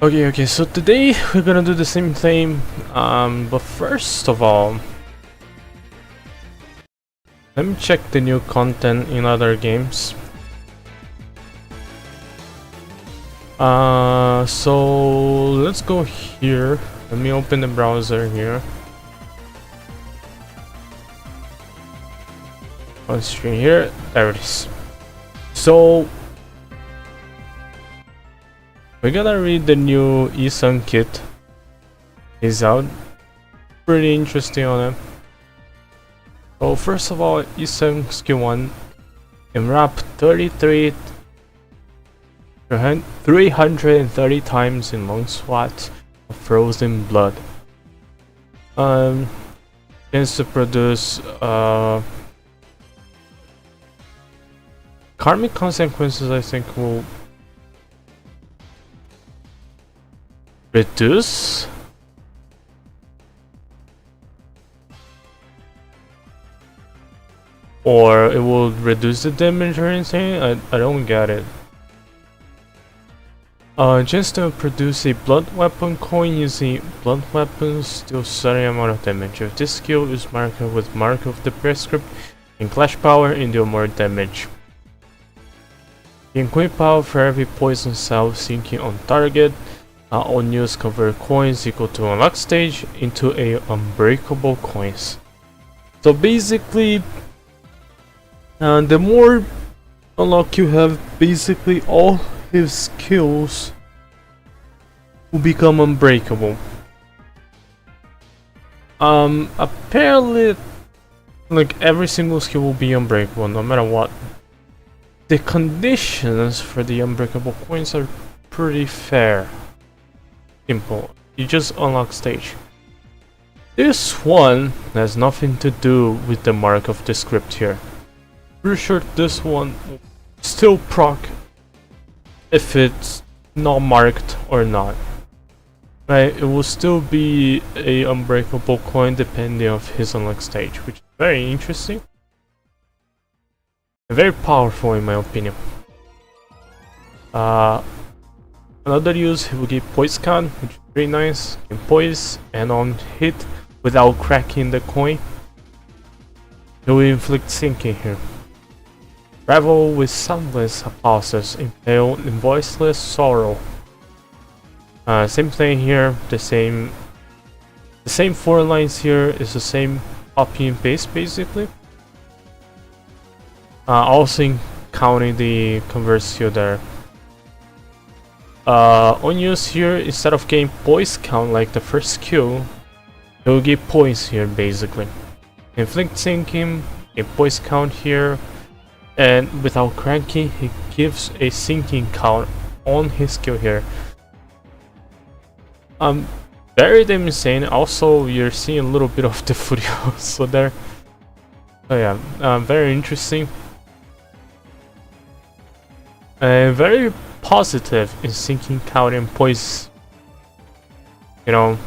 Okay, so today we're gonna do the same thing, but first of all, let me check the new content in other games. So let's go here. Let me open the browser here. On screen here, there it is. So we gotta read the new Isan kit. Is out. Pretty interesting on it. So first of all, Isan skill 1 can wrap 330 times in long swats of frozen blood. Tends to produce karmic consequences. I think will reduce or it will reduce the damage or anything. I don't get it. Just to produce a blood weapon coin using blood weapons deal certain amount of damage. If this skill is marked with mark of the prescript and clash power and deal more damage. Gain coin power for every poison cell sinking on target. Unused convert coins equal to unlock stage into a unbreakable coins. So basically, the more unlock you have, basically all his skills will become unbreakable. Apparently, like every single skill will be unbreakable no matter what. The conditions for the unbreakable coins are pretty fair. Simple. You just unlock stage. This one has nothing to do with the mark of the script here. Pretty sure this one will still proc if it's not marked or not. Right, it will still be a unbreakable coin depending on his unlock stage, which is very interesting. And very powerful in my opinion. Another use, he will give poise count, which is very nice. In poise and on hit without cracking the coin. He will inflict sinking here. Travel with soundless applauses, impale in voiceless sorrow. Same thing here, the same 4 lines here is the same copy and paste basically. Also counting the convert skill there. On use here, instead of getting poise count like the first skill, it will give poise here basically. Inflict sinking, a poise count here, and without cracking, he gives a sinking count on his skill here. Very damn insane. Also, you're seeing a little bit of the footage so there. Oh yeah, very interesting. Very positive in sinking count and poise. You know,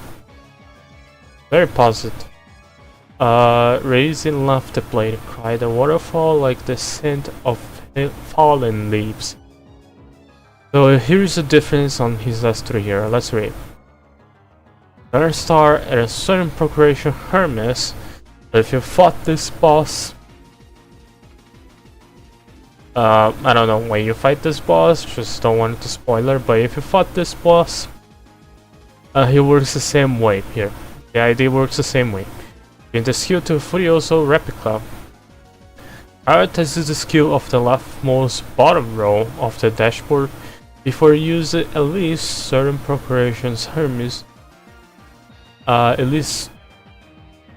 very positive. Raising laughter blade, cry the waterfall like the scent of fallen leaves. So here's the difference on his last 3 here. Let's read. Another star at a certain procuration Hermes. But if you fought this boss, I don't know when you fight this boss, just don't want it to spoiler, but if you fought this boss, he works the same way here. The idea works the same way. In the skill to Furioso Replica, prioritizes the skill of the leftmost bottom row of the dashboard before you use it, at least certain procurations Hermes. At least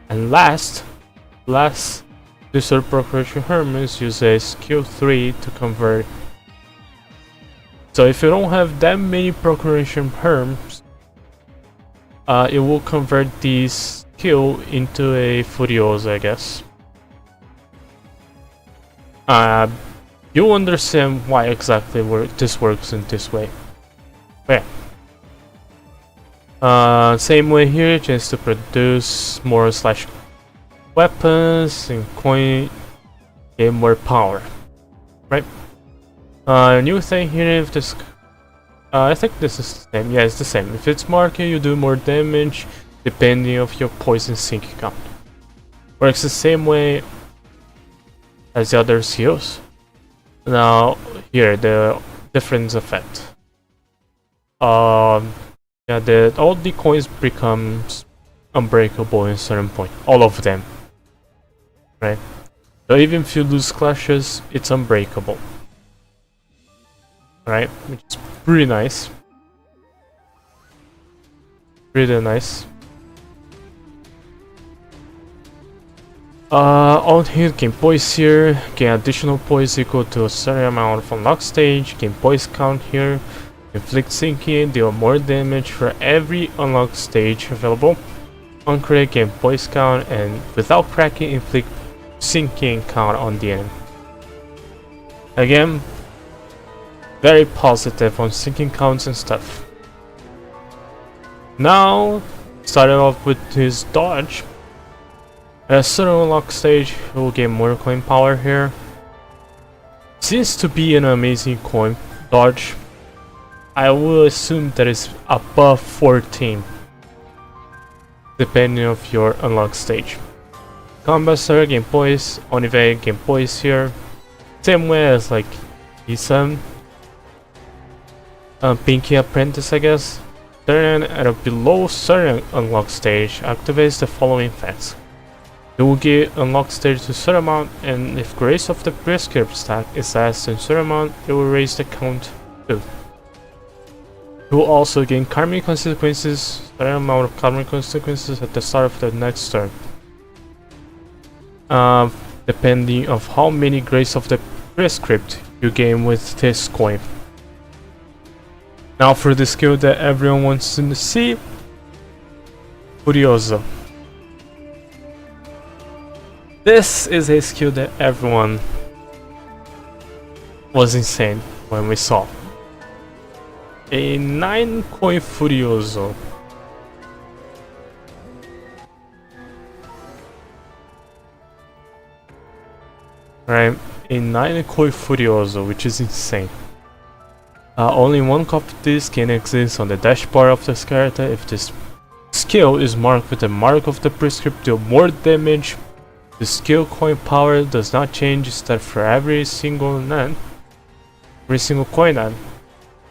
and last the third procuration Hermes uses skill 3 to convert. So if you don't have that many procuration Hermes, it will convert this skill into a Furioso, I guess. You'll understand why exactly this works in this way. But yeah. Same way here, just to produce more slash weapons and coin, get more power, right? New thing here, if this I think this is the same. Yeah, it's the same. If it's market, you do more damage depending of your poison sink count. Works the same way as the other skills. Now, here, the difference effect. Yeah, all the coins becomes unbreakable in certain point. All of them. Right? So even if you lose clashes, it's unbreakable. Right? Which is pretty nice. Really nice. On here, gain poise here, gain additional poise equal to a certain amount of unlock stage, gain poise count here, inflict sinking, deal more damage for every unlock stage available. On crit, gain poise count, and without cracking, inflict sinking count on the enemy. Again, very positive on sinking counts and stuff. Now, starting off with his dodge. At a certain unlock stage, he will gain more coin power here. Seems to be an amazing coin dodge. I will assume that it's above 14, depending of your unlock stage. Combat Sir, gain poise, on evade, gain poise here. Same way as like E7. Pinky Apprentice, I guess. Then at a below certain unlock stage, activates the following effects. You will get unlock stage to a certain amount, and if Grace of the Prescript stack is less than a certain amount, it will raise the count too. You will also gain karmic consequences, a certain amount of karmic consequences at the start of the next turn. Depending of how many Grace of the Prescript you gain with this coin. Now for the skill that everyone wants to see, Furioso. This is a skill that everyone was insane when we saw. A 9 coin Furioso. Right, a 9 coin Furioso, which is insane. Only one copy of this can exist on the dashboard of this character. If this skill is marked with the mark of the prescript, deal more damage. The skill coin power does not change, instead for every single net, every single coin net,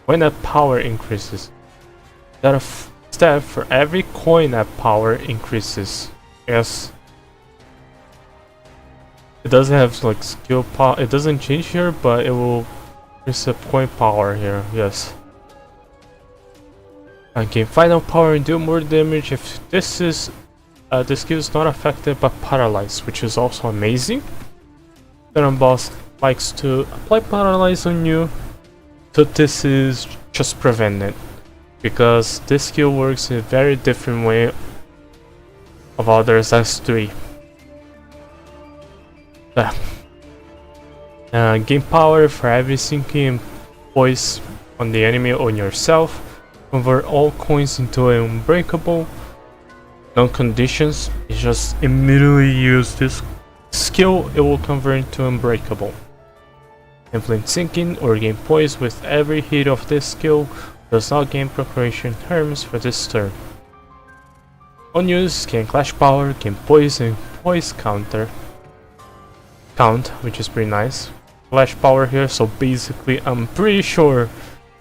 when that power increases. Instead for every coin net power increases. Yes. It doesn't have like skill power, it doesn't change here, but it will increase the coin power here, yes. And gain final power and do more damage if this is the skill is not affected by paralyze, which is also amazing. Certain boss likes to apply paralyze on you, so this is just prevent it, because this skill works in a very different way of others S3. Gain power for every sinking poise on the enemy or on yourself. Convert all coins into an unbreakable. No conditions, you just immediately use this skill, it will convert into unbreakable. Inflict sinking or gain poise with every hit of this skill, does not gain procuration terms for this turn. On use, gain clash power, gain poise and poise count, which is pretty nice. Clash power here, so basically I'm pretty sure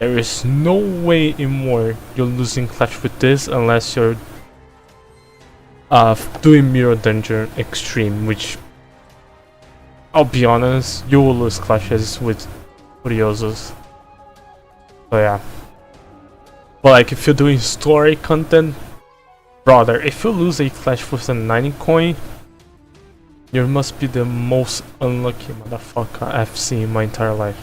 there is no way in war you're losing clash with this unless you're doing Mirror Dungeon Extreme, which I'll be honest, you will lose clashes with Furiosos. So yeah. But like if you're doing story content, brother, if you lose a clash with a 9 coin, you must be the most unlucky motherfucker I've seen in my entire life.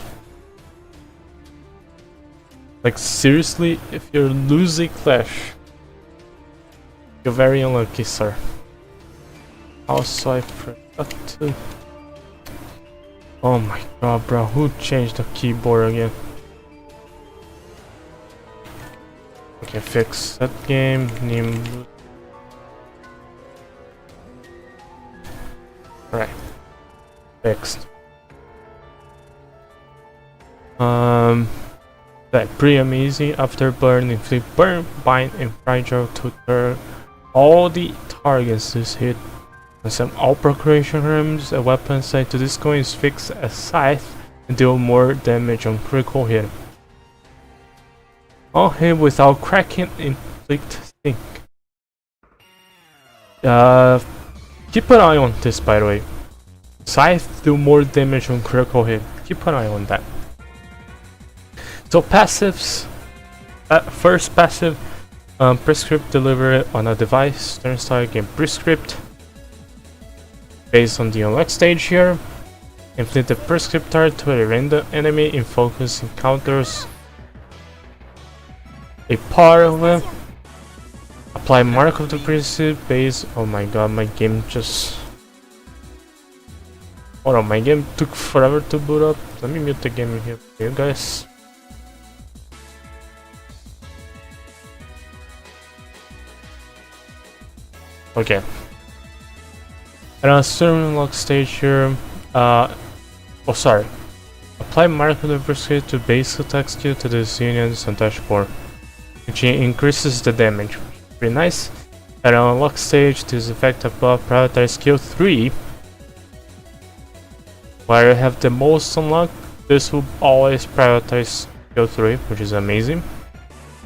Like seriously, if you lose a clash, you're very unlucky, sir. Also, I forgot to... Oh my god, bro, who changed the keyboard again? Okay, fix that game. Nimbus. Right. Fixed. Like pretty amazing. After burn, inflict burn, bind, and fragile to turn all the targets this hit. And some all procreation rooms, a weapon assigned to this coin is fixed as scythe and deal more damage on critical hit. All hit without cracking, inflict stink. Keep an eye on this, by the way. Scythe do more damage on critical hit. Keep an eye on that. So passives. First passive, prescript deliver it on a device. Turn start game prescript. Based on the unlock stage here. Inflict the prescript target to a random enemy in focus encounters a part of it. Apply mark of the prescript base. Oh my god, my game just... Hold on, my game took forever to boot up. Let me mute the game here for you guys. Okay. And on a certain unlock stage here, oh sorry. Apply mark of the prescript to base attack skill to the units on dashboard, which increases the damage. Pretty nice. At an unlock stage, this effect above prioritize skill 3. Where you have the most unlocked, this will always prioritize skill 3, which is amazing.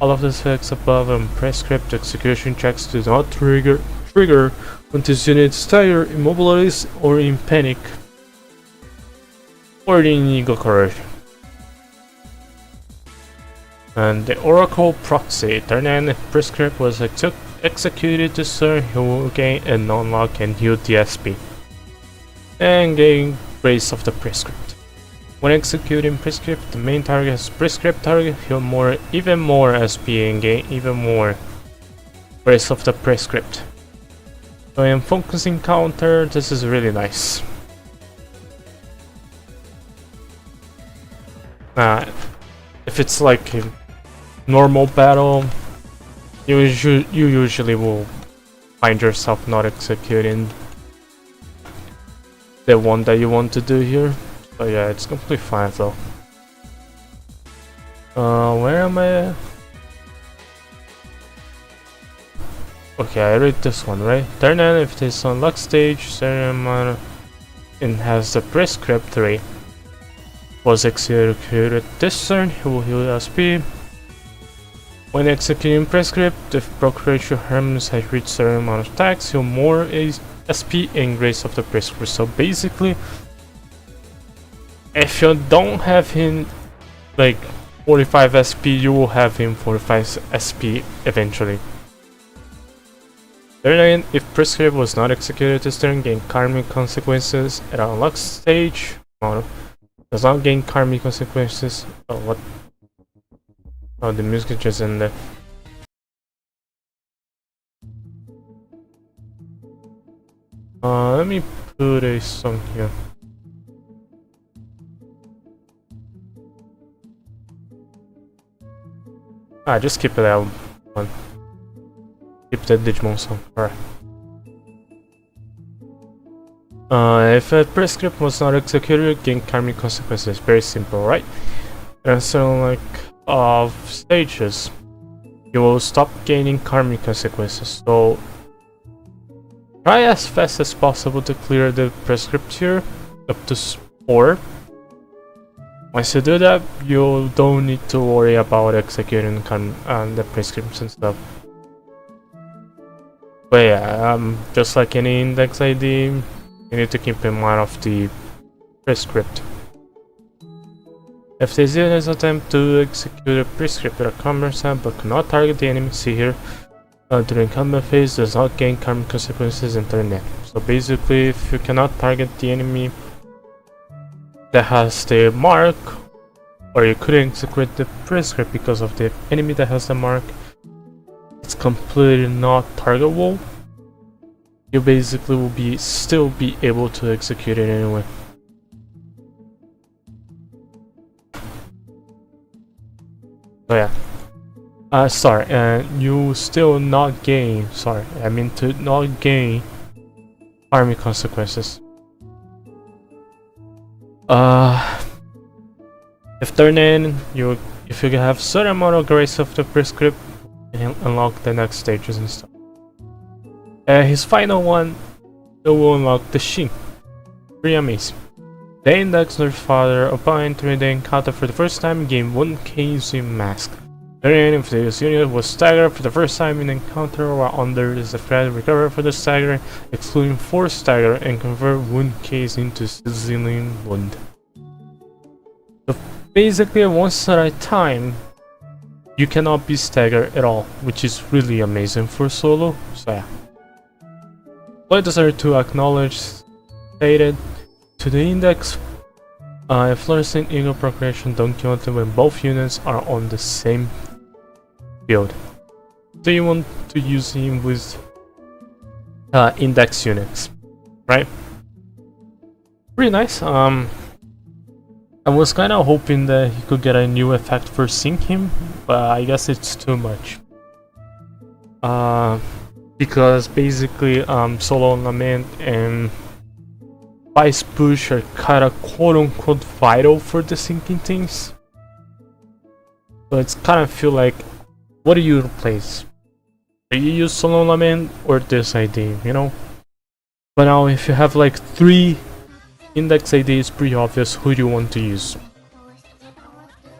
All of the effects above and prescript execution checks do not trigger when this unit is tired, immobilized, or in panic, or in ego corrosion. And the Oracle Proxy. Turn in if prescript was executed this turn, he will gain a non-lock and heal the SP. And gain Grace of the Prescript. When executing prescript, the main target is prescript target, heal more, even more SP and gain even more Grace of the Prescript. So in focus encounter, this is really nice. If it's like a normal battle, you usually will find yourself not executing the one that you want to do here. So yeah, it's completely fine though. Where am I? Okay, I read this one, right? Turn on if this unlock stage, certain and has the prescript 3. Was executed this turn, he will heal SP. When executing prescript, if procreation harms has reached certain amount of attacks, heal more SP and Grace of the Prescript. So basically, if you don't have him like 45 SP, you will have him 45 SP eventually. Turn again, if prescript was not executed this turn, gain karmic consequences at unlock stage. Does not gain karmic consequences. Oh, what? Oh, the music just in there. Let me put a song here. Just keep it out one. Keep the Digimon song. Alright. If a prescript was not executed, gain karmic consequences. Very simple, right? And so, like, of stages, you will stop gaining karmic consequences. So, try as fast as possible to clear the prescript here, up to 4. Once you do that, you don't need to worry about executing the prescripts and stuff. But yeah, just like any index ID, you need to keep in mind of the prescript. If the units attempt to execute a prescript at a combat side but cannot target the enemy, see here, during combat phase does not gain karmic consequences and turn in. So basically, if you cannot target the enemy that has the mark, or you couldn't execute the prescript because of the enemy that has the mark, it's completely not targetable. You basically will still be able to execute it anyway. So yeah. Sorry, you still not gain, sorry, I mean to not gain karmic consequences. If turn in, you If you have certain amount of grace of the prescript, you can unlock the next stages and stuff. His final one, it will unlock the Shin. Pretty amazing. The Index Nurse Father, upon entering the encounter for the first time, gained 1k using Mask. The enemy of this unit was staggered for the first time in the encounter, while under this threat recover for the stagger, excluding 4 stagger, and convert wound case into sizzling wound. So basically, once at a time, you cannot be staggered at all, which is really amazing for solo. So yeah. But deserve to acknowledge stated to the index, Flourishing Eagle Procreation don't count when both units are on the same field. So you want to use him with index units, right? Pretty nice. I was kind of hoping that he could get a new effect for sync him, but I guess it's too much. Because basically Solo Lament and Vice Push are kinda quote-unquote vital for the syncing things. So it's kinda feel like, what do you replace? Do you use Solo Lament or this ID, you know? But now if you have like 3 index ID, it's pretty obvious who you want to use.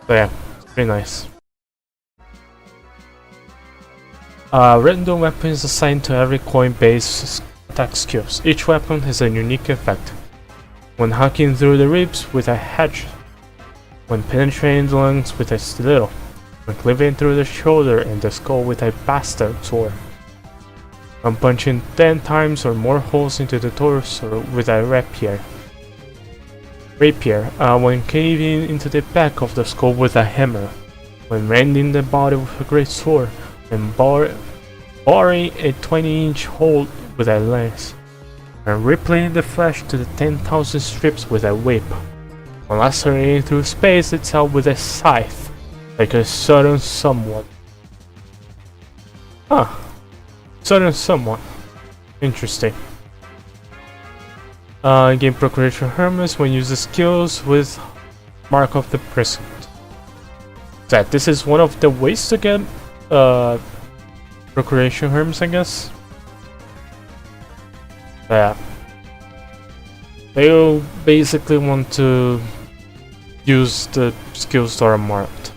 So yeah, it's pretty nice. Random weapon is assigned to every coin-based attack skills. Each weapon has a unique effect. When hacking through the ribs with a hatchet, when penetrating the lungs with a stiletto, when cleaving through the shoulder and the skull with a bastard sword, when punching 10 times or more holes into the torso with a rapier, when caving into the back of the skull with a hammer, when rending the body with a great sword, and boring a 20-inch hole with a lance, and rippling the flesh to the 10,000 strips with a whip, and lacerating through space itself with a scythe, like a sudden someone. Sudden someone. Interesting. Gain Procreation Hermes when using skills with Mark of the Present. This is one of the ways to get Procreation Hermes, I guess. Yeah. They'll basically want to use the skills that are marked.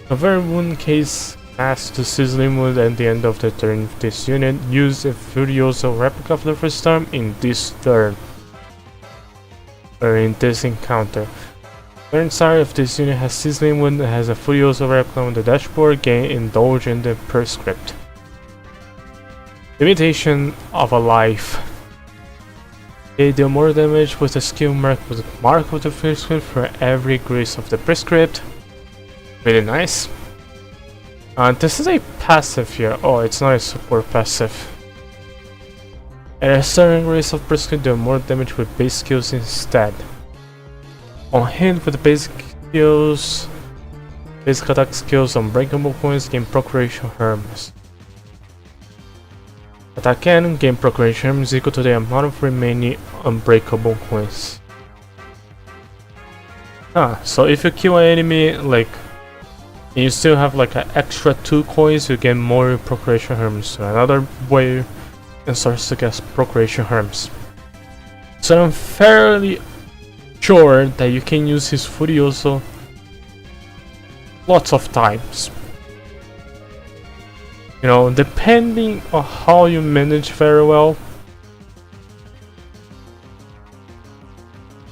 Convert wound case mask to sizzling wound at the end of the turn. This unit use a Furioso replica for the first time in this turn, or in this encounter. Turn start if this unit has sizzling wound and has a Furioso replica on the dashboard, gain indulge in the prescript. Limitation of a life. They deal more damage with a skill mark with Mark of the Prescript for every grace of the Prescript. Really nice. This is a passive here. Oh, it's not a support passive. At a certain grace of Prescript, deal more damage with base skills instead. On hit with the basic skills, basic attack skills, Unbreakable Coins, gain Procreation Hermes. Attack cannon, gain Procreation Hermes equal to the amount of remaining Unbreakable Coins. So if you kill an enemy, like, and you still have like an extra 2 coins, you get more Procreation Hermes. So another way and starts to get Procreation Hermes. So I'm fairly sure that you can use his Furioso lots of times. You know, depending on how you manage very well.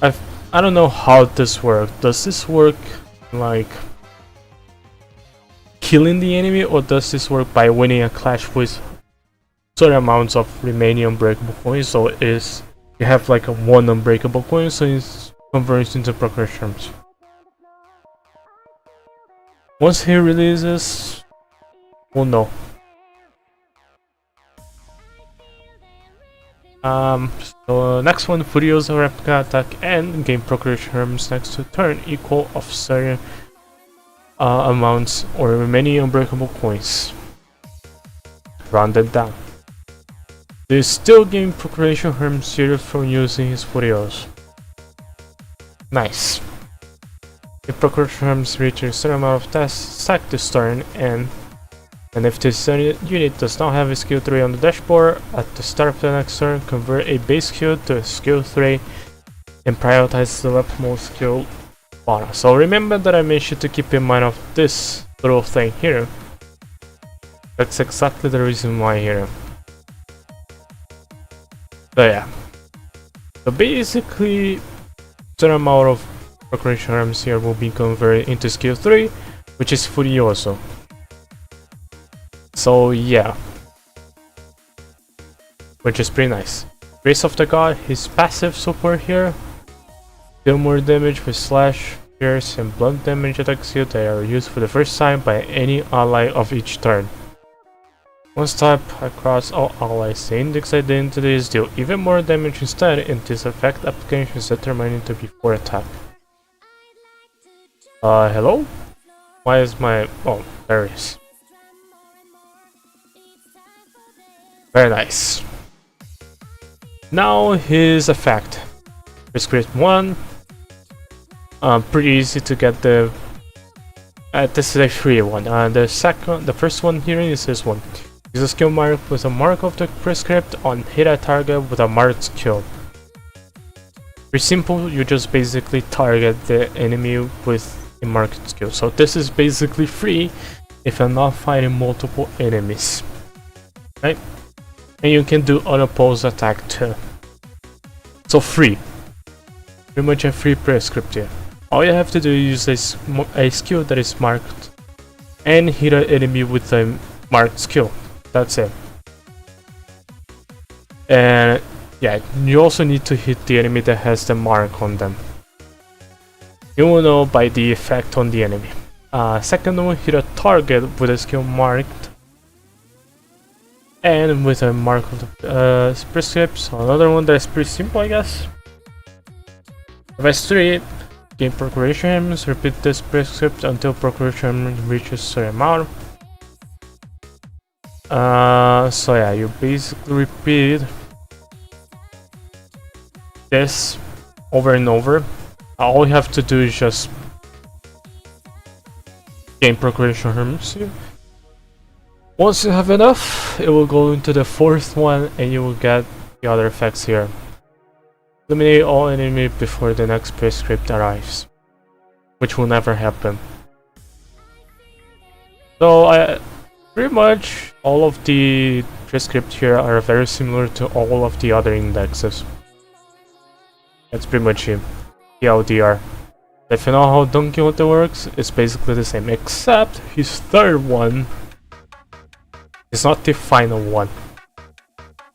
I don't know how this works. Does this work like killing the enemy, or does this work by winning a clash with certain amounts of remaining unbreakable coins? So is you have like a 1 unbreakable coin, so it's converts into Procreations. Once he releases, we'll know. So next one, Furioso replica attack and gain Procreation Hermes next to turn equal of certain amounts or remaining unbreakable coins. Rounded down. They still gain Procreation Hermes here from using his Furioso. Nice. If progression arms reach a certain amount of tests, stack this turn, and if this unit does not have a skill 3 on the dashboard, at the start of the next turn, convert a base skill to a skill 3 and prioritize the leftmost skill bottom. So remember that I mentioned to keep in mind of this little thing here. That's exactly the reason why here. So yeah. So basically, certain amount of progression arms here will be converted into skill 3, which is Furioso. So yeah, which is pretty nice. Grace of the God, his passive support here, deal more damage with slash, pierce, and blunt damage attack skill that are used for the first time by any ally of each turn. Once type across all allies, the index identities deal even more damage instead, and this effect application is determined to be for attack. Hello? Why is my... oh, there it is. Very nice. Now his effect. Prescript 1. Pretty easy to get the... this is a free one. The first one here is this one. Use a skill mark with a mark of the prescript on hit a target with a marked skill. Pretty simple, you just basically target the enemy with a marked skill. So this is basically free if you're not fighting multiple enemies. Right? And you can do unopposed attack too. So free. Pretty much a free prescript here. All you have to do is use a skill that is marked and hit an enemy with a marked skill. That's it. And yeah, you also need to hit the enemy that has the mark on them. You will know by the effect on the enemy. Second one, hit a target with a skill marked and with a mark of the prescript. So another one that's pretty simple, I guess. Device 3, gain progression, repeat this prescript until progression reaches a certain amount. So yeah, you basically repeat this over and over. All you have to do is just gain progression herms. Once you have enough, it will go into the fourth one and you will get the other effects here. Eliminate all enemy before the next prescript arrives, which will never happen. So pretty much all of the prescripts here are very similar to all of the other indexes. That's pretty much it. TLDR. If you know how Don Quixote works, it's basically the same, except his third one is not the final one.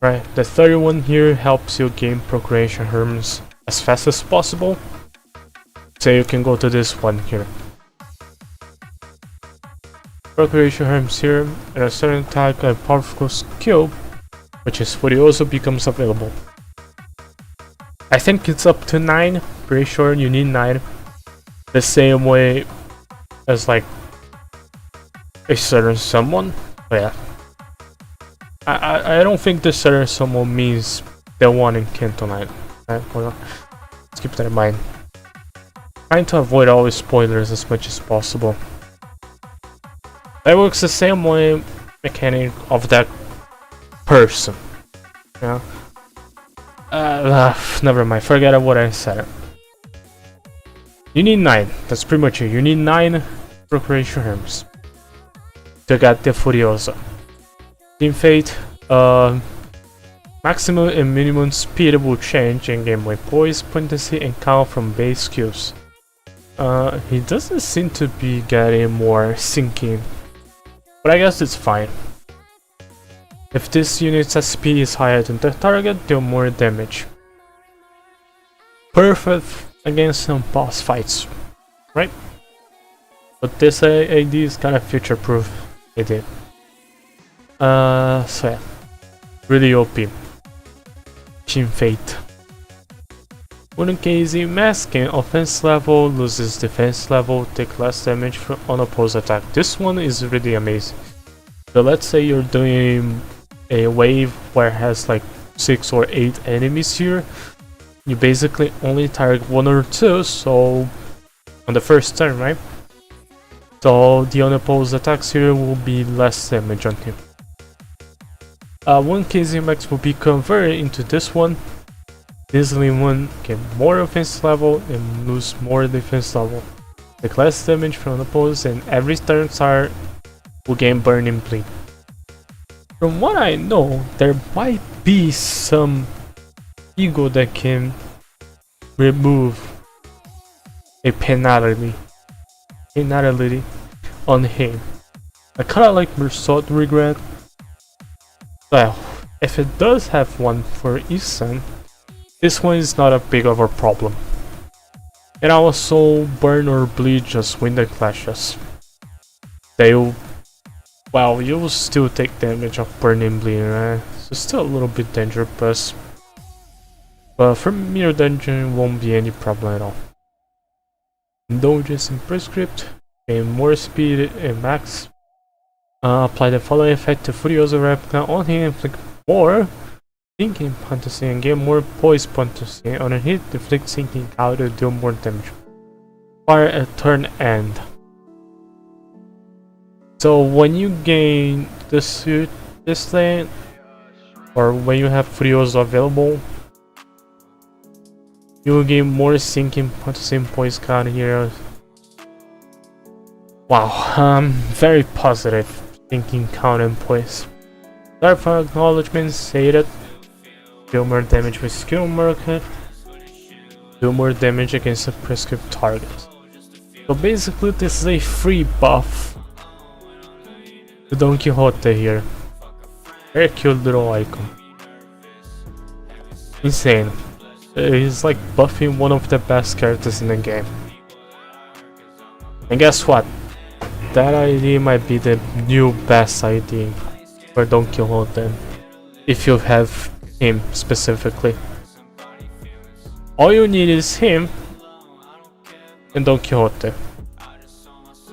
Right, the third one here helps you gain progression herms as fast as possible. So you can go to this one here. Progression herms here, and a certain attack and powerful skill, which is Furioso, becomes available. I think it's up to 9, pretty sure you need 9. The same way as like a certain someone, but yeah. I don't think the certain someone means the one in Kanto 9. Let's keep that in mind. Trying to avoid all spoilers as much as possible. That works the same way mechanic of that person. Yeah. Never mind, forget what I said. You need 9, that's pretty much it. You need 9 progression herms to get the Furioso. Team Fate, maximum and minimum speed will change in game with poise, potency, and count from base skills. He doesn't seem to be getting more sinking, but I guess it's fine. If this unit's SP is higher than the target, deal more damage. Perfect against some boss fights, right? But this AD is kind of future-proof AD. So yeah, really OP. Team Fate. Wooden KZ masking offense level, loses defense level, take less damage from unopposed attack. This one is really amazing. So let's say you're doing a wave where it has like 6 or 8 enemies here. You basically only target 1 or 2, so on the first turn, right? So the unopposed attacks here will be less damage on him. One KZ Max will be converted into this one. This one get more offense level and lose more defense level. Take less damage from unopposed, and every turn start will gain Burning Bleed. From what I know, there might be some ego that can remove a penalty on him. I kinda like Mersault Regret. Well, if it does have one for Isan, this one is not a big of a problem. And also, Burn or Bleed just win the clashes. They'll, well, you will still take damage of Burning Bleed, right? So still a little bit dangerous, but for Mirror Dungeon, won't be any problem at all. Indulgence in Prescript, gain more speed and max. Apply the following effect to Furioso Replica on him, inflict more sinking potency and gain more poise potency. On a hit, deflect sinking out to deal more damage. Fire at turn end. So when you gain this lane, or when you have Furioso available, you will gain more sinking potency and poise count here. Wow, very positive sinking count and poise. Start for acknowledgements, say that. Deal more damage with skill market. Do more damage against a prescribed target. So basically this is a free buff to Don Quixote here. Very cute little icon. Insane. He's like buffing one of the best characters in the game. And guess what? That ID might be the new best ID for Don Quixote, if you have him specifically. All you need is him and Don Quixote,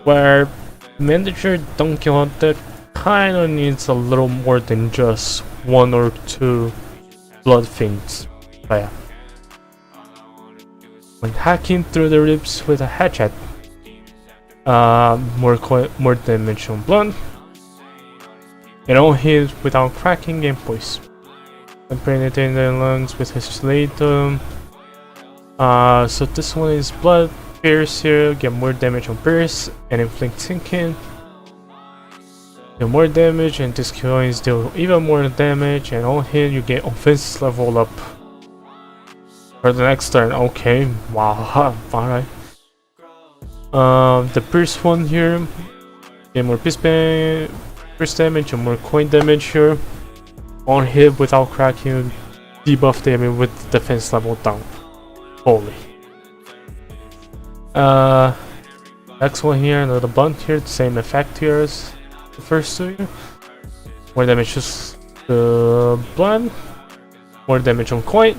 where miniature Don Quixote kinda needs a little more than just one or two blood fiends. But yeah. When hacking through the ribs with a hatchet, more damage on blunt, and all hits without cracking and poise. And penetrating the lungs with his Slatum. So this one is blood, pierce here, get more damage on pierce, and inflict sinking. Do more damage, and this coins deal even more damage, and on hit you get offense level up for the next turn. Okay, wow, alright. The pierce one here, get more pierce damage and more coin damage here. On hit without cracking, debuff damage with defense level down. Holy. Next one here, another blunt here, the same effect here as the first two here. More damage just the blunt, more damage on coin,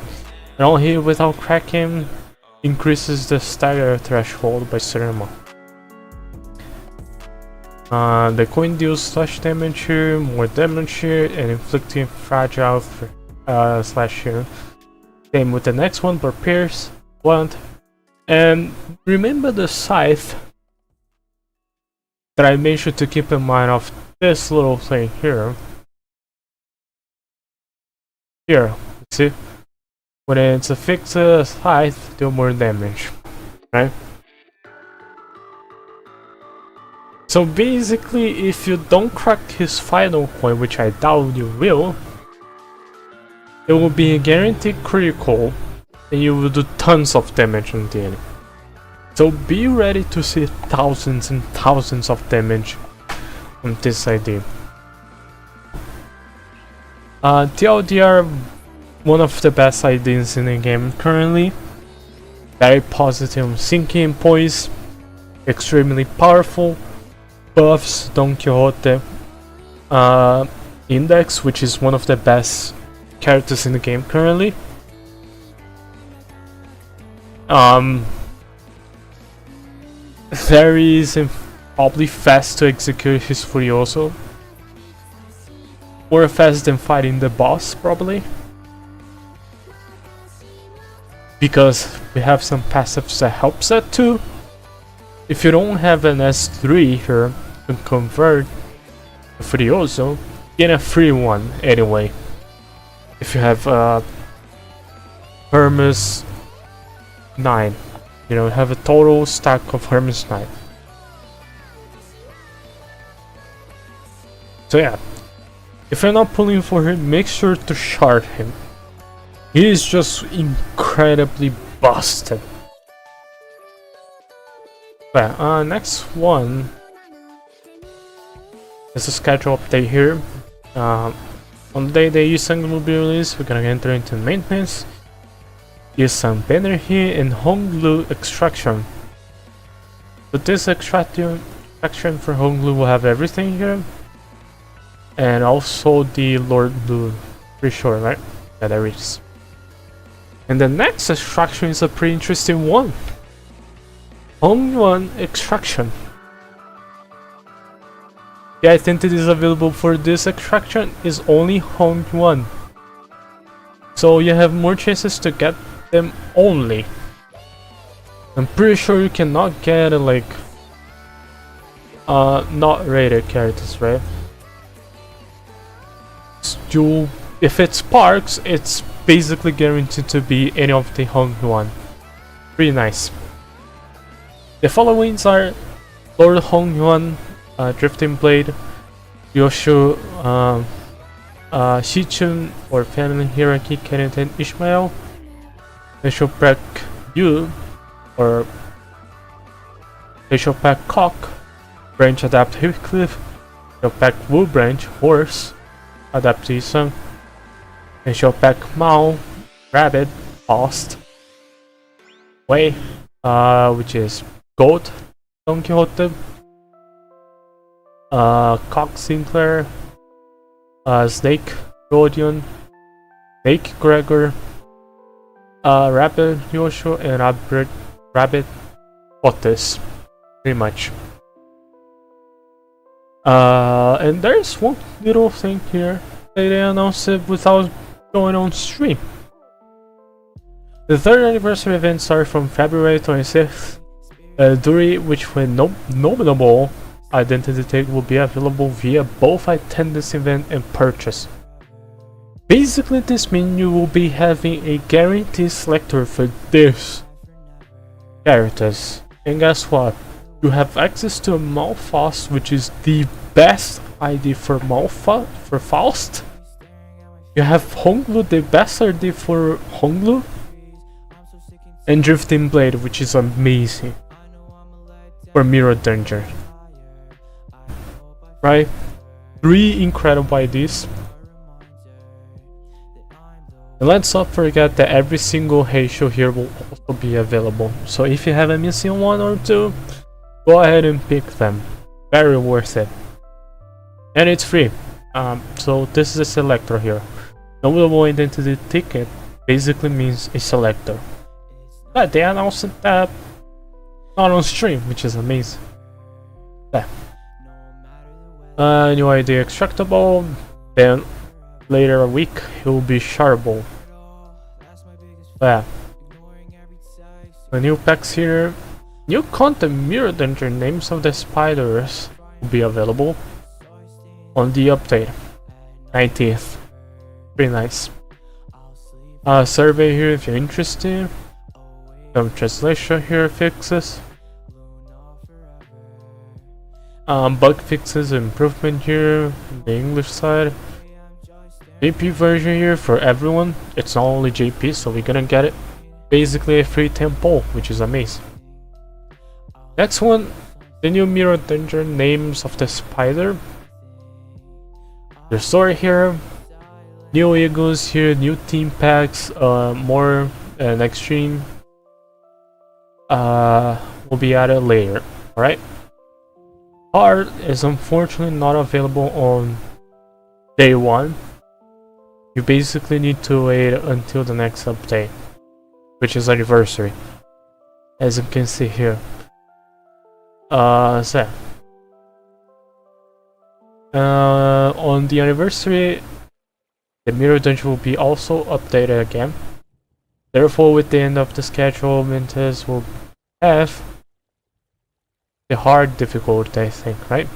and on hit without cracking increases the stagger threshold by certain amount. The coin deals slash damage here, more damage here, and inflicting fragile slash here. Same with the next one, but pierce, blunt, and remember the scythe that I made sure to keep in mind of this little thing here. Here, see, when it's a fixed scythe, deal more damage, right? So basically, if you don't crack his final coin, which I doubt you will, it will be a guaranteed critical, and you will do tons of damage on the enemy. So be ready to see thousands and thousands of damage on this ID. TLDR, one of the best IDs in the game currently. Very positive on sinking poise, extremely powerful. Buffs Don Quixote Index, which is one of the best characters in the game currently. Very easy, probably fast to execute his Furioso. More fast than fighting the boss, probably. Because we have some passives that helps that too. if you don't have an S3 here to convert to Furioso, get a free one anyway. If you have Hermes 9, you know, have a total stack of Hermes 9. So yeah, if you're not pulling for him, make sure to shard him. He is just incredibly busted. But next one is a schedule update here. On the day the U-Sang will be released, we're gonna enter into maintenance, U-Sang banner here, and Honglu extraction. So this extraction for Honglu will have everything here, and also the Lord Blue, pretty sure, right? Yeah, there it is. And the next extraction is a pretty interesting one. Hong1 extraction. The identity is available for this extraction is only Hong1. So you have more chances to get them only. I'm pretty sure you cannot get like not rated characters, right? If it's Sparks, it's basically guaranteed to be any of the Hong1. Pretty nice. The followings are Lord Hong1, Drifting Blade, Yoshu, Shichun or Family Hierarchy Kenneth Ishmael, Bishopek Yu or Bishopek Cock, Branch Adapt Heathcliff, Bishopek Wu Branch Horse, Adapt Yisung, Bishopek Mao, Rabbit, Lost, Wei, which is Goat, Don Quixote, Cock Sinclair, Snake Rodion, Snake Gregor, Rabbit Yosho, and Rabbit Otis, pretty much. And there's one little thing here that they announced it without going on stream. The third anniversary event started from February 26th, during which when nominable identity tag will be available via both attendance event and purchase. Basically, this means you will be having a guaranteed selector for this characters. And guess what? You have access to a Malphas, which is the best ID for Faust. You have Honglu, the best ID for Honglu. And Drifting Blade, which is amazing for Mirror Danger. Right? 3 incredible IDs. And let's not forget that every single Heisho here will also be available. So if you have a missing 1 or 2, go ahead and pick them. Very worth it. And it's free. So this is a selector here. Notable identity ticket basically means a selector. But they announced that not on stream, which is amazing. Yeah. New ID extractable, then later a week it will be shareable. Yeah. The new packs here. New content Mirror Danger names of the spiders will be available on the update 19th. Pretty nice. Survey here if you're interested. Some translation here fixes. Bug fixes, improvement here on the English side. JP version here for everyone. It's not only JP, so we're gonna get it. Basically a free tempo, which is amazing. Next one, the new Mirror Danger names of the spider. The story here. New Eagles here, new team packs, more and extreme will be added later. Alright. Art is unfortunately not available on day 1. You basically need to wait until the next update, which is anniversary, as you can see here. On the anniversary, the Mirror Dungeon will be also updated again. Therefore, with the end of the schedule, Mintes will have the hard difficulty, I think, right?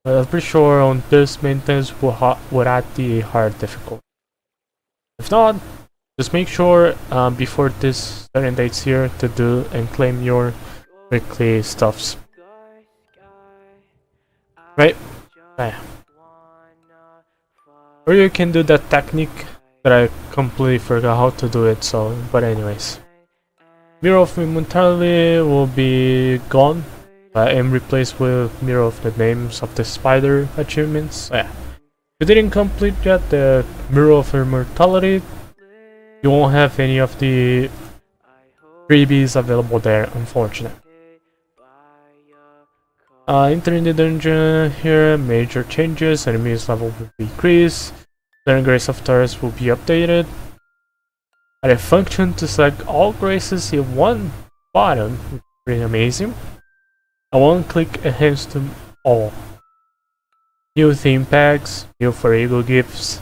But I'm pretty sure on this maintenance would add the hard difficulty. If not, just make sure before this certain dates here to do and claim your weekly stuffs. Right? Yeah. Or you can do that technique that I completely forgot how to do it, so, but anyways. Mirror of Immortality will be gone and replaced with Mirror of the Names of the Spider achievements. Yeah. If you didn't complete yet the Mirror of Immortality, you won't have any of the freebies available there, unfortunately. Entering the dungeon here, major changes, enemies level will be increased, learning grace of Taurus will be updated. Add a function to select all graces in one button, which is pretty amazing. And one click enhance to all. New theme packs, new for Eagle gifts,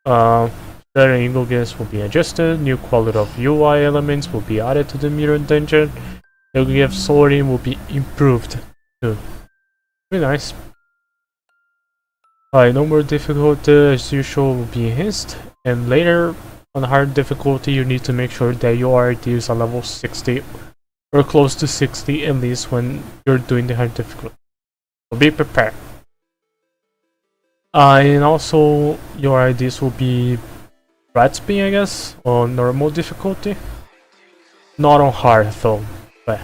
certain Eagle gifts will be adjusted, new quality of UI elements will be added to the mirror dungeon, Eagle gift sorting will be improved too. Pretty nice. No more difficulty as usual will be enhanced, and later on hard difficulty you need to make sure that your RD is a level 60 or close to 60 at least when you're doing the hard difficulty. So be prepared. And also your IDs will be rat speed, I guess, on normal difficulty. Not on hard though. But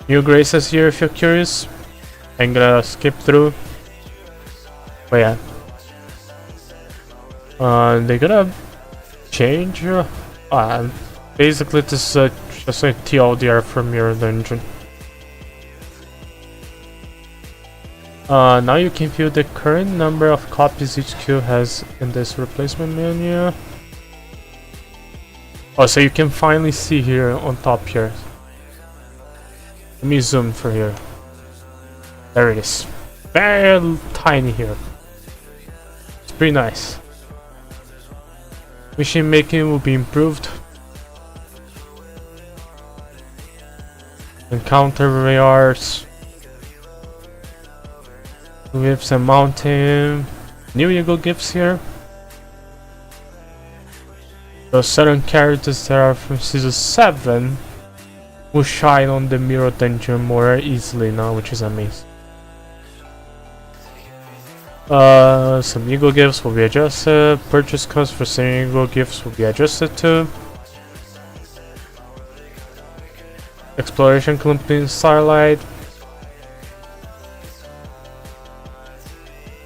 new graces here if you're curious. I'm gonna skip through. But yeah. They're gonna change. Basically, this is just a TLDR from your dungeon. Now you can view the current number of copies each queue has in this replacement menu. Oh, so you can finally see here on top here. Let me zoom for here. There it is. Very tiny here. It's pretty nice. Machine making will be improved. Encounter VRs. Gifts and mountain. New Eagle gifts here. Those certain characters that are from season 7 will shine on the mirror dungeon more easily now, which is amazing. Some Eagle gifts will be adjusted. Purchase costs for certain Eagle gifts will be adjusted too. Exploration complete Starlight.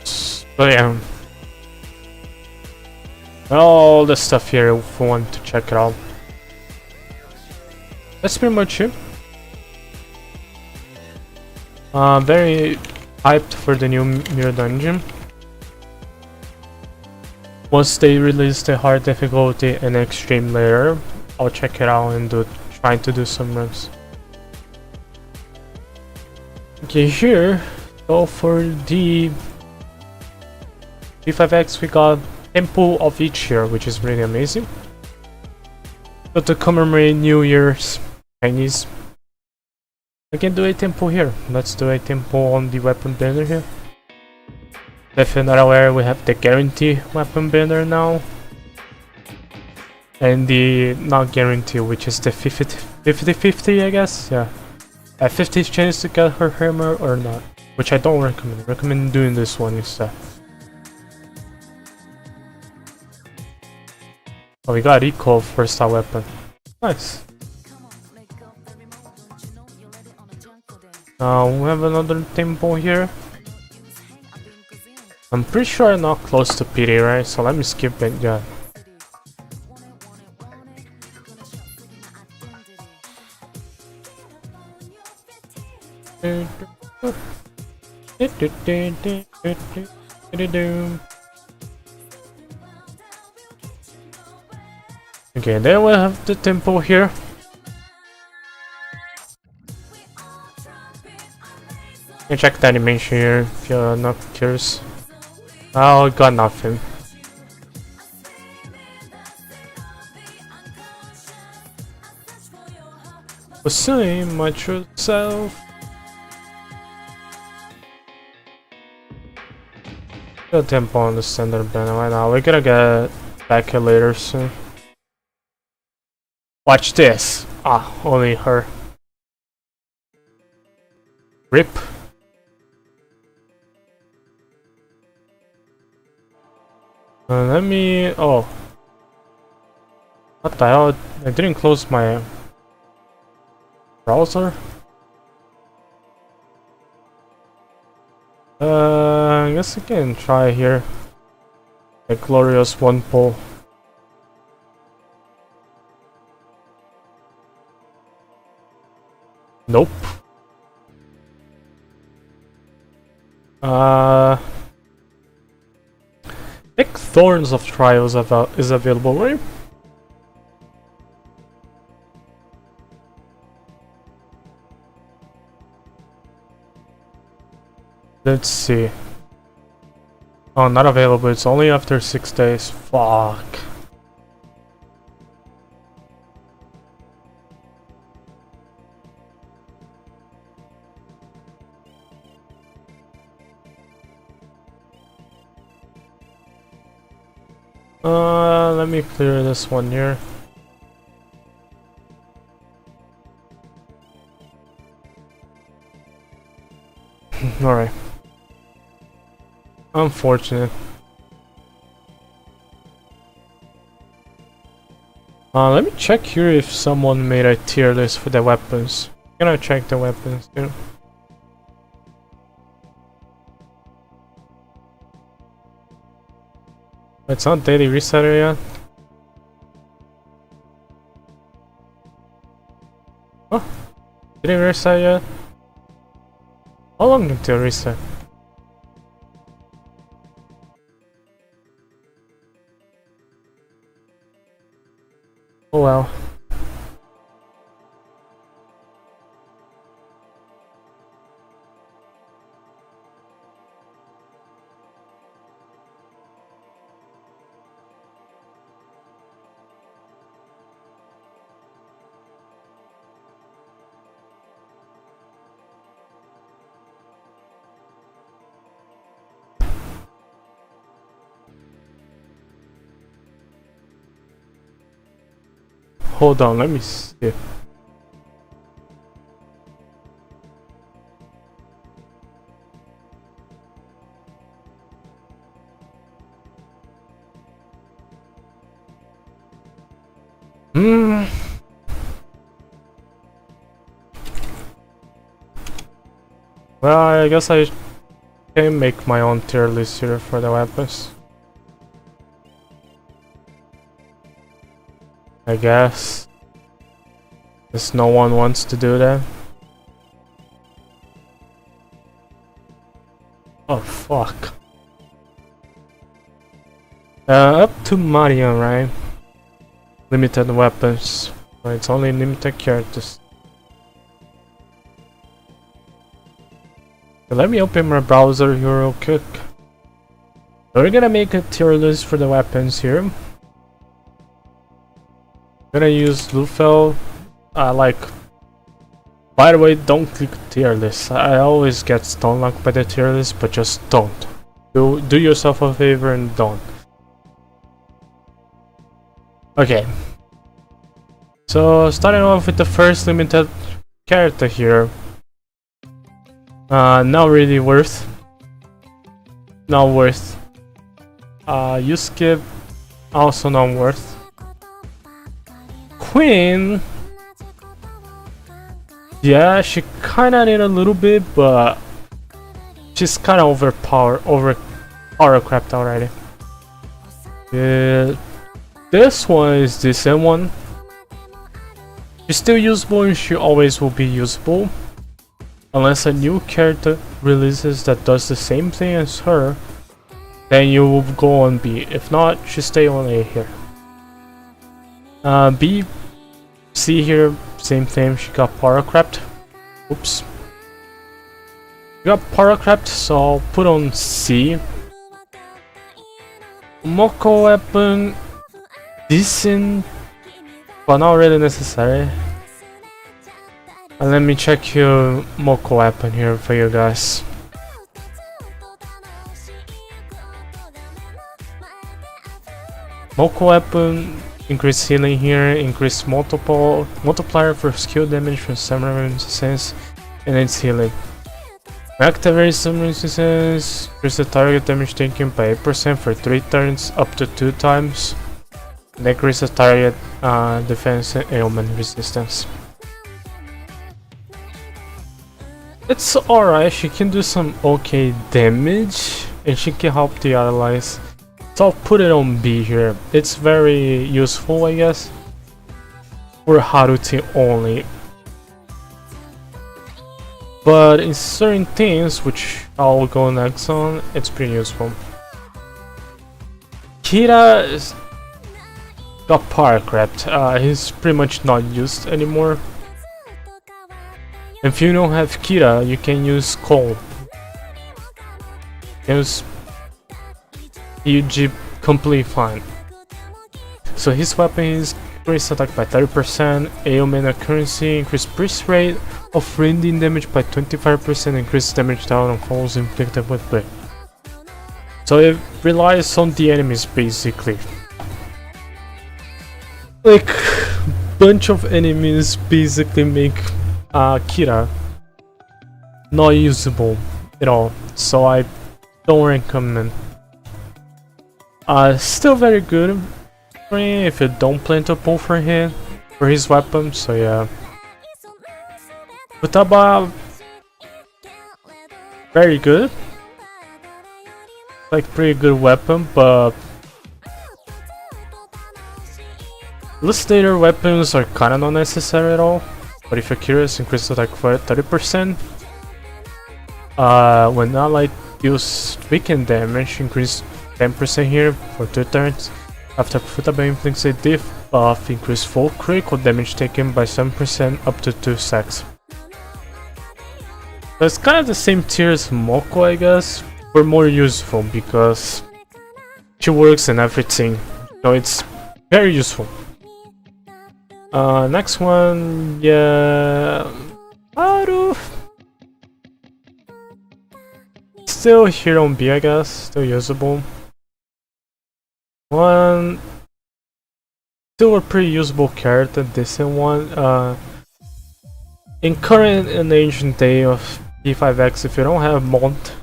So yeah, all the stuff here if you want to check it out. That's pretty much it. Very hyped for the new mirror dungeon. Once they release the hard difficulty and extreme later, I'll check it out and trying to do some runs. Okay, here, so for the P5X we got tempo of each here, which is really amazing. But to commemorate New Year's Chinese, I can do a tempo here. Let's do a tempo on the weapon banner here. If you're not aware, we have the guarantee weapon banner now. And the not guarantee, which is the 50-50, I guess, yeah. A 50 chance to get her hammer or not, which I don't recommend. I recommend doing this one instead. Oh, we got eco for star weapon. Nice. We have another tempo here. I'm pretty sure I'm not close to PD, right? So let me skip it, yeah. Okay, then we'll have the tempo here. You can check the animation here if you're not curious. Oh, got nothing. Pursuing my true self. The tempo on the standard banner right now. We're gonna get back here later soon. Watch this. Ah, only her. Rip. Let me. Oh. What the hell? I didn't close my browser. I guess I can try here. A glorious one pull. Nope. Thick Thorns of Trials is available, right? Let's see. Oh, not available. It's only after 6 days. Fuck. Let me clear this one here. Alright. Unfortunate. Let me check here if someone made a tier list for the weapons. Can I check the weapons here? It's not daily reset yet. Oh, did it reset yet? How long until reset? Oh well. Hold on, let me see. Well, I guess I can make my own tier list here for the weapons. I guess. Because no one wants to do that. Oh fuck. Up to Mario, right? Limited weapons. But it's only limited characters. So let me open my browser here real quick. So we're gonna make a tier list for the weapons here. I'm gonna use Lufel. By the way, don't click tier list. I always get stone locked by the tier list, but just don't. Do yourself a favor and don't. Okay. So starting off with the first limited character here. Not really worth. Not worth. You skip. Also not worth. Queen. Yeah, she kinda need a little bit, but she's kinda overcrapped already. Yeah, this one is the same one. She's still usable and she always will be usable. Unless a new character releases that does the same thing as her, then you will go on B. If not, she stay on A here. B, C here, same thing, she got paracrapped. Oops. She got paracrapped, so I'll put on C. Moko weapon, decent, but not really necessary. And let me check your Moko weapon here for you guys. Moko weapon, increase healing here, increase multiplier for skill damage from samurai resistance, and its healing. Activate samurai resistance, increase the target damage taken by 8% for 3 turns up to 2 times. And increase the target defense and ailment resistance. It's alright, she can do some okay damage, and she can help the allies. So I'll put it on B here. It's very useful, I guess, for Haruti only. But in certain things, which I'll go next on, it's pretty useful. Kira got power crept. He's pretty much not used anymore. If you don't have Kira, you can use Cole. Use UG completely fine. So his weapon is increased attack by 30%, ailment accuracy, increased burst rate of rending damage by 25%, increased damage down on falls inflicted with blade. So it relies on the enemies basically. Like, bunch of enemies basically make Kira not usable at all, so I don't recommend. Still very good for him if you don't plan to pull for his weapon, so yeah. Futaba, very good, like pretty good weapon, but Illustrator weapons are kinda not necessary at all. But if you're curious, increase attack for 30%. When allied deals weakened damage, increase 10% here for 2 turns. After Futaba inflicts a debuff, increase full critical damage taken by 7% up to 2 stacks. So it's kind of the same tier as Moko, I guess, but more useful because she works and everything. So it's very useful. Next one, yeah, Haru. Still here on B, I guess, still usable. One, still a pretty usable character, decent one. In current and ancient day of P5X, if you don't have Mont,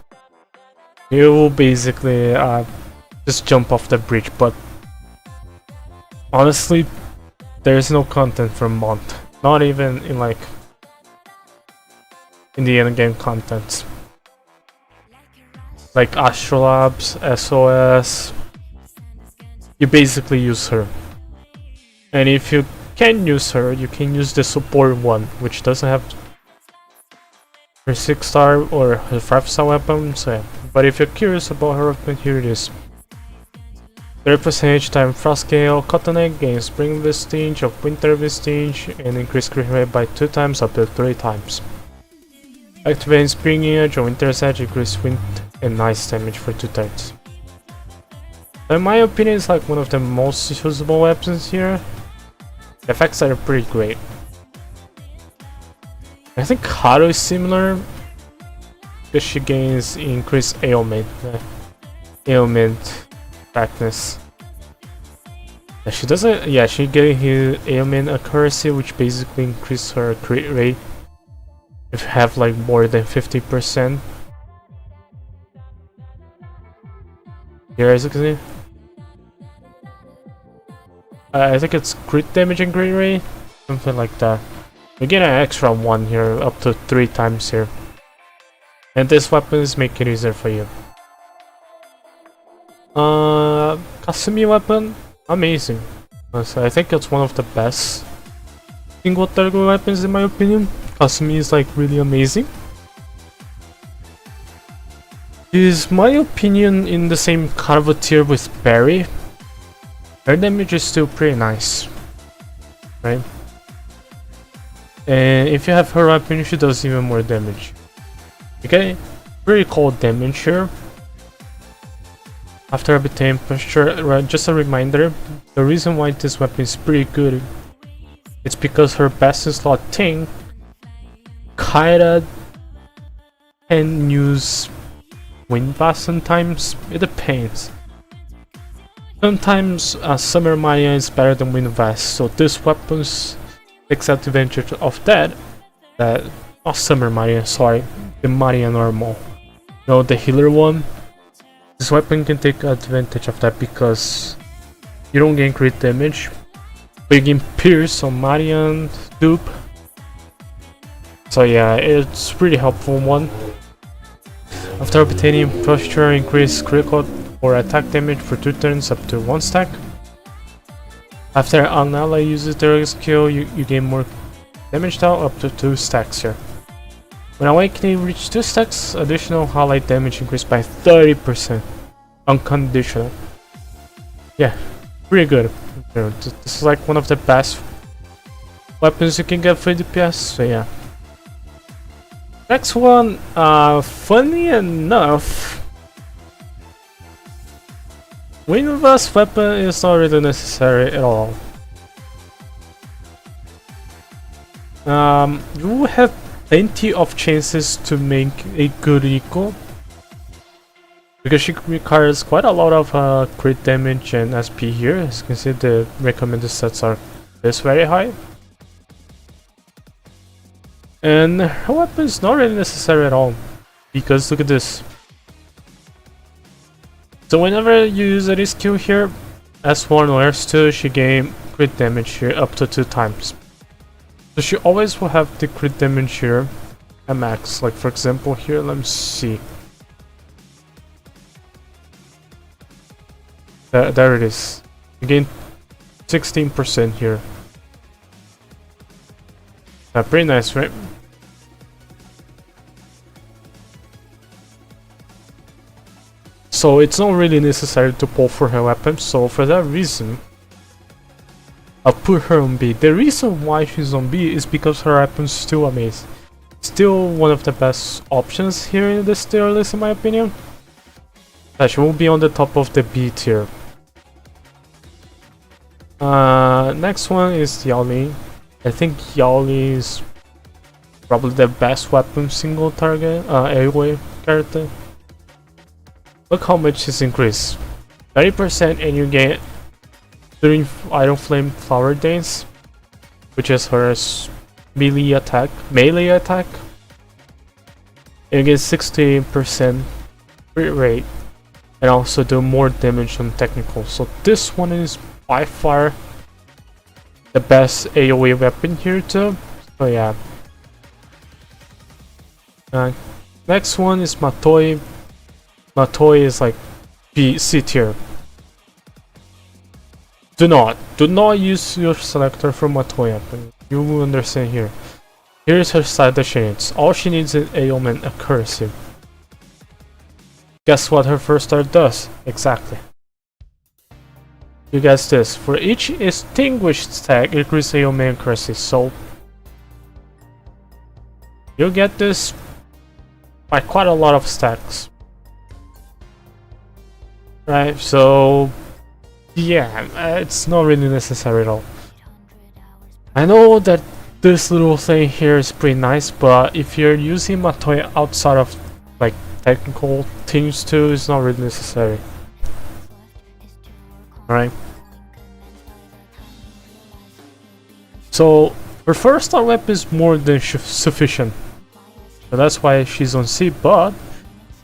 you will basically just jump off the bridge, but honestly, there is no content from Mont, not even in like in the end game content. Like Astrolabs, SOS, you basically use her. And if you can use her, you can use the support one, which doesn't have her 6-star or her 5-star weapon, so yeah. But if you're curious about her weapon, here it is. 30% time Frost Gale, Cotton Egg gains Spring Vestige of Winter Vestige and increase crit rate by 2 times up to 3 times. Activating Spring Edge or Winter's Edge, increase wind and ice damage for 2 turns. In my opinion, it's like one of the most usable weapons here. The effects are pretty great. I think Haru is similar because she gains increased ailment practice. She doesn't. Yeah, she getting his ailment accuracy, which basically increases her crit rate if you have like more than 50%. Here, as you can see, I think it's crit damage and crit rate, something like that. You get an extra 1 here, up to 3 times here, and this weapons make it easier for you. Kasumi weapon, amazing. So I think it's one of the best single target weapons in my opinion. Kasumi is like really amazing. Is my opinion in the same kind of a tier with Barry. Her damage is still pretty nice, right? And if you have her weapon, she does even more damage. Okay, pretty cold damage here. After obtaining posture, just a reminder, the reason why this weapon is pretty good, it's because her best slot thing kinda can use Wind Vast sometimes. It depends. Sometimes Summer Marian is better than Wind Vast, so this weapon takes advantage of that. Not Summer Marian, sorry, the Marian normal. No, the healer one. This weapon can take advantage of that because you don't gain crit damage, but you gain Pierce on Marian dupe. So yeah, it's really helpful one. After obtaining posture, increase critical or attack damage for 2 turns up to 1 stack. After an ally uses their skill, you gain more damage down up to 2 stacks here. When awakening reach 2 stacks, additional highlight damage increased by 30%. Unconditional. Yeah, pretty good. This is like one of the best weapons you can get for DPS, so yeah. Next one, funny enough, Wind Vast weapon is not really necessary at all. You have plenty of chances to make a good eco, because she requires quite a lot of crit damage and SP here. As you can see, the recommended stats are this very high. And her weapon is not really necessary at all, because look at this. So whenever you use any skill here, S1 or S2, she gain crit damage here up to 2 times. So she always will have the crit damage here at max. Like for example here, let me see. There it is. You gain 16% here. Pretty nice, right? So it's not really necessary to pull for her weapon, so for that reason I'll put her on B. The reason why she's on B is because her weapon's still amazing. Still one of the best options here in this tier list in my opinion. She will be on the top of the B tier. Next one is Yaoli. I think Yaoli is probably the best weapon single target AoE character. Look how much is increased. 30% and you get during Iron Flame Flower Dance, which is her melee attack. And you get 60% crit rate and also do more damage on technical. So this one is by far the best AoE weapon here too. So yeah. Next one is Matoi. Matoi is like C tier. Do not use your selector for Matoi weapon. You will understand here. Here's her side that she needs. All she needs is ailment accuracy. Guess what her first star does? Exactly. You guess this. For each extinguished stack, increase ailment accuracy. So you get this by quite a lot of stacks. Right, so yeah, it's not really necessary at all. I know that this little thing here is pretty nice, but if you're using Matoi outside of like technical things too, it's not really necessary. Alright. So her first star weapon is more than sufficient. So that's why she's on C, but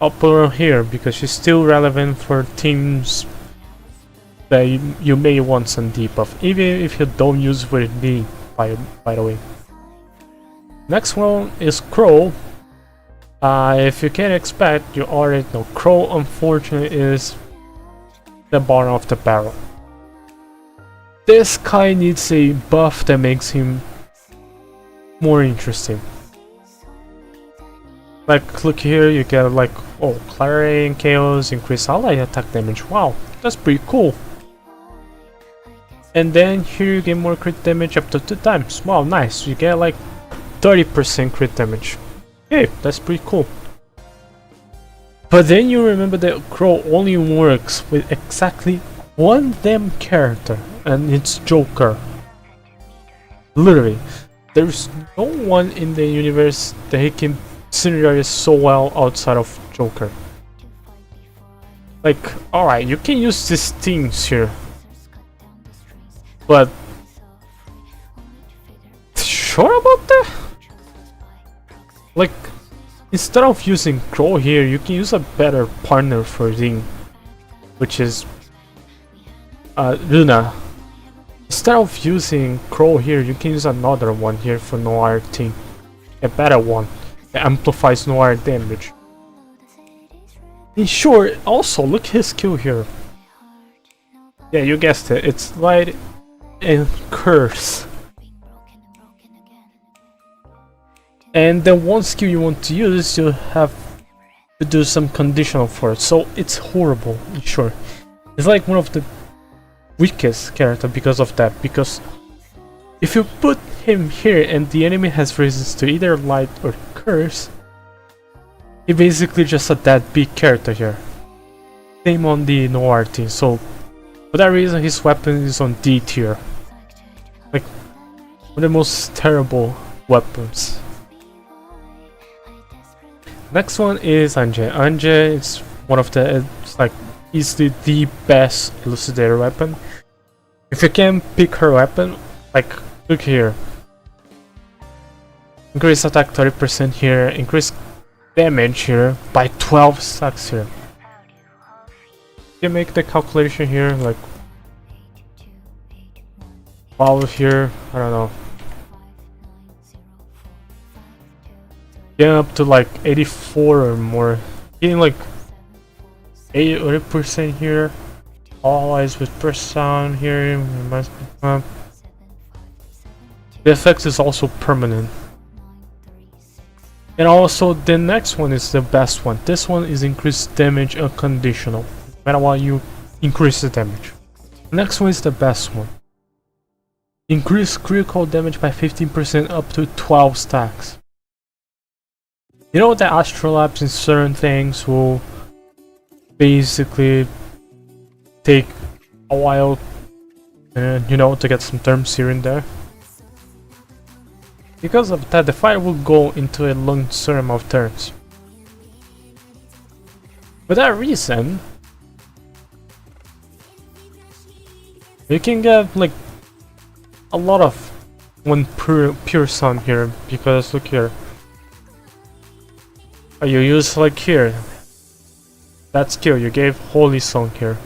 I'll put her here because she's still relevant for teams that you may want some debuff, even if you don't use with me, by the way. Next one is Crow. If you can expect, you already know Crow unfortunately is the bottom of the barrel. This guy needs a buff that makes him more interesting. Like, look here, you get like, oh, Clarity and Chaos, increase ally attack damage. Wow, that's pretty cool. And then here you get more crit damage up to 2 times. Wow, nice. You get like 30% crit damage. Okay, that's pretty cool. But then you remember that Crow only works with exactly one damn character, and it's Joker. Literally. there's no one in the universe that he can synergize so well outside of Joker. Like, alright, you can use these things here, but sure about that? Like, instead of using Crow here, you can use a better partner for Ding, which is Luna. Instead of using Crow here, you can use another one here for Noir team. A better one that amplifies Noir damage. In short, also look at his skill here. Yeah, you guessed it, it's Light and Curse. And the one skill you want to use, you have to do some conditional for it, so it's horrible, in short. It's like one of the weakest character because of that, because if you put him here and the enemy has resistance to either Light or Curse, he basically just a dead big character here. Same on the Noir team, so for that reason his weapon is on D tier. Like, one of the most terrible weapons. Next one is Anje. Anje is one of the, it's like easily the best elucidator weapon. If you can pick her weapon, like look here. Increase attack 30% here, increase damage here by 12 stacks here. You can make the calculation here, like 12 here, I don't know. Getting up to like 84 or more. Getting like 80% here. All eyes with press down here. The effect is also permanent. And also the next one is the best one. This one is increased damage unconditional. No matter what, you increase the damage. The next one is the best one. Increase critical damage by 15% up to 12 stacks. You know that astrolabs in certain things will basically take a while, you know, to get some terms here and there. Because of that, the fight will go into a long term of turns. For that reason, you can get like a lot of one pure sun here, because look here. You use like here that skill, you gave Holy Song here,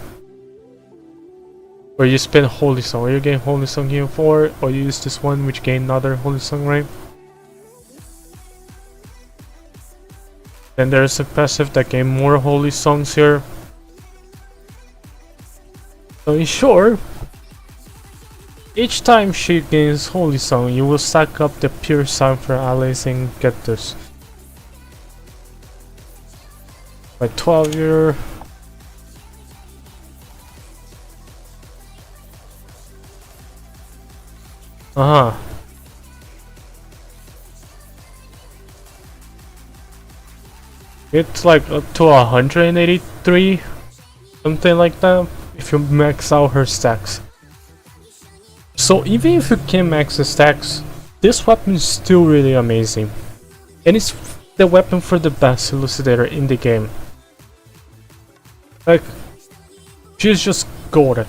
or you spin Holy Song, or you gain Holy Song here for, or you use this one which gain another Holy Song, right? Then there's a passive that gain more Holy Songs here. So in short, each time she gains Holy Song, you will stack up the pure sun for allies and get this. By 12 year. It's like up to 183, something like that, if you max out her stacks. So even if you can max the stacks, this weapon is still really amazing. And it's the weapon for the best elucidator in the game. Like, she's just golden.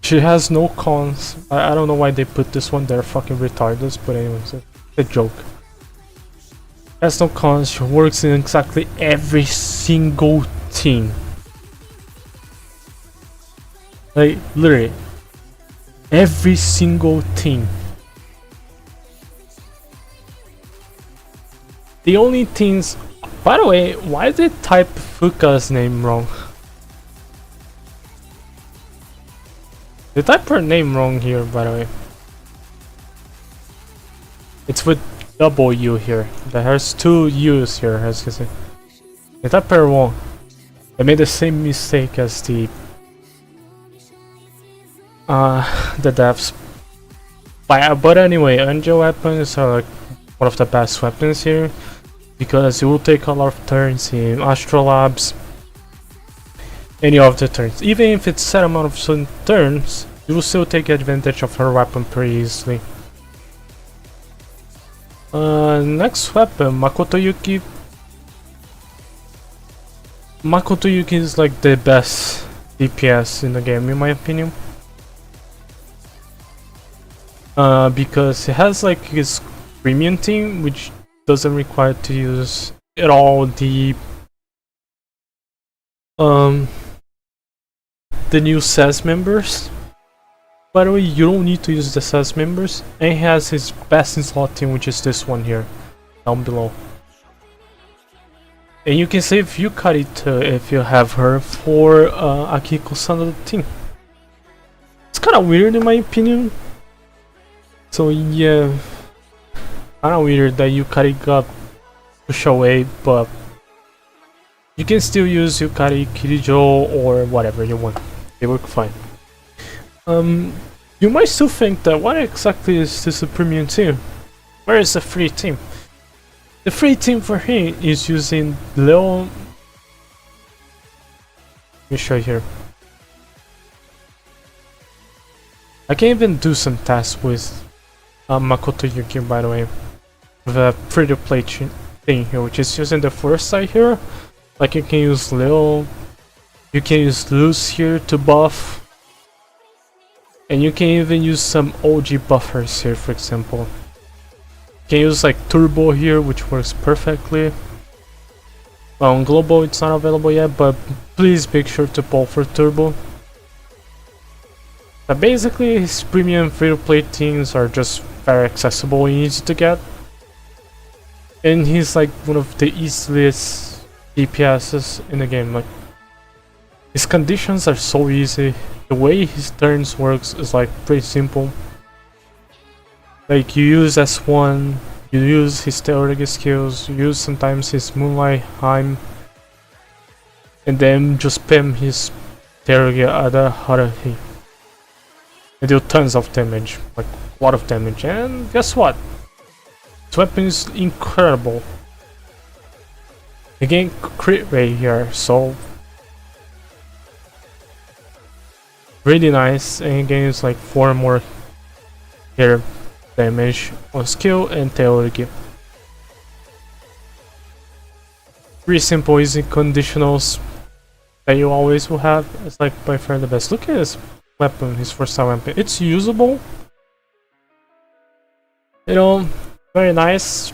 She has no cons. I don't know why they put this one there, fucking retarded, but anyways, it's a joke. Has no cons, she works in exactly every single team. Like, literally, every single team. The only things... By the way, why did they type Fuka's name wrong? They typed her name wrong here, by the way. It's with double U here. That has two U's here, as you can see. They typed her wrong. They made the same mistake as the devs. But anyway, Angel weapons are like one of the best weapons here, because it will take a lot of turns in astrolabs. Any of the turns, even if it's set amount of certain turns, you will still take advantage of her weapon pretty easily. Next weapon, Makoto Yuki. Makoto Yuki is like the best DPS in the game, in my opinion. Because it has like his premium team, which doesn't require to use at all the new SAS members. By the way, you don't need to use the SAS members, and he has his best in slot team, which is this one here, down below. And you can save Yukari too if you have her for Akiko Sanada team. It's kind of weird in my opinion. So yeah, kind of weird that Yukari got pushed away, but you can still use Yukari, Kirijo, or whatever you want. They work fine. You might still think that what exactly is this a premium team? Where is the free team? The free team for him is using Leo. Let me show you here. I can even do some tests with Makoto Yuki, by the way, with a free-to-play thing here, which is using the first side here. Like you can use Leo, you can use Luz here to buff. And you can even use some OG buffers here, for example. You can use like Turbo here, which works perfectly. Well, on Global it's not available yet, but please make sure to pull for Turbo. But basically, his premium free-to-play teams are just very accessible and easy to get. And he's like one of the easiest DPSs in the game. Like, his conditions are so easy. The way his turns works is like pretty simple. Like you use S1, you use his theoretic skills, you use sometimes his Moonlight Heim, and then just spam his theoretic other hit. And deal tons of damage, like a lot of damage. And guess what? This weapon is incredible. Again, crit rate here, so really nice, and again it's like 4 more here damage on skill and theoretic. Pretty simple, easy conditionals that you always will have. It's like by far the best. Look at his weapon, his first time weapon. It's usable, you know, very nice.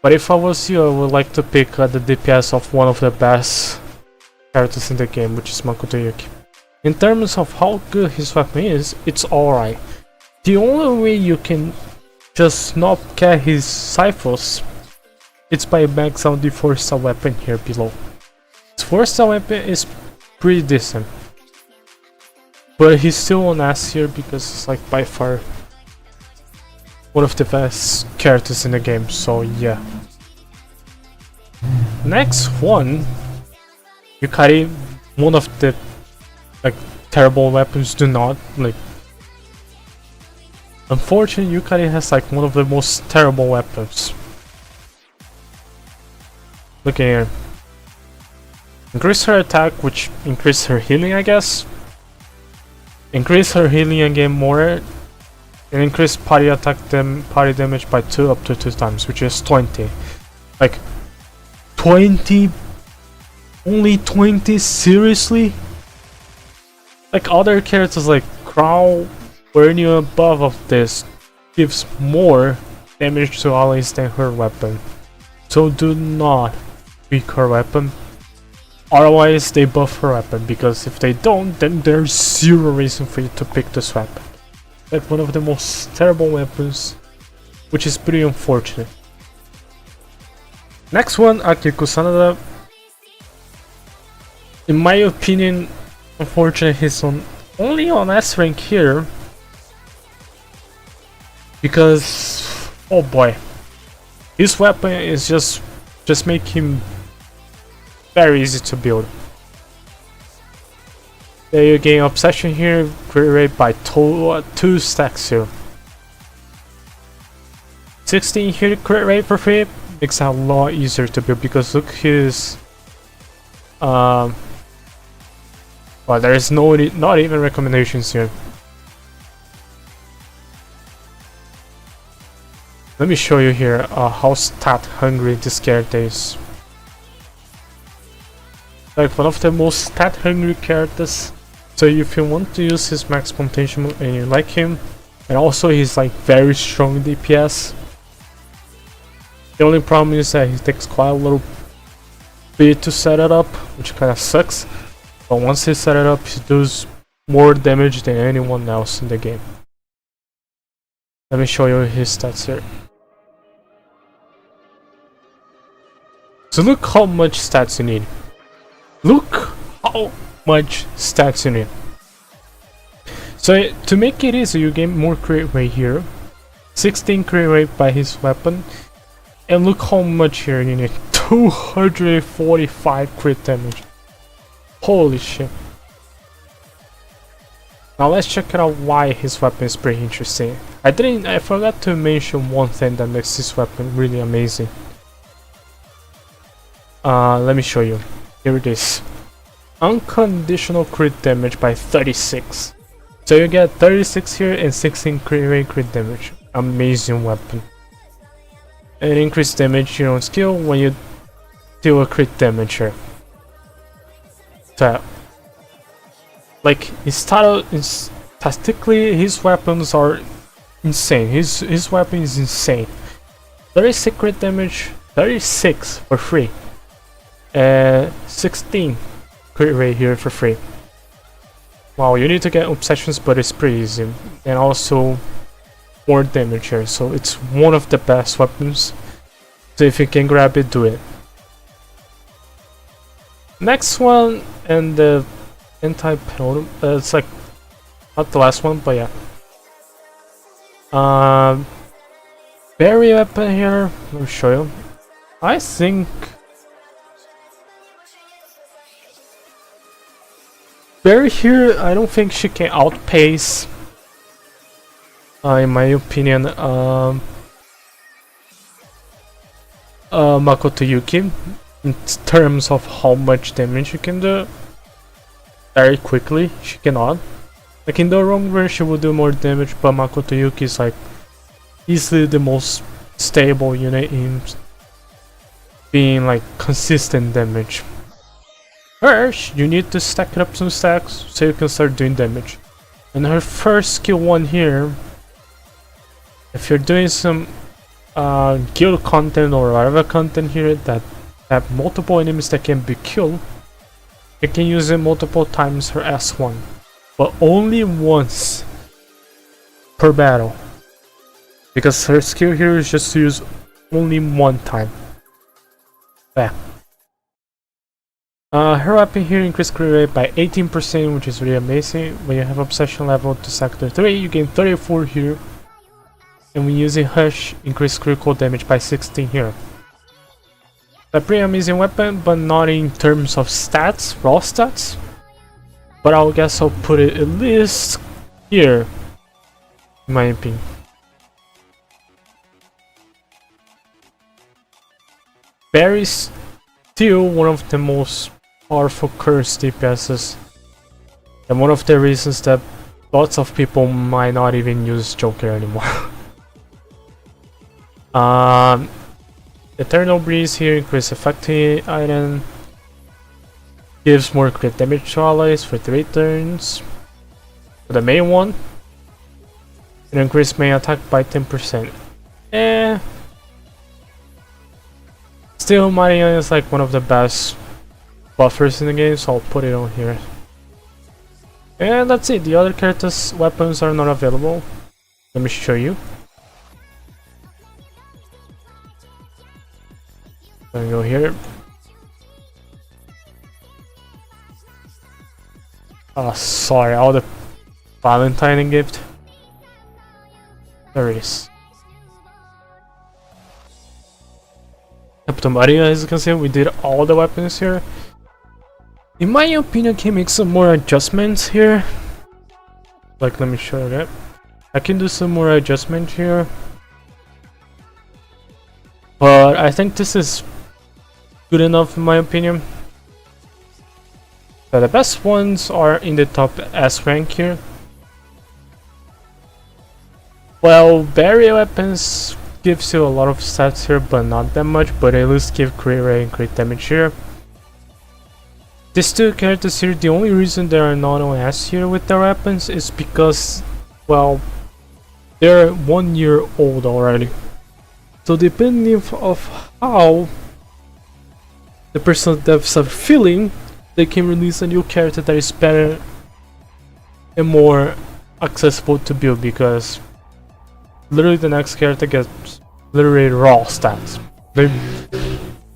But if I was you, I would like to pick the DPS of one of the best characters in the game, which is Makoto Yuki. In terms of how good his weapon is, it's alright. The only way you can just not get his Cyphos, it's by max out the 4-star weapon here below. His 4-star weapon is pretty decent, but he's still on S here because it's like by far one of the best characters in the game, so yeah. Next one, Yukari, one of the like terrible weapons. Do not like. Unfortunately, Yukari has like one of the most terrible weapons. Look at here. Increase her attack, which increase her healing, I guess. Increase her healing again more, and increase party attack party damage by 2 up to 2 times, which is 20. Like 20, only 20. Seriously? Like other characters like Crow or any above of this gives more damage to allies than her weapon. So do not pick her weapon. Otherwise they buff her weapon, because if they don't, then there's zero reason for you to pick this weapon. Like one of the most terrible weapons, which is pretty unfortunate. Next one, Akiko Sanada. In my opinion, unfortunately, he's only on S rank here because, oh boy, his weapon is just make him very easy to build. There you gain obsession here, crit rate by 2 stacks here. 16 here crit rate for free makes it a lot easier to build, because look his well, there is not even recommendations here. Let me show you here how stat hungry this character is. Like one of the most stat hungry characters. So if you want to use his max potential and you like him, and also he's like very strong DPS. The only problem is that he takes quite a little bit to set it up, which kind of sucks. But once he set it up, he does more damage than anyone else in the game. Let me show you his stats here. So look how much stats you need. Look how much stats you need. So to make it easy, you gain more crit rate here. 16 crit rate by his weapon. And look how much here you need. 245 crit damage. Holy shit. Now let's check out why his weapon is pretty interesting. I forgot to mention one thing that makes this weapon really amazing. Let me show you. Here it is. Unconditional crit damage by 36. So you get 36 here and 16 crit damage. Amazing weapon. And increased damage here on skill when you deal a crit damage here. So, like, statistically, his weapons are insane. His weapon is insane. 36 crit damage, 36 for free. 16 crit rate here for free. Wow, you need to get obsessions, but it's pretty easy. And also more damage here, so it's one of the best weapons. So if you can grab it, do it. Next one, and the anti-penultimate, it's like not the last one, but yeah. Berry weapon here, let me show you. I think Berry here, I don't think she can outpace, in my opinion, Makoto Yuki in terms of how much damage she can do. Very quickly, she cannot. Like in the wrong run, she will do more damage, but Makoto Yuki is like easily the most stable unit in being like consistent damage. First, you need to stack up some stacks so you can start doing damage. And her first skill 1 here, if you're doing some guild content or whatever content here that have multiple enemies that can be killed, you can use it multiple times her S1, but only once per battle, because her skill here is just to use only one time. Yeah. Her weapon here increased crit rate by 18%, which is really amazing. When you have obsession level to sector 3, you gain 34 here. And when using Hush, increase critical damage by 16 here. A pretty amazing weapon, but not in terms of stats, raw stats. But I guess I'll put it at least here, in my opinion. Barry's still one of the most powerful curse DPSs, and one of the reasons that lots of people might not even use Joker anymore. Eternal Breeze here, increase effective item, gives more crit damage to allies for 3 turns. For the main one, and increase main attack by 10%. Still, Maria is like one of the best buffers in the game, so I'll put it on here. And that's it. The other characters' weapons are not available. Let me show you. Gonna go here. Oh, sorry, all the Valentine gift. There it is. Captain Maria, as you can see, we did all the weapons here. In my opinion, can make some more adjustments here. Like, let me show you that. I can do some more adjustment here. But I think this is good enough in my opinion. So the best ones are in the top S rank here. Well, barrier weapons gives you a lot of stats here, but not that much, but at least give crit rate and crit damage here. These two characters here, the only reason they are not on S here with their weapons is because, well, they're 1 year old already. So depending of how the personal devs are feeling, they can release a new character that is better and more accessible to build, because literally the next character gets literally raw stats. They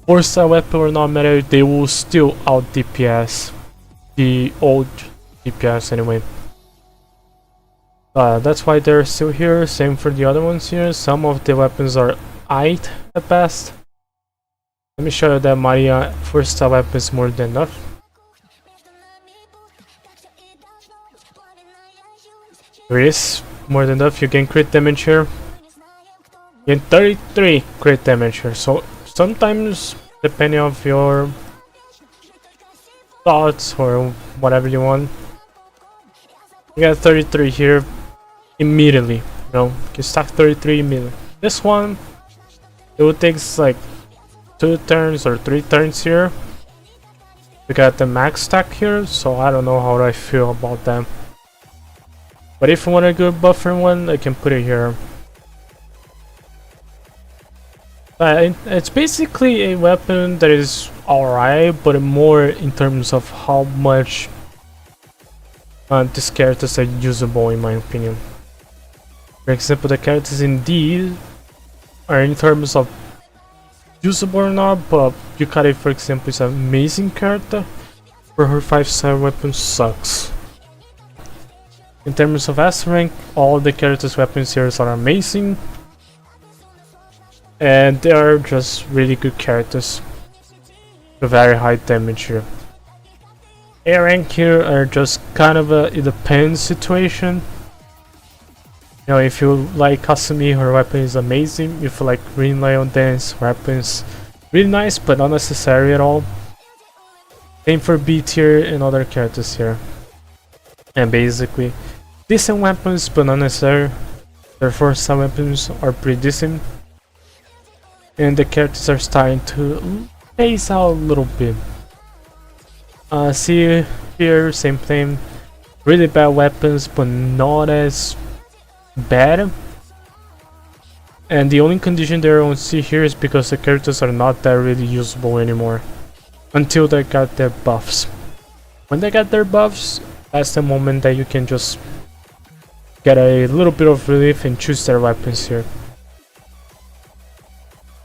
4-star weapon or not matter, they will still out DPS the old DPS anyway. That's why they're still here. Same for the other ones here. Some of the weapons are aight at best. Let me show you that Maria 4-star weapon is more than enough. Here it is, more than enough. You gain crit damage here. You gain 33 crit damage here. So sometimes, depending on your thoughts or whatever you want, you get 33 here immediately. You know, you stack 33 immediately. This one, it will take like 2 turns or 3 turns here. We got the max stack here, so I don't know how I feel about that. But if you want a good buffer one, I can put it here. It's basically a weapon that is alright, but more in terms of how much these characters are usable, in my opinion. For example, the characters in D are in terms of usable or not, but Yukari, for example, is an amazing character, where her 5-star weapon sucks. In terms of S rank, all the characters' weapons here are amazing, and they are just really good characters with very high damage here. A rank here are just kind of a it depends situation. You know, if you like Kasumi, her weapon is amazing. If you like Green Lion Dance, her weapons really nice, but not necessary at all. Same for B tier and other characters here. And basically, decent weapons, but not necessary. Therefore, some weapons are pretty decent. And the characters are starting to phase out a little bit. See here, same thing. Really bad weapons, but not as bad. And the only condition there on C here is because the characters are not that really usable anymore until they got their buffs. When they got their buffs, that's the moment that you can just get a little bit of relief and choose their weapons here.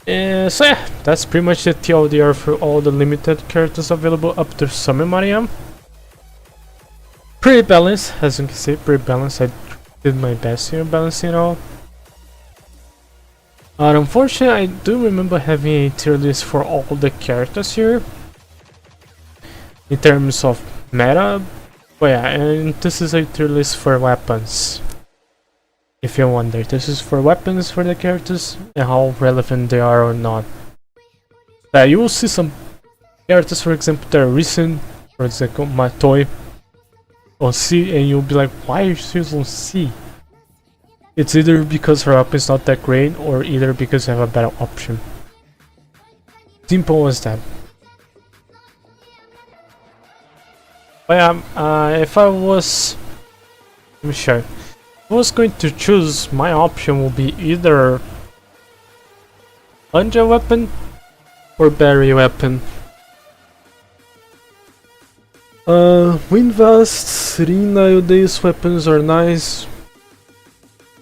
So yeah, that's pretty much the TLDR for all the limited characters available up to Summon Maria. Pretty balanced, as you can see, pretty balanced. I did my best here balancing it all. Unfortunately, I do remember having a tier list for all the characters here in terms of meta, but yeah, and this is a tier list for weapons. If you wonder, this is for weapons for the characters and how relevant they are or not. You will see some characters, for example, that are recent, for example, Matoi on C, and you'll be like, why are you on C? It's either because her weapon is not that great, or either because you have a better option. Simple as that. But yeah, if I was... let me show you. If I was going to choose, my option will be either Anja weapon or Berry weapon. Wind Vast, Rina, Yode's weapons are nice,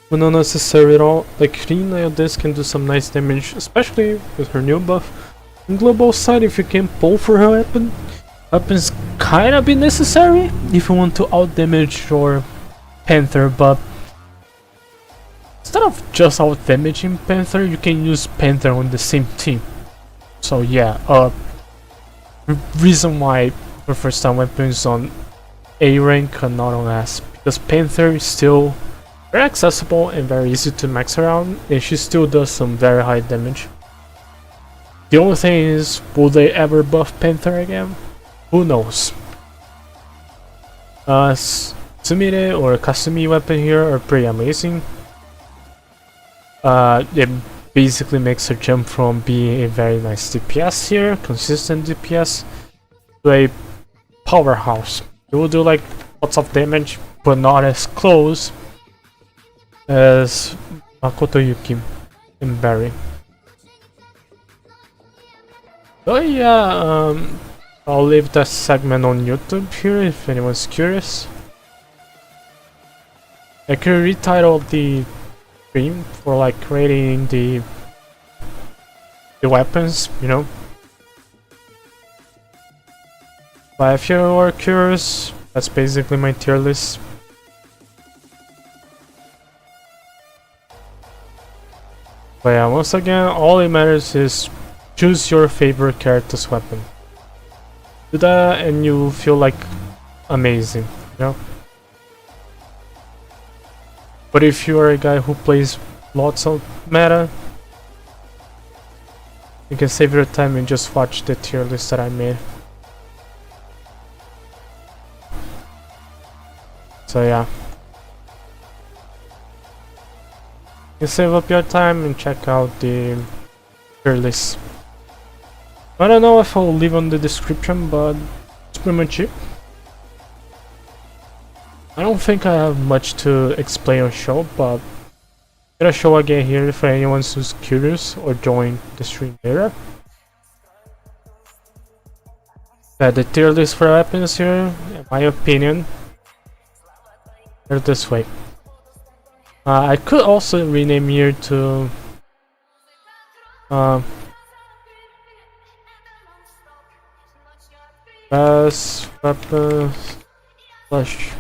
but not necessary at all. Like Rina, Yode's can do some nice damage, especially with her new buff. On global side, if you can pull for her weapon, weapons kinda be necessary if you want to out damage your Panther, but instead of just out damaging Panther, you can use Panther on the same team. So yeah, reason why for first time weapons on A rank and not on S, because Panther is still very accessible and very easy to max around, and she still does some very high damage. The only thing is, will they ever buff Panther again? Who knows? Sumire or Kasumi weapon here are pretty amazing. basically makes her jump from being a very nice DPS here, consistent DPS, to a powerhouse. It will do like lots of damage, but not as close as Makoto Yuki and Barry. So yeah, I'll leave that segment on YouTube here if anyone's curious. I could retitle the stream for like creating the weapons, you know. But if you are curious, that's basically my tier list. But yeah, once again, all it matters is choose your favorite character's weapon. Do that and you feel like amazing, you know. But if you are a guy who plays lots of meta, you can save your time and just watch the tier list that I made. So yeah, you save up your time and check out the tier list. I don't know if I'll leave on the description, but it's pretty much it. I don't think I have much to explain or show, but I'm gonna show again here for anyone who's curious or join the stream later. The tier list for weapons here, in my opinion, they're this way. I could also rename here to best weapons slash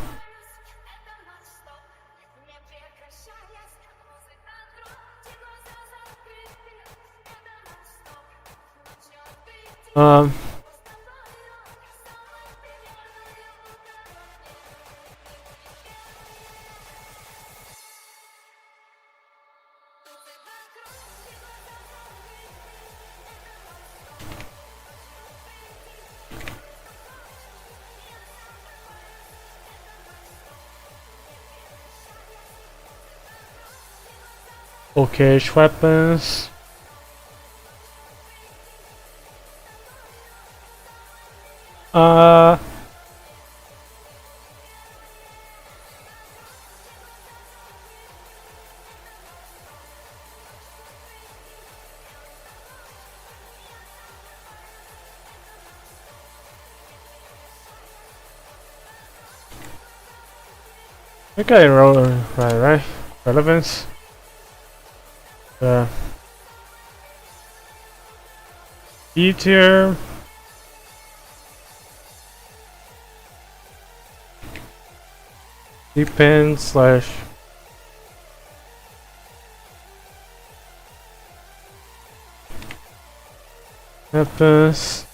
okayish weapons. Okay, right. Relevance. B tier. Depend slash weapons.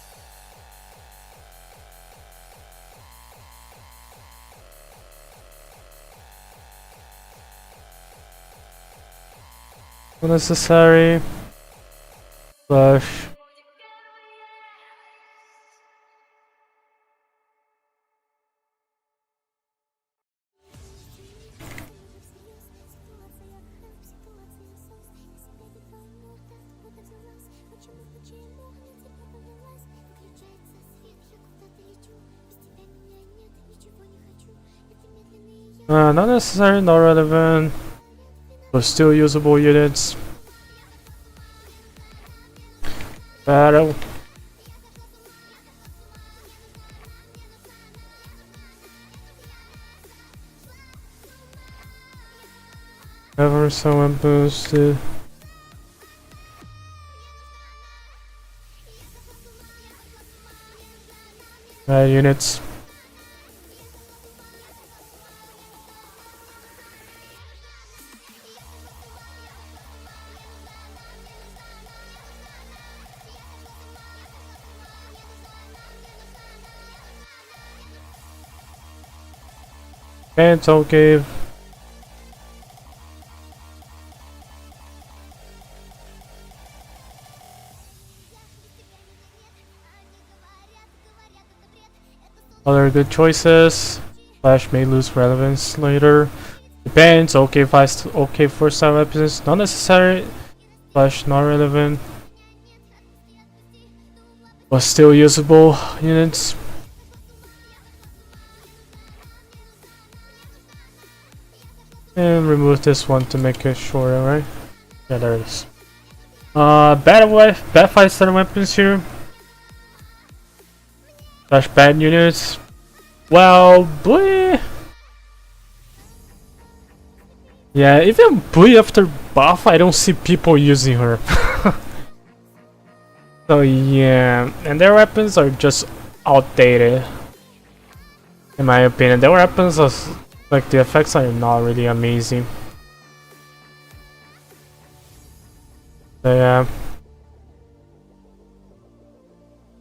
Unnecessary slash not necessary, not relevant, but still usable units. Battle. Ever someone boosted. Units. And it's okay. Other good choices. Flash may lose relevance later. Depends. Okay, okay for some weapons. Not necessary. slash not relevant, but still usable units. And remove this one to make it shorter, right? Yeah, there it is. Bad fight starter weapons here. Slash bad units. Well, boy. Yeah, even Bui after buff, I don't see people using her. So yeah, and their weapons are just outdated. In my opinion, their weapons are like the effects are not really amazing. So yeah.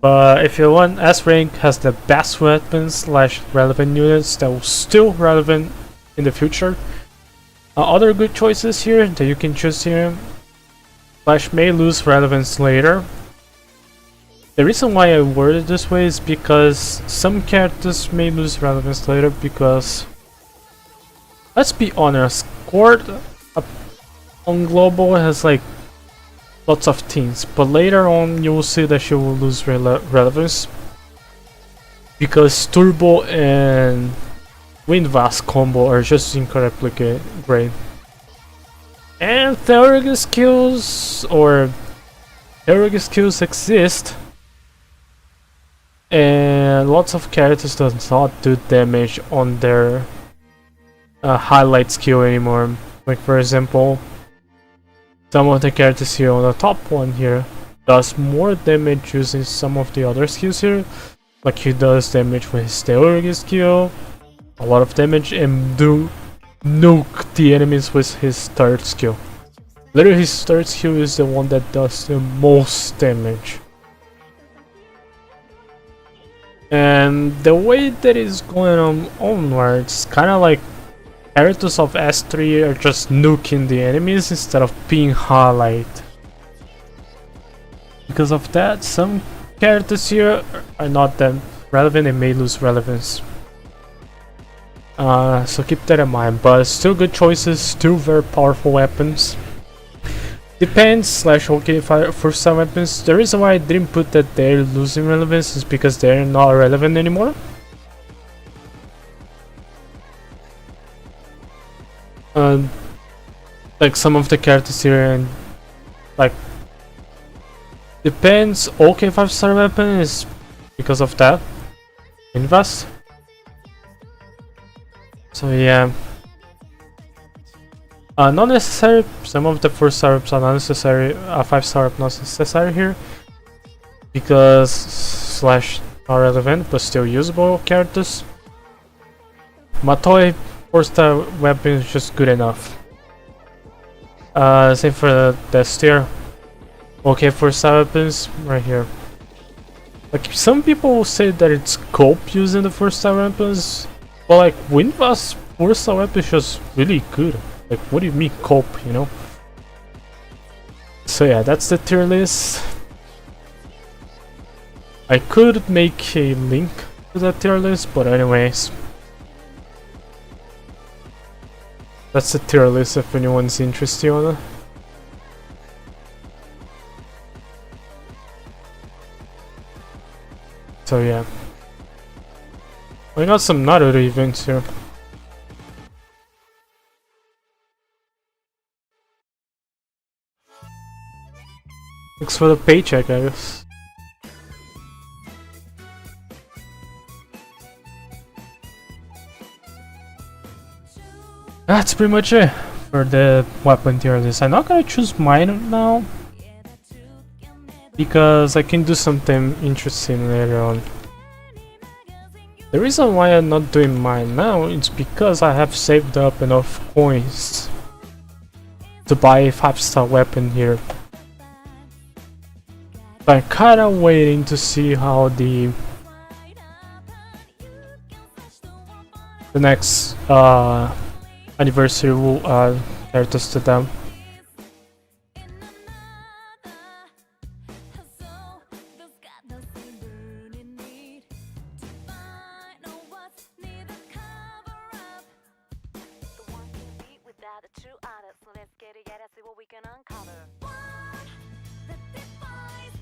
But if you want, S rank has the best weapons slash relevant units that will still relevant in the future. Other good choices here that you can choose here slash may lose relevance later. The reason why I worded this way is because some characters may lose relevance later because, let's be honest, Court on Global has like lots of teams, but later on you will see that she will lose relevance because Turbo and Windvast combo are just incredibly great. And theoretic skills exist, and lots of characters does not do damage on their highlight skill anymore. Like for example, some of the characters here on the top one here does more damage using some of the other skills here. Like he does damage with his theoretic skill, a lot of damage, and do nuke the enemies with his third skill. Literally his third skill is the one that does the most damage. And the way that is going on onwards, kinda like characters of S3 are just nuking the enemies instead of being highlight. Because of that, some characters here are not that relevant and may lose relevance. So keep that in mind, but still good choices, still very powerful weapons. Depends slash okay for some weapons. The reason why I didn't put that they're losing relevance is because they're not relevant anymore. Like some of the characters here, and like depends. Okay, 5-star weapon is because of that. Invest. So yeah. Not necessary. Some of the 4-star ups are not necessary. 5-star up not necessary here because slash not relevant but still usable characters. Matoi 4-star weapon is just good enough. Same for the steer. Okay, 4-star weapons right here. Like some people will say that it's cope using the 4-star weapons, but like Windvast 4-star weapon is just really good. Like, what do you mean cope, you know? So yeah, that's the tier list. I could make a link to that tier list, but anyways. That's the tier list if anyone's interested on it. So yeah. We got some Naruto events here. Thanks for the paycheck, I guess. That's pretty much it for the weapon tier list. I'm not gonna choose mine now because I can do something interesting later on. The reason why I'm not doing mine now is because I have saved up enough coins to buy a 5-star weapon here. I'm kinda waiting to see how the next anniversary will characters to them. Without a true artist, let's get together, see what we can uncover.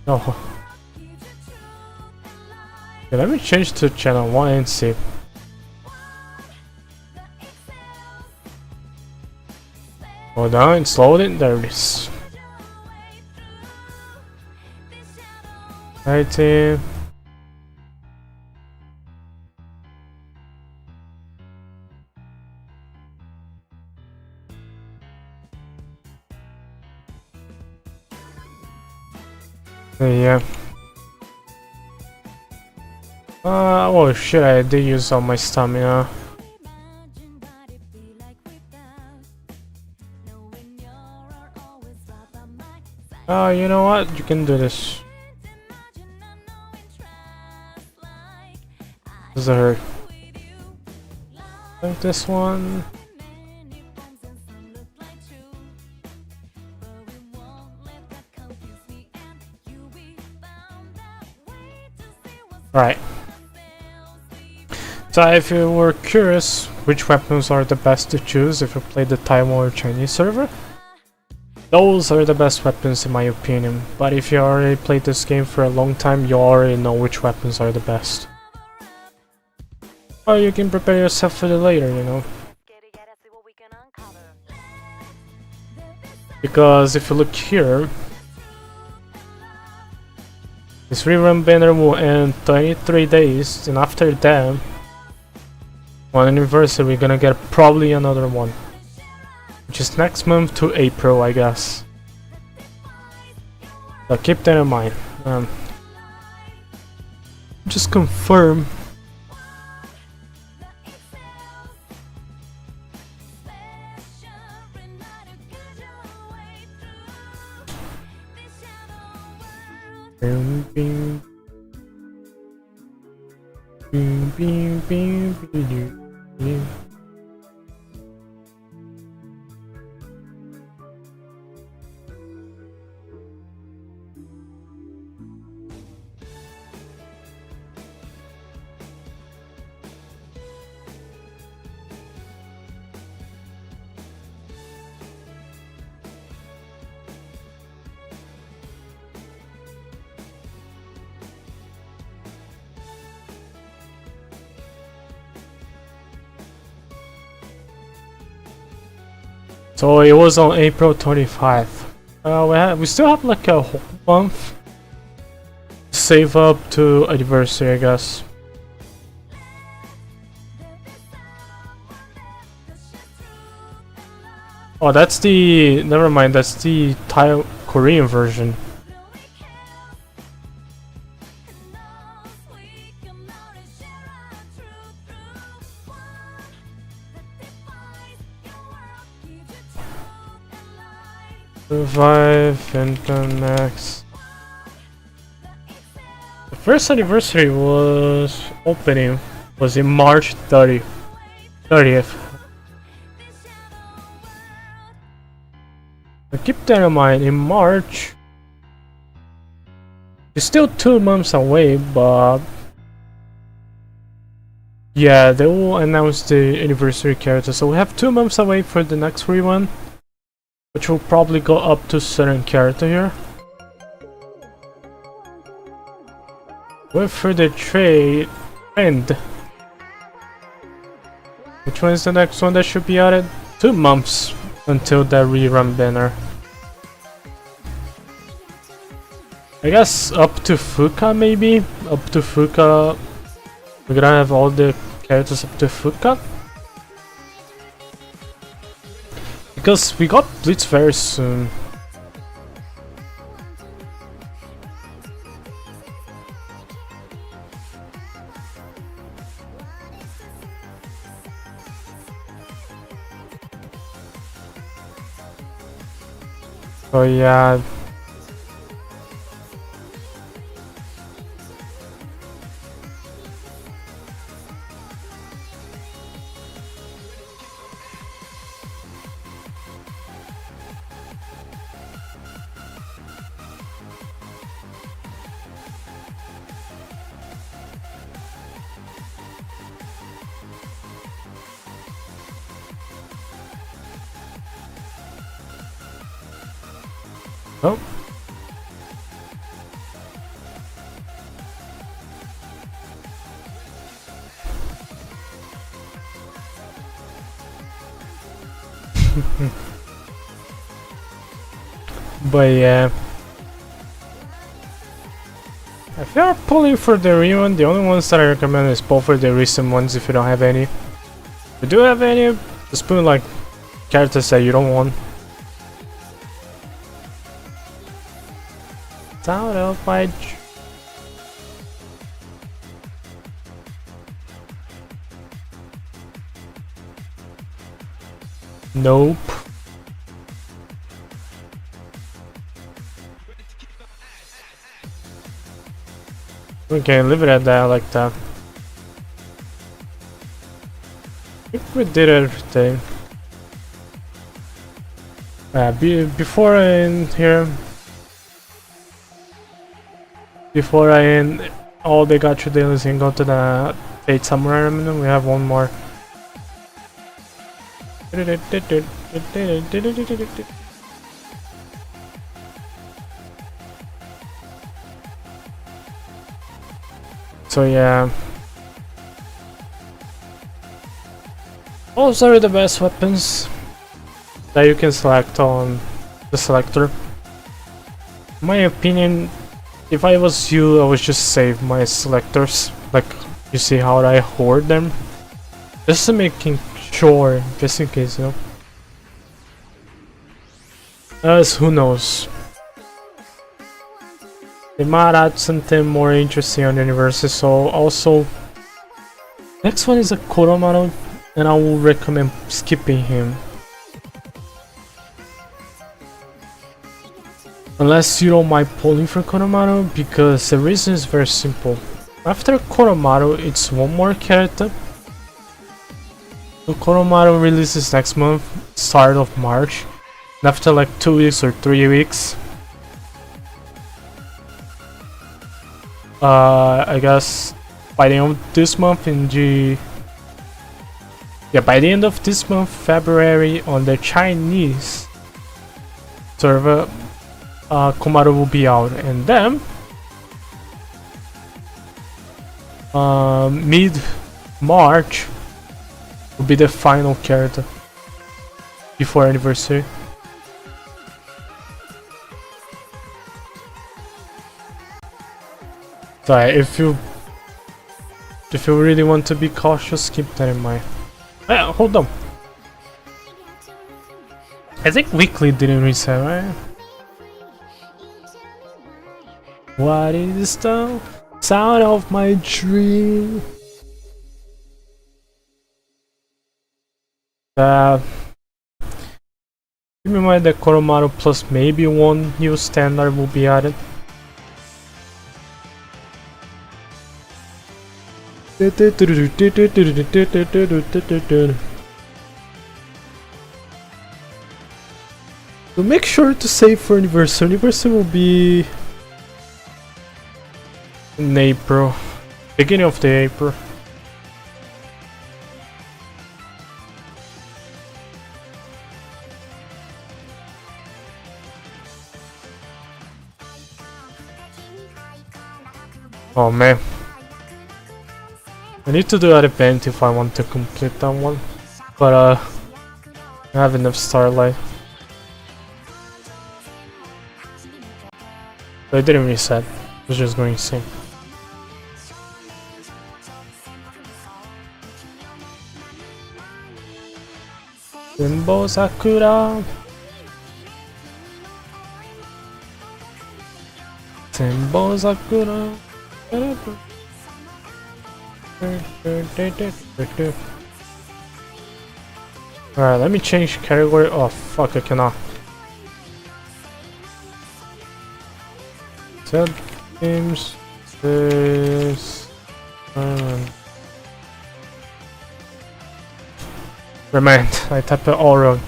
Oh. Okay, let me change to channel 1 and see. Hold on, it's loading. There it is. Right. Yeah. Oh shit, I did use all my stamina. You know what? You can do this. Does it hurt? Like this one. Right. So if you were curious which weapons are the best to choose if you play the Taiwan or Chinese server, those are the best weapons in my opinion. But if you already played this game for a long time, you already know which weapons are the best. Or you can prepare yourself for the later, you know. Because if you look here, this rerun banner will end 23 days, and after that, on anniversary, we're gonna get probably another one, which is next month to April, I guess. So keep that in mind. Just confirm. Bing, bing, bing, bing, bing, bing. So it was on April 25th. We still have like a whole month to save up to anniversary, I guess. Oh, that's the... never mind, that's the Thai Korean version. Survive and max. The first anniversary was opening was in March 30th. But keep that in mind, in March it's still 2 months away, but yeah, they will announce the anniversary character, so we have 2 months away for the next rerun, which will probably go up to certain character here. Wait for the trade end. Which one is the next one that should be added? 2 months until the rerun banner. I guess up to Fuka maybe? Up to Fuka. We're gonna have all the characters up to Fuka. Because we got Blitz very soon. So yeah. Oh. But yeah, if you are pulling for the rerun, the only ones that I recommend is pull for the recent ones if you don't have any. If you do have any, just put like characters that you don't want. It's out of my... Nope. Okay, leave it at that, like that. I think we did everything. Before I end here, before I end all the Gacha dailies and go to the Fate Samurai Remnant, we have one more. So yeah, those are the best weapons that you can select on the selector. In my opinion, if I was you, I would just save my selectors. Like, you see how I hoard them? Just to making sure, just in case, you know? As who knows? They might add something more interesting on the universe, so also... Next one is a Koromaru, and I will recommend skipping him. Unless you don't mind pulling for Koromaru, because the reason is very simple. After Koromaru, it's one more character. So Koromaru releases next month, start of March. And after like 2 weeks or 3 weeks, I guess by the end of this month by the end of this month, February, on the Chinese server, Komaru will be out, and then mid-March will be the final character before anniversary. So if you really want to be cautious, keep that in mind. Hold on. I think weekly didn't reset, right? What is the sound of my dream? Keep in mind that Koromaru plus maybe one new standard will be added. So make sure to save for anniversary. Anniversary will be in April, beginning of the April. Oh man, I need to do that event if I want to complete that one, but I have enough starlight. So it didn't reset, it was just going insane. Limbo Sakura. Limbo Sakura. Alright, let me change category. Oh fuck, I cannot. Set games. This. Remind, I type it all wrong.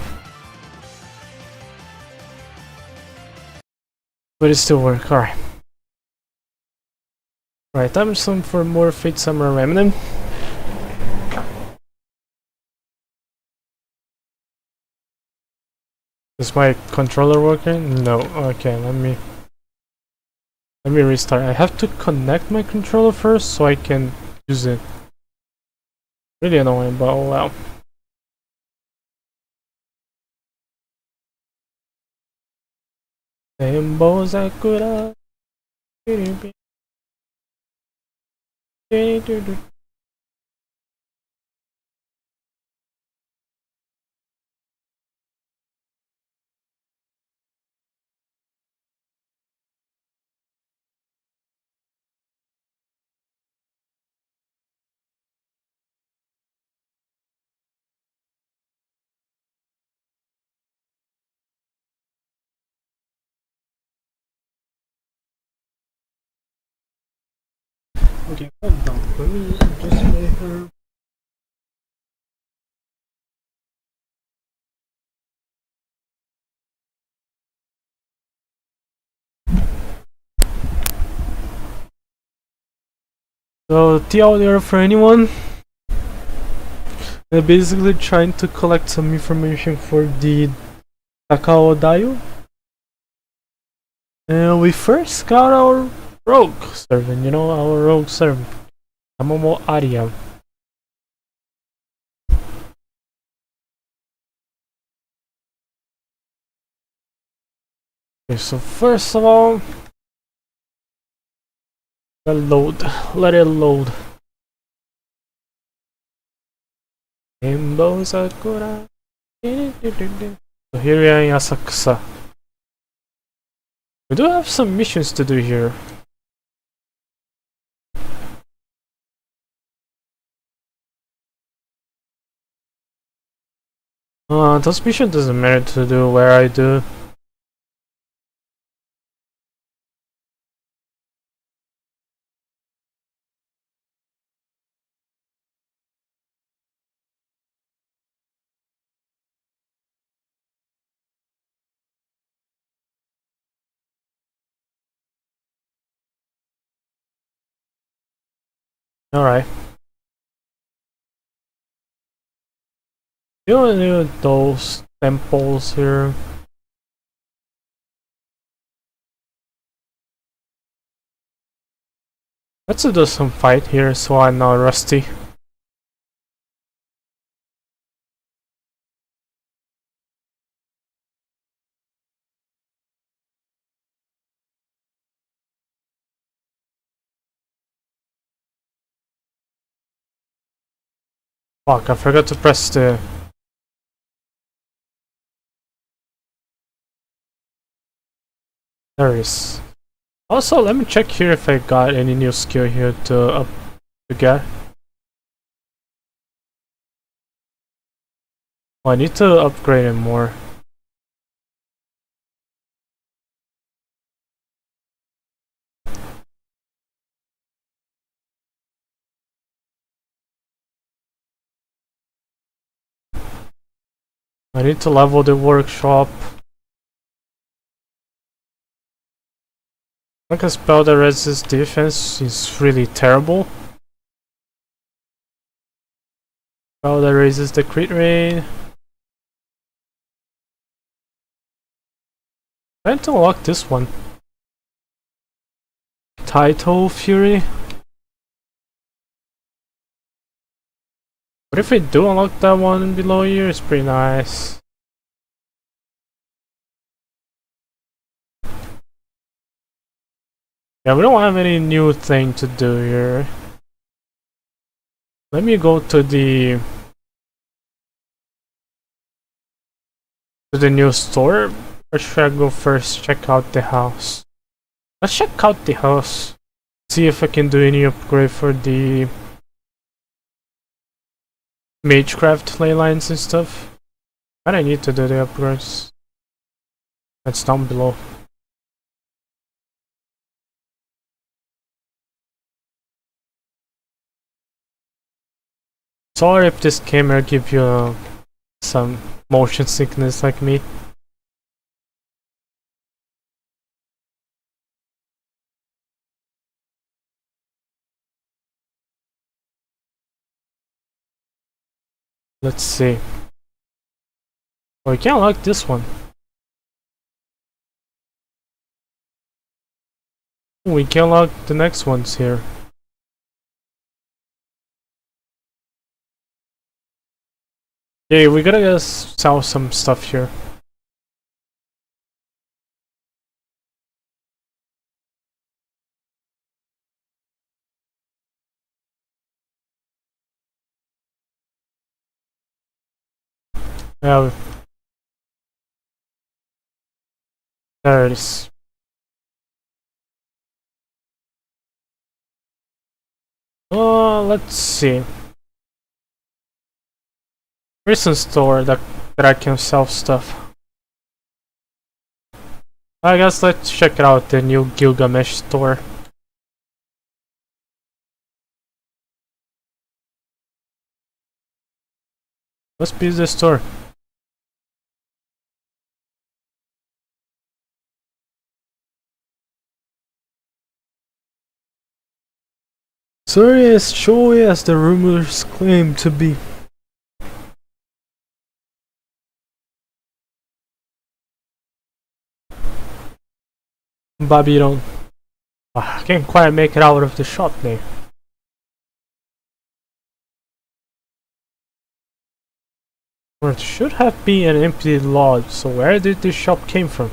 But it still works, alright. Right, time for more Fate Samurai Remnant. Is my controller working? No. Okay, let me restart. I have to connect my controller first so I can use it. Really annoying, but oh well. Limbo Sakura. Okay, hold on. Let me just make her. So, TL there for anyone. They're basically trying to collect some information for the Takao Daio. And we first got our rogue servant, you know, our rogue servant, Amomo Arya. Okay, so first of all, let it load. Limbo Sakura. So here we are in Asakusa. We do have some missions to do here. Those missions doesn't matter to do where I do. Alright. You want to do those temples here. Let's do some fight here so I'm not rusty. Fuck, I forgot to press the... There is. Also, let me check here if I got any new skill here to get. Oh, I need to upgrade it more. I need to level the workshop. Like a spell that resists defense is really terrible. Spell that raises the crit rate. I need to unlock this one. Title Fury. But if we do unlock that one below here, it's pretty nice. Yeah, we don't have any new thing to do here. Let me go to the new store. Or should I go first? Check out the house. Let's check out the house. See if I can do any upgrade for the Magecraft ley lines and stuff. But I need to do the upgrades. That's down below. Sorry if this camera gives you some motion sickness like me. Let's see. Oh, we can't unlock this one. We can unlock the next ones here. Yeah, we gotta sell some stuff here. Yeah, there it is. Let's see. There's a store that I can sell stuff. I guess let's check out the new Gilgamesh store. Must be the store. Sorry, as showy as the rumors claim to be. Babylon. I can't quite make it out of the shop there. Or it should have been an empty lot, so where did this shop came from?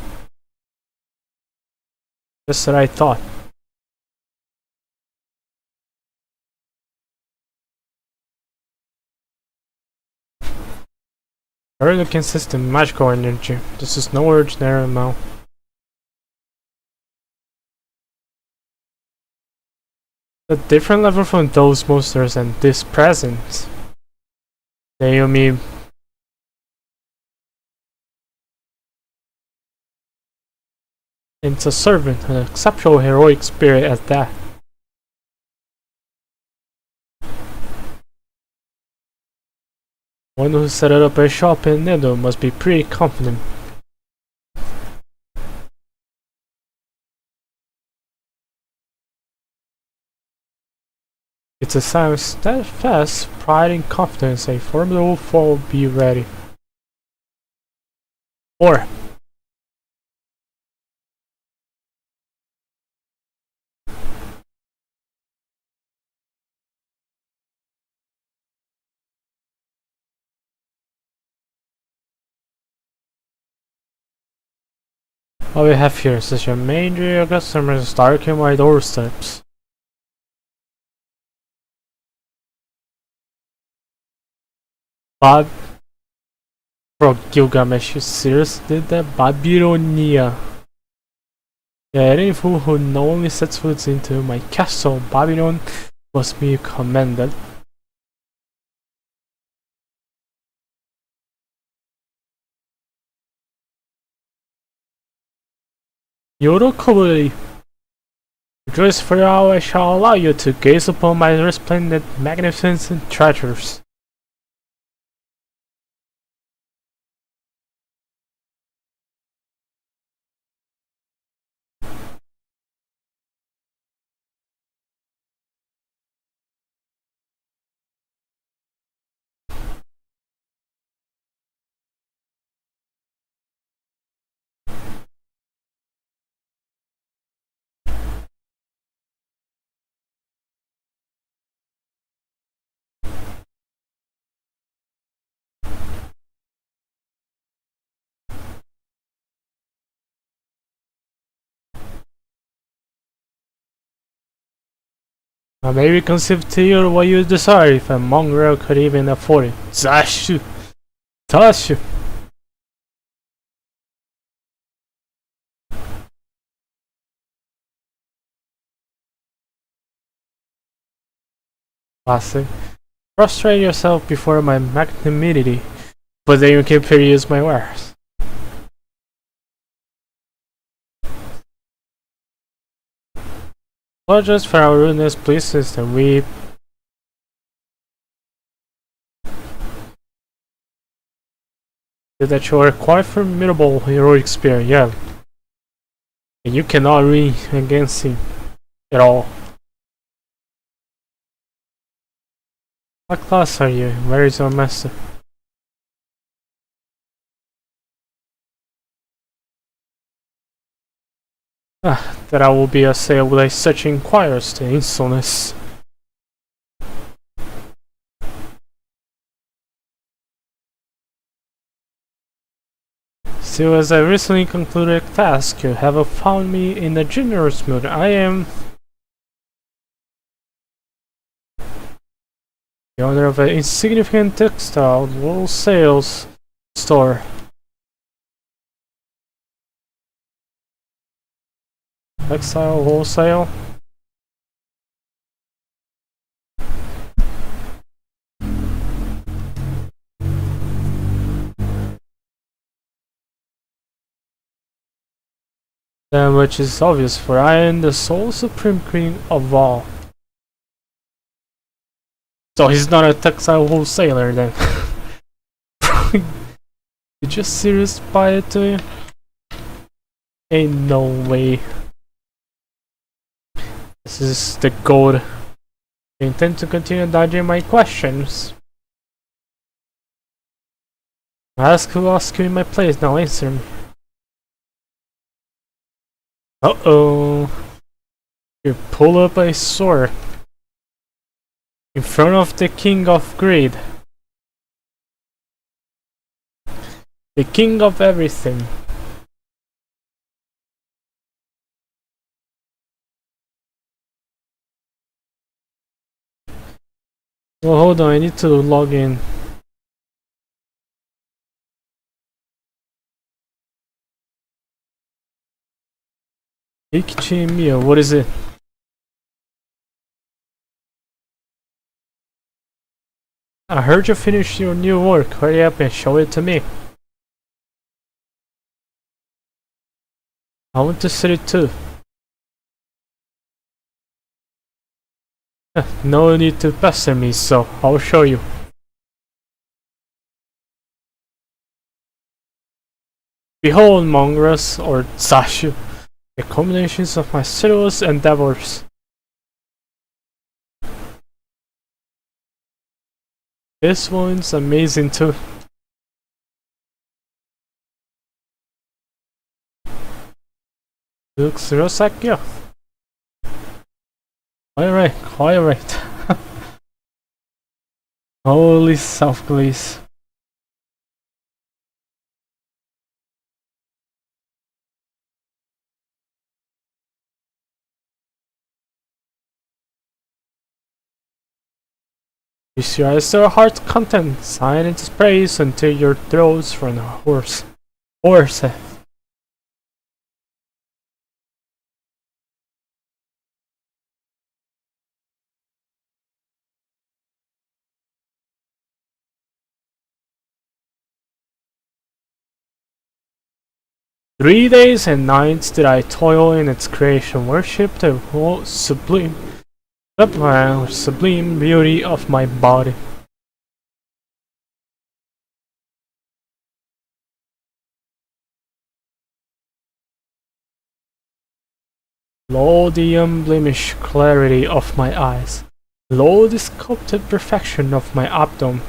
Just what I thought. Very looking system, magical energy. This is no ordinary amount. A different level from those monsters and this present. Naomi. It's a servant, an exceptional heroic spirit at that. One who set up a shop in Nendo must be pretty confident. It's a sign of steadfast pride and confidence. A formidable foe will be ready. Or what we have here is such a major customers darken my doorsteps. Bob Bro, Gilgamesh, you seriously did that? Babylonia. Yeah, any fool who knowingly sets foot into my castle, Babylon, must be commended. Yorokoburi! Rejoice, for now I shall allow you to gaze upon my resplendent, magnificent treasures. I may be conceived to you what you desire if a mongrel could even afford it. Zashu! Tashu! Classic. Prostrate yourself before my magnanimity, but then you can peruse my wares. Apologize for our rudeness, please, sister. We did that you are quite formidable heroic spirit, yeah. And you cannot read against him at all. What class are you? Where is your master? Ah, that I will be assailed with such inquires to insolence. Still, as I recently concluded a task, you have found me in a generous mood. I am the owner of an insignificant textile, wool sales Store. Textile wholesale. Then, which is obvious, for I am the sole supreme queen of all. So he's not a textile wholesaler then. You just serious buy it to him? Ain't no way. This is the gold. I intend to continue dodging my questions. Ask who asked you in my place, now answer me. Uh-oh. You pull up a sword in front of the king of greed. The king of everything. Well, hold on, I need to log in. Ikichi Mio, what is it? I heard you finished your new work. Hurry up and show it to me. I want to see it too. No need to pester me, so I'll show you. Behold, Mongrels, or Zashu, the combinations of my serious endeavors. This one's amazing too. Looks just like you. Alright. Holy self-glaze. Visualize your heart's content, sign into praise until your throats run hoarse. "3 days and nights did I toil in its creation, worship the whole sublime beauty of my body. Lo, the unblemished clarity of my eyes. Lo, the sculpted perfection of my abdomen.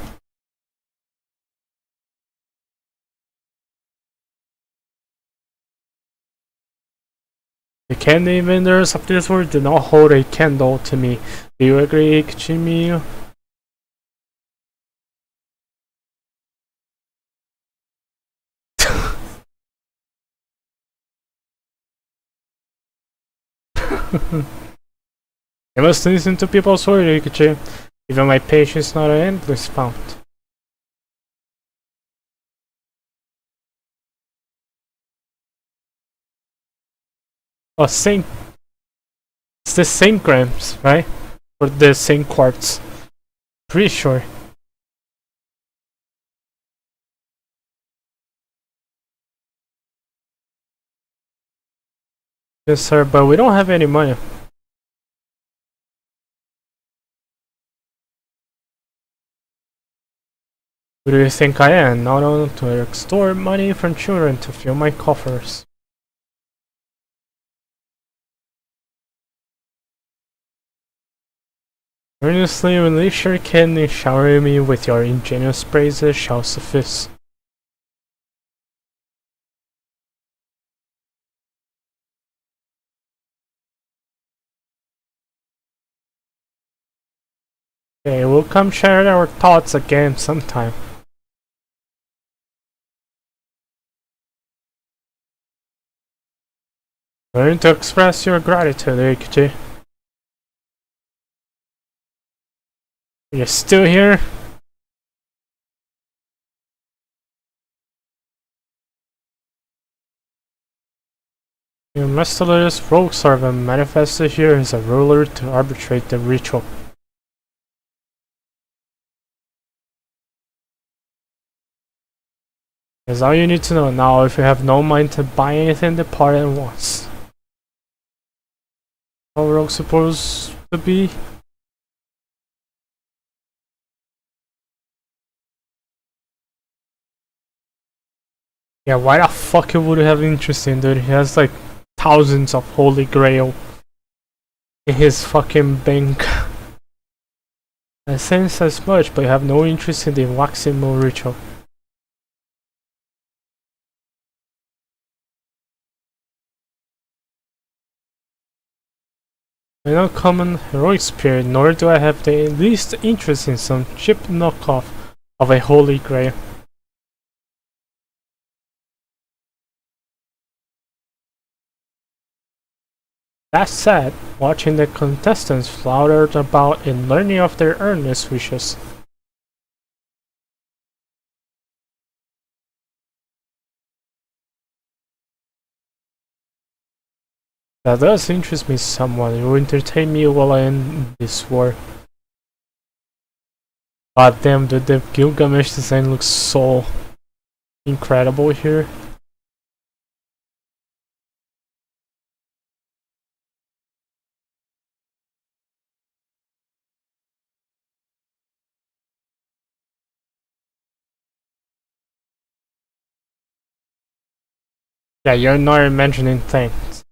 The candy vendors of this world do not hold a candle to me. Do you agree, Ikichi? I must listen to people's words, Ikichi. Even my patience is not an endless fount. Oh, same. It's the same grams, right? Or the same quartz. Pretty sure. Yes, sir, but we don't have any money. Who do you think I am? Not only to extort money from children to fill my coffers. Earnestly release your kin and shower me with your ingenious praises shall suffice. Okay, we'll come share our thoughts again sometime. Learn to express your gratitude, Ikichi. You're still here? Your Masterless Rogue Servant manifested here as a ruler to arbitrate the ritual. That's all you need to know now if you have no mind to buy anything the party wants. How Rogue supposed to be? Yeah, why the fuck it would have interesting, dude? He has like thousands of Holy Grail in his fucking bank. I sense as much, but you have no interest in the waxing moon ritual. I don't common heroic spirit, nor do I have the least interest in some cheap knockoff of a Holy Grail. That said, watching the contestants flounder about in learning of their earnest wishes. That does interest me somewhat. It will entertain me while I end this war. God damn, dude, the Gilgamesh design looks so incredible here. Yeah, you're not mentioning things.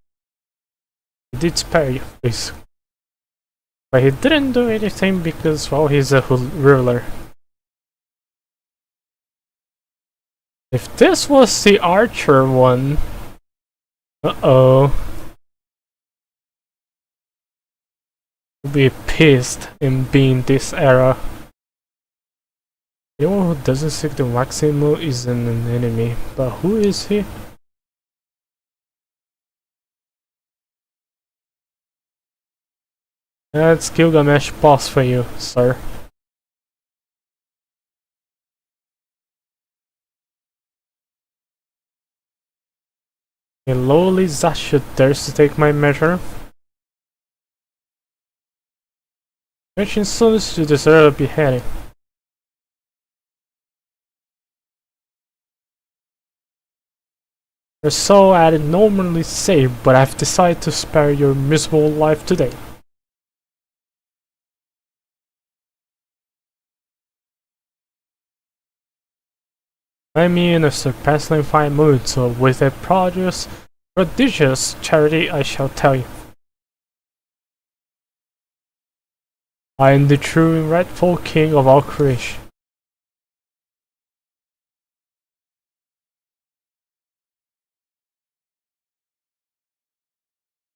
He did spare you, please. But he didn't do anything because, well, he's a ruler. If this was the archer one... Uh-oh. I'll be pissed in being this era. Anyone who doesn't seek the waxing moon isn't an enemy, but who is he? That's Gilgamesh boss for you, sir. A lowly Zashu dares to take my measure. Mention sons to deserve a beheading. Your soul I'd normally save, but I've decided to spare your miserable life today. I'm in a surpassingly fine mood, so with a prodigious charity I shall tell you. I am the true and rightful king of all creation.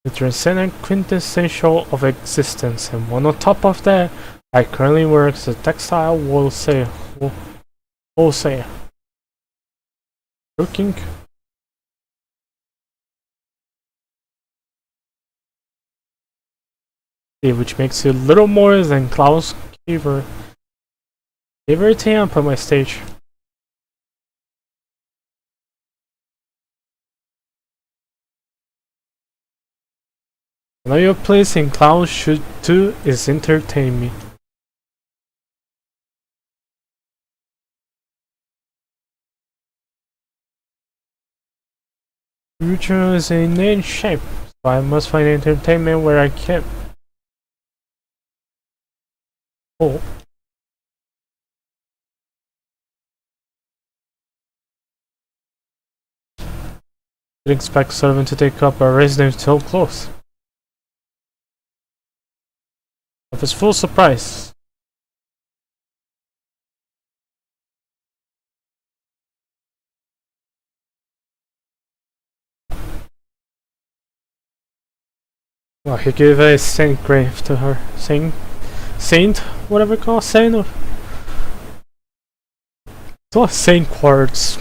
The transcendent quintessential of existence, and one on top of that, I currently work as a textile wholesale. Looking. Which makes you little more than Klaus Caver. Everything up on my stage. Now your place in Klaus should too is entertain me. Future is in innate shape, so I must find entertainment where I can. Oh. Didn't expect servant to take up a residence so close. Of his full surprise. Well, he gave a saint grave to her. Saint? Whatever you call saint? Or... It's all saint quartz.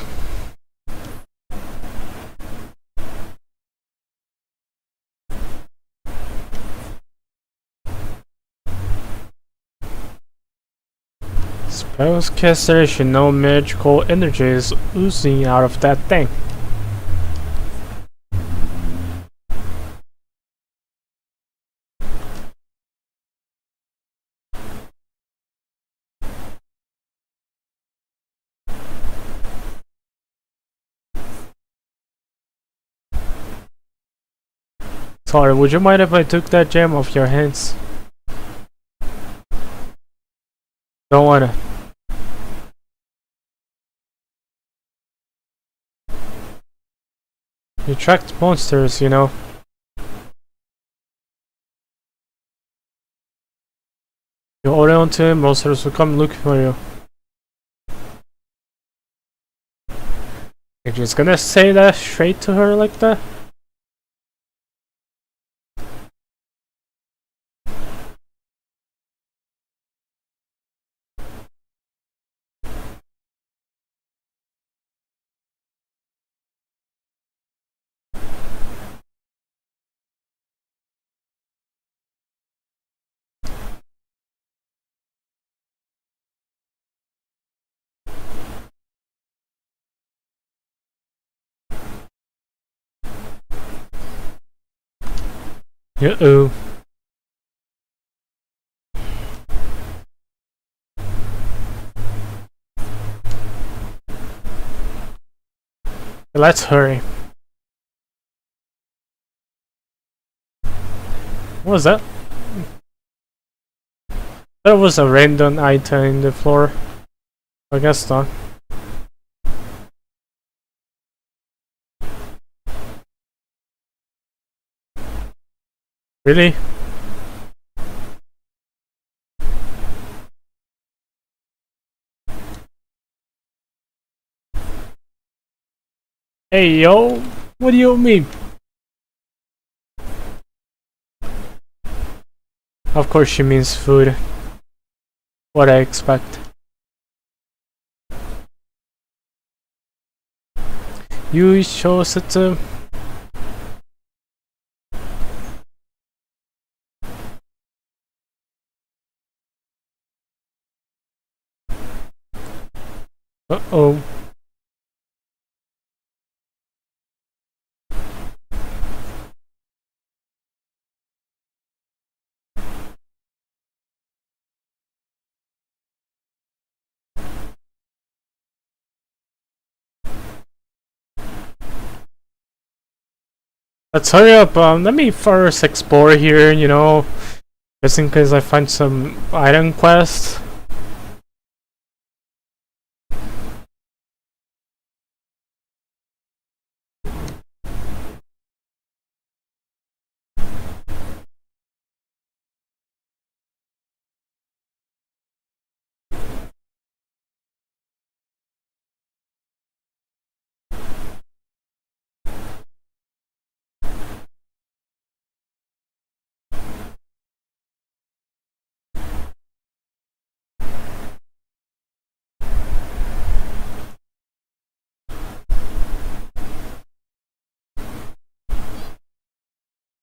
Spellcaster should know magical energy is oozing out of that thing. Sorry, would you mind if I took that gem off your hands? Don't wanna. You attract monsters, you know. You hold on to him, monsters will come look for you. You're just gonna say that straight to her like that? Uh-oh. Let's hurry. What was that? That was a random item in the floor. I guess not. Really? Hey yo, what do you mean? Of course she means food. What I expect. You chose it to... Uh-oh. Let's hurry up, let me first explore here, you know, just in case I find some item quest.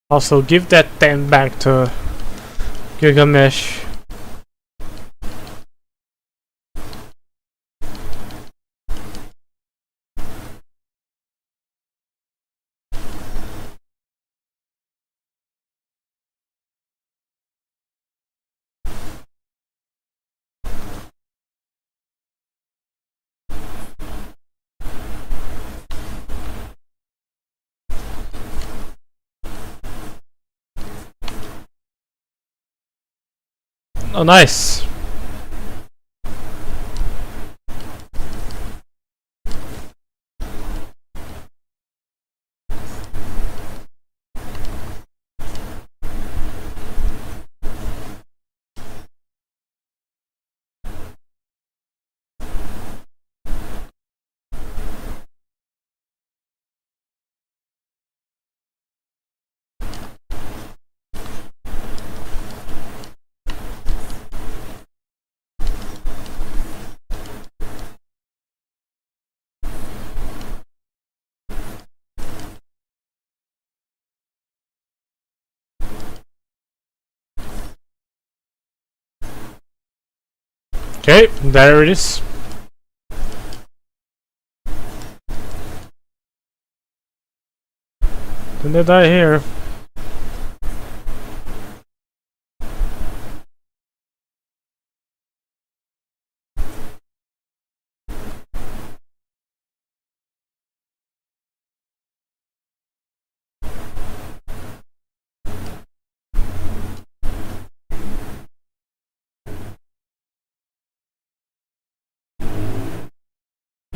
Also, give that 10 back to Gilgamesh. Oh, nice. Okay, there it is. Didn't they die here?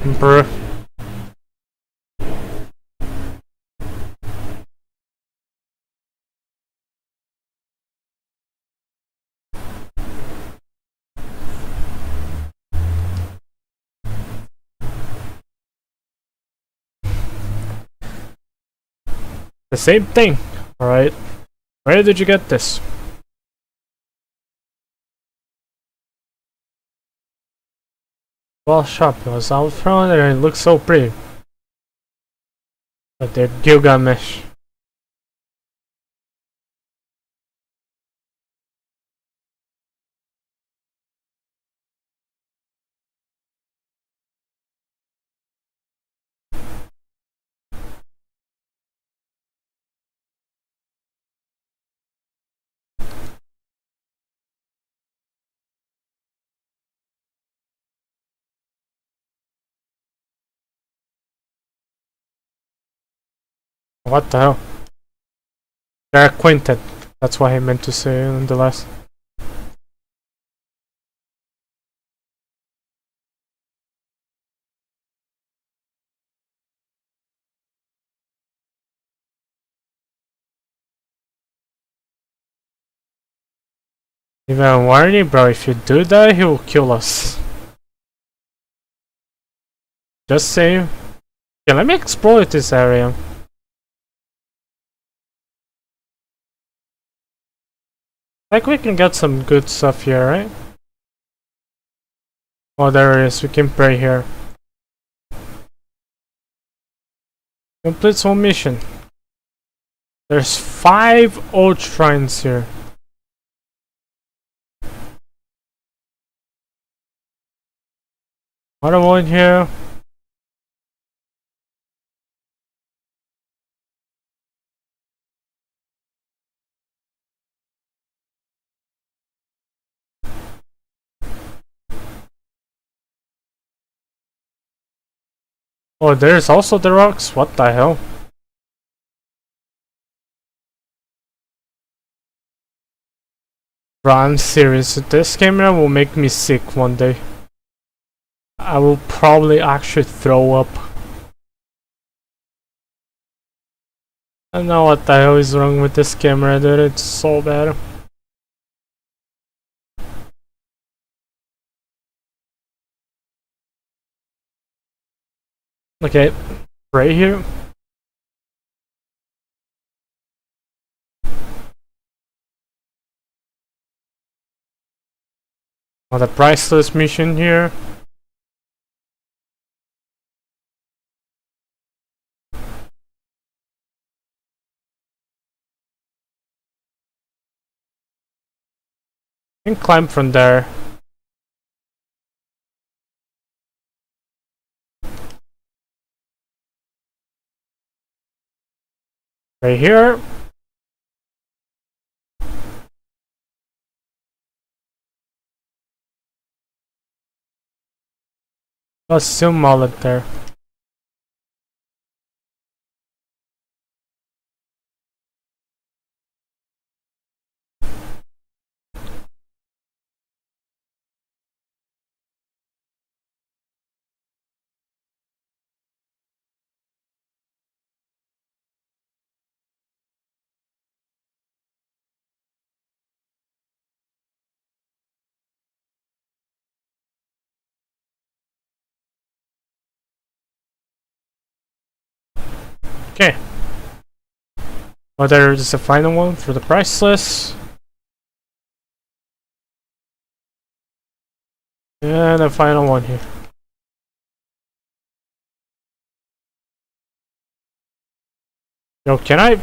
Emperor. The same thing. Alright. Where did you get this? Well, shop was out front and it looks so pretty. But they're Gilgamesh. What the hell? They're acquainted. That's what I meant to say in the last. Even warning, bro, if you do that, he will kill us. Just saying. Yeah, let me exploit this area. Like, we can get some good stuff here, right? Oh, there it is. We can pray here. Complete whole mission. There's 5 old shrines here. Another one here. Oh, there's also the rocks. What the hell? Bro, I'm serious. This camera will make me sick one day. I will probably actually throw up. I don't know what the hell is wrong with this camera, dude. It's so bad. Okay, right here. Oh, the priceless mission here. You can climb from there. Right here. A sim mullet there. Okay. Well, there's the final one for the priceless. And the final one here. Yo, can I?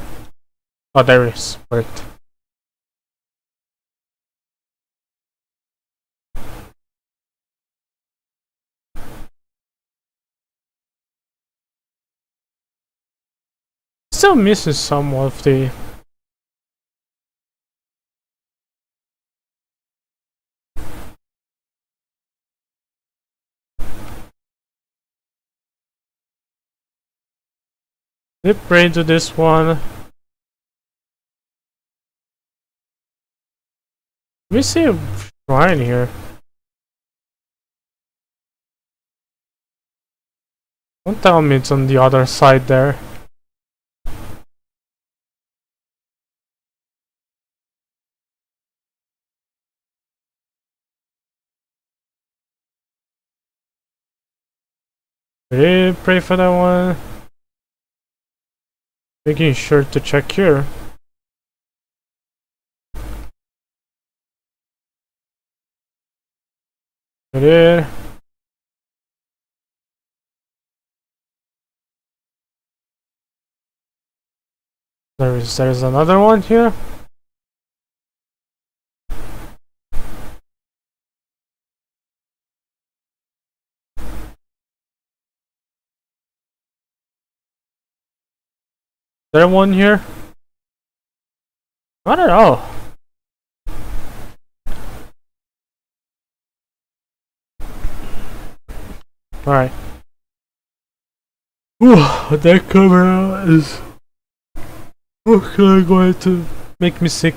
Oh, there it is. Worked. Still misses some of the. Dip right into this one. Let me see a shrine here. Don't tell me it's on the other side there. Really pray for that one. Making sure to check here. There. There's another one here. There one here? I don't know. Alright. That camera is going to make me sick.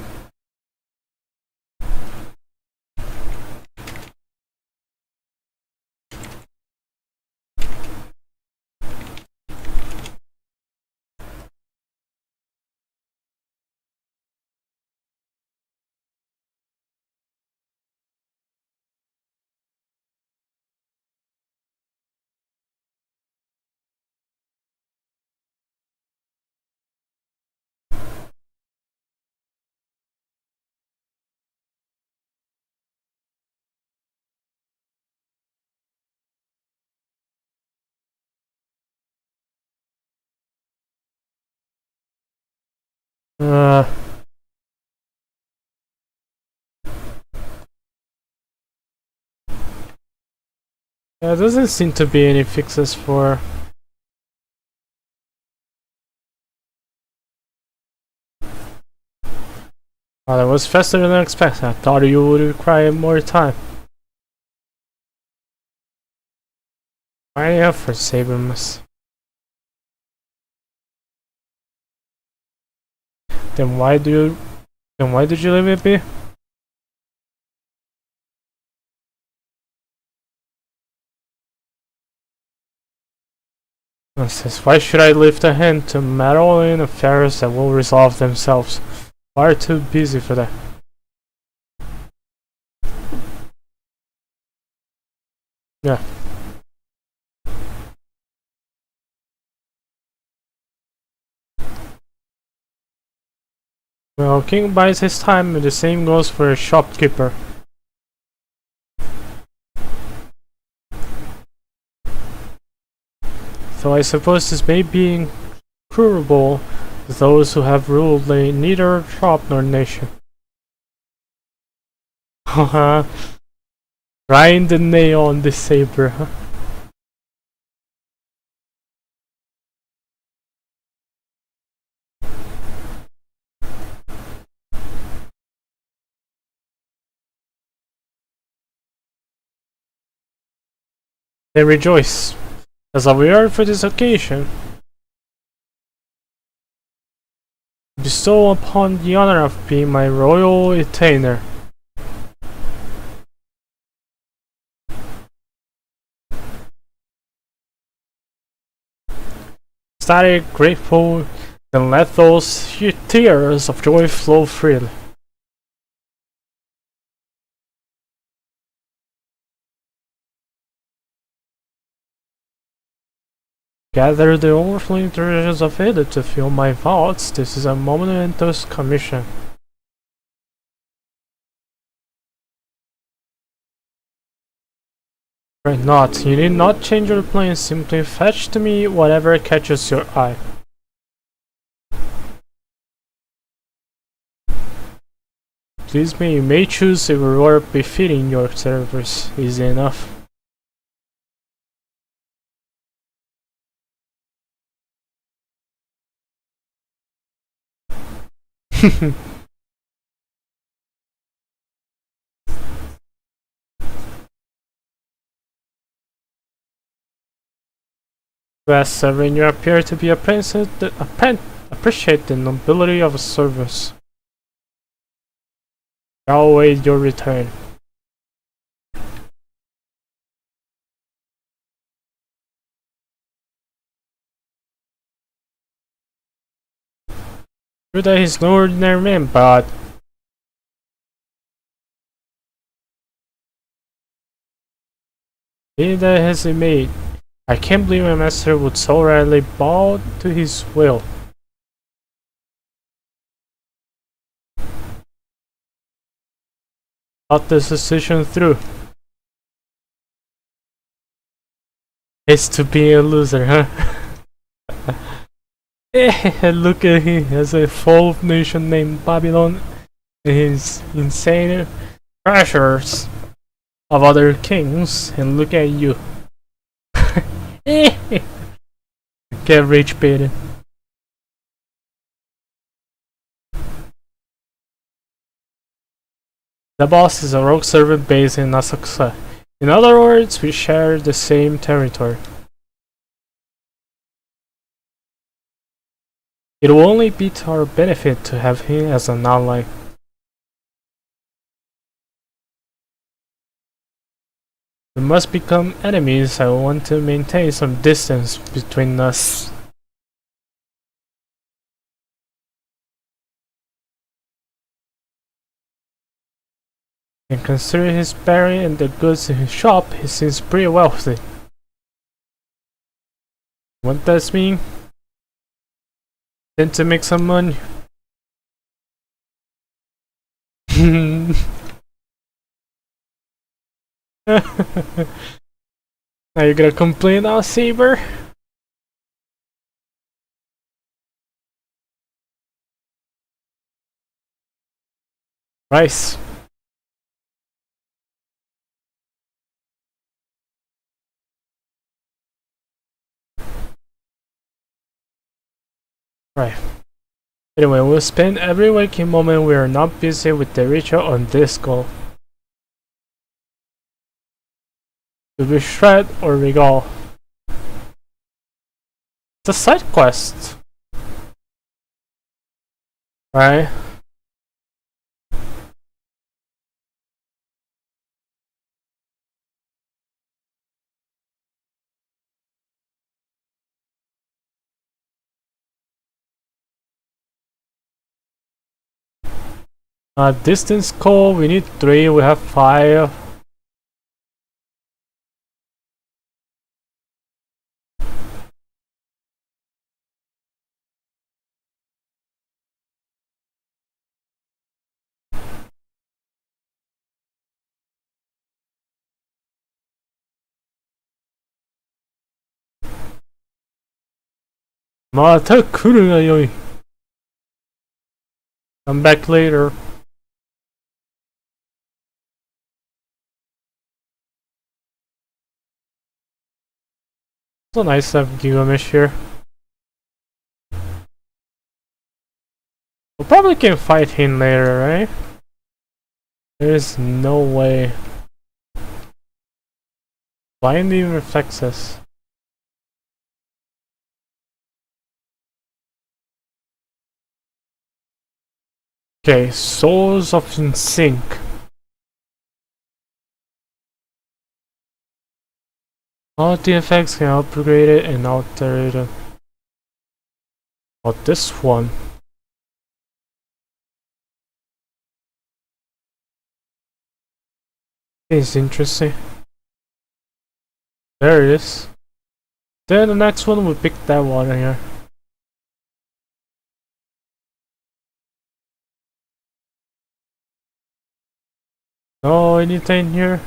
There doesn't seem to be any fixes for. Oh, that was faster than expected. I thought you would require more time. Fine effort, Sabermus. Then why did you leave it be? Says, why should I lift a hand to meddle in affairs that will resolve themselves? Far too busy for that. Yeah. Well, King buys his time and the same goes for a shopkeeper. So I suppose this may be incurable to those who have ruled neither shop nor nation. Haha. Grind the nail on this saber, huh? They rejoice, as we are for this occasion. Bestow upon the honor of being my royal retainer. Ecstatic, grateful, then let those tears of joy flow freely. Gather the overflowing treasures of it to fill my vaults. This is a momentous commission. Fret not, you need not change your plans, simply fetch to me whatever catches your eye. Please me, you may choose a reward befitting your service. Easy enough. Best serving, you appear to be appreciate the nobility of service. I'll await your return. True that he's no ordinary man, but he that has he made. I can't believe my master would so readily bow to his will. Thought this decision through. It's to be a loser, huh? Look at him, has a full nation named Babylon and his insane pressures of other kings, and look at you. Get rich, baby. The boss is a rogue servant based in Asakusa. In other words, we share the same territory. It will only be to our benefit to have him as an ally. We must become enemies. I want to maintain some distance between us. And considering his bearing and the goods in his shop, he seems pretty wealthy. What does mean? Then to make some money. Now you gonna complain now, Saber? Rice. Right. Anyway, we'll spend every waking moment we are not busy with the ritual on this goal. To be shred or regal. It's a side quest. Right? Distance call, we need 3, we have 5. Come back later. So nice to have Gilgamesh here. We probably can fight him later, right? There's no way. Blinding reflexes. Okay, Souls of Sync. All the effects can upgrade it and alter it. Oh, this one. It's interesting. There it is. Then the next one we pick that one here. No anything here.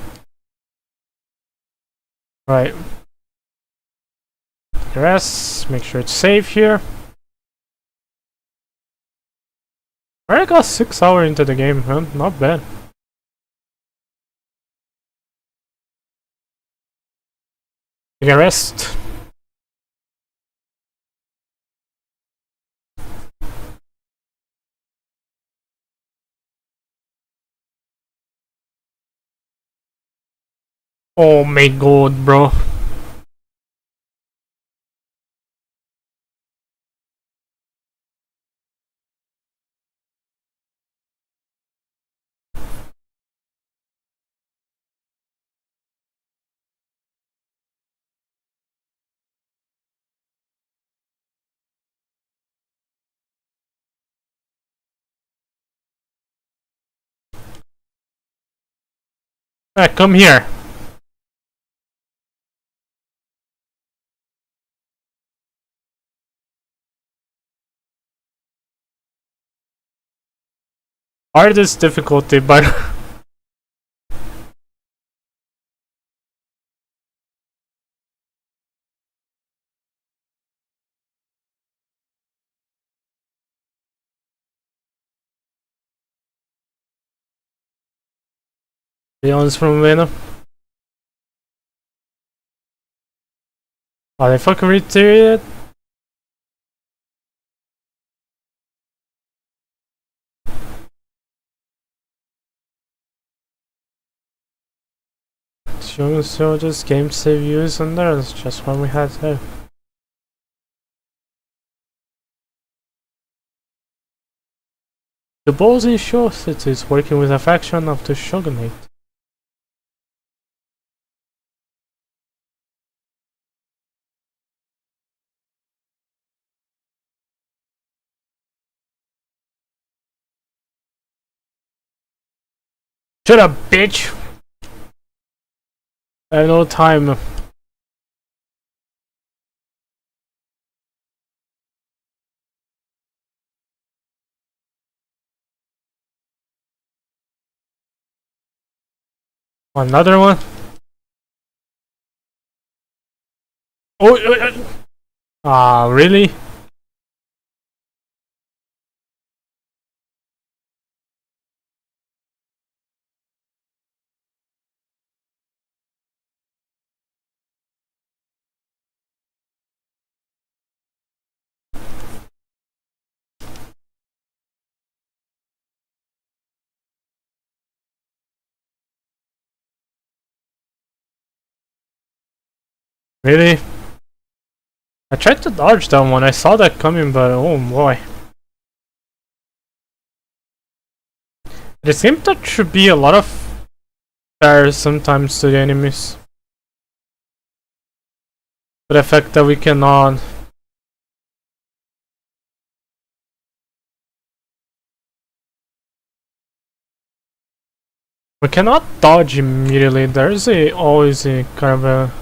Right. Rest. Make sure it's safe here. Already got 6 hours into the game, huh? Not bad. Take a rest. Oh my god, bro. Come here. Hardest difficulty, but Leon's from Venom. Oh, they fucking retreated. Young soldiers, game save use, and there's just what we had there. The balls ensures it is working with a faction of the shogunate. Shut up, bitch! I have no time. Another one? Oh, really? Really? I tried to dodge that one, I saw that coming, but oh boy. It seems that should be a lot of fire sometimes to the enemies. But the fact that we cannot. We cannot dodge immediately, there's always a kind of a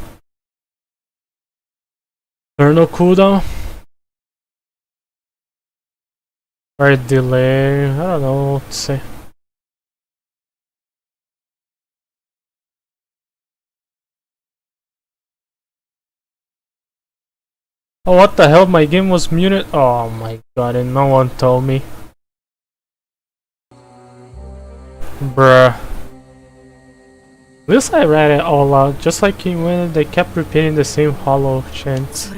turn cooldown. Or a delay, I don't know what to say. Oh, what the hell, my game was muted? Oh my god, and no one told me. Bruh. At least I read it all out, just like when they kept repeating the same hollow chants.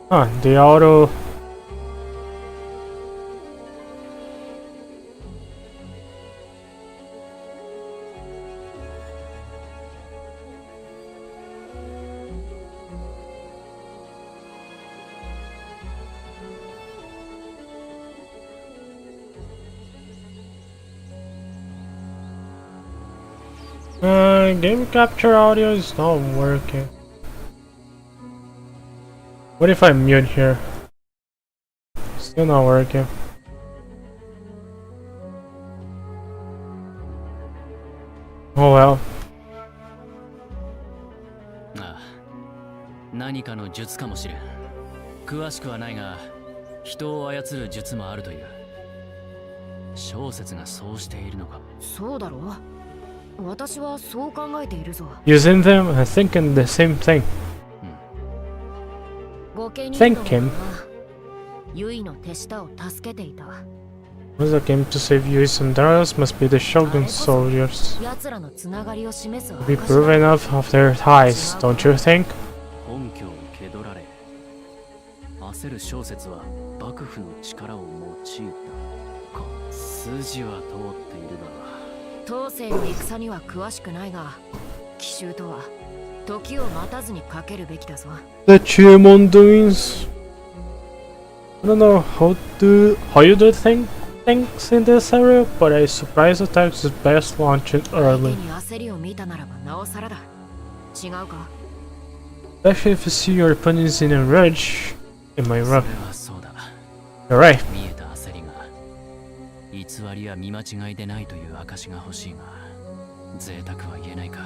Huh, the auto. Game capture audio is not working. What if I mute here? Still not working. Oh well. ああ、何かの術かもしれん。詳しくはないが、人を操る術もあるという。小説がそうしているのか。そうだろう。私はそう考えているぞ。Using them and thinking the same thing. Thank him. ユイの手下を助けていた。Was the game to save Yui and Darius must be the Shogun soldiers. 奴らのつながりを示す。 Be proof enough of their ties, don't you think? 本拠を蹴取られ、焦る小説は幕府の力を用いたか。筋は通っているが、当世の戦には詳しくないが、奇襲とは時を待たずにかけるべきだぞ。 The Chimon doings. I don't know how you do things in this area, but a surprise attack is best launched 相 early. 手に焦りを見たならばなおさらだ。違うか？ Especially if you see your opponents in a rage. Am I それ wrong? はそうだ。 You're right. 見えた焦りが偽りや見間違いでないという証が欲しいが、贅沢は言えないか。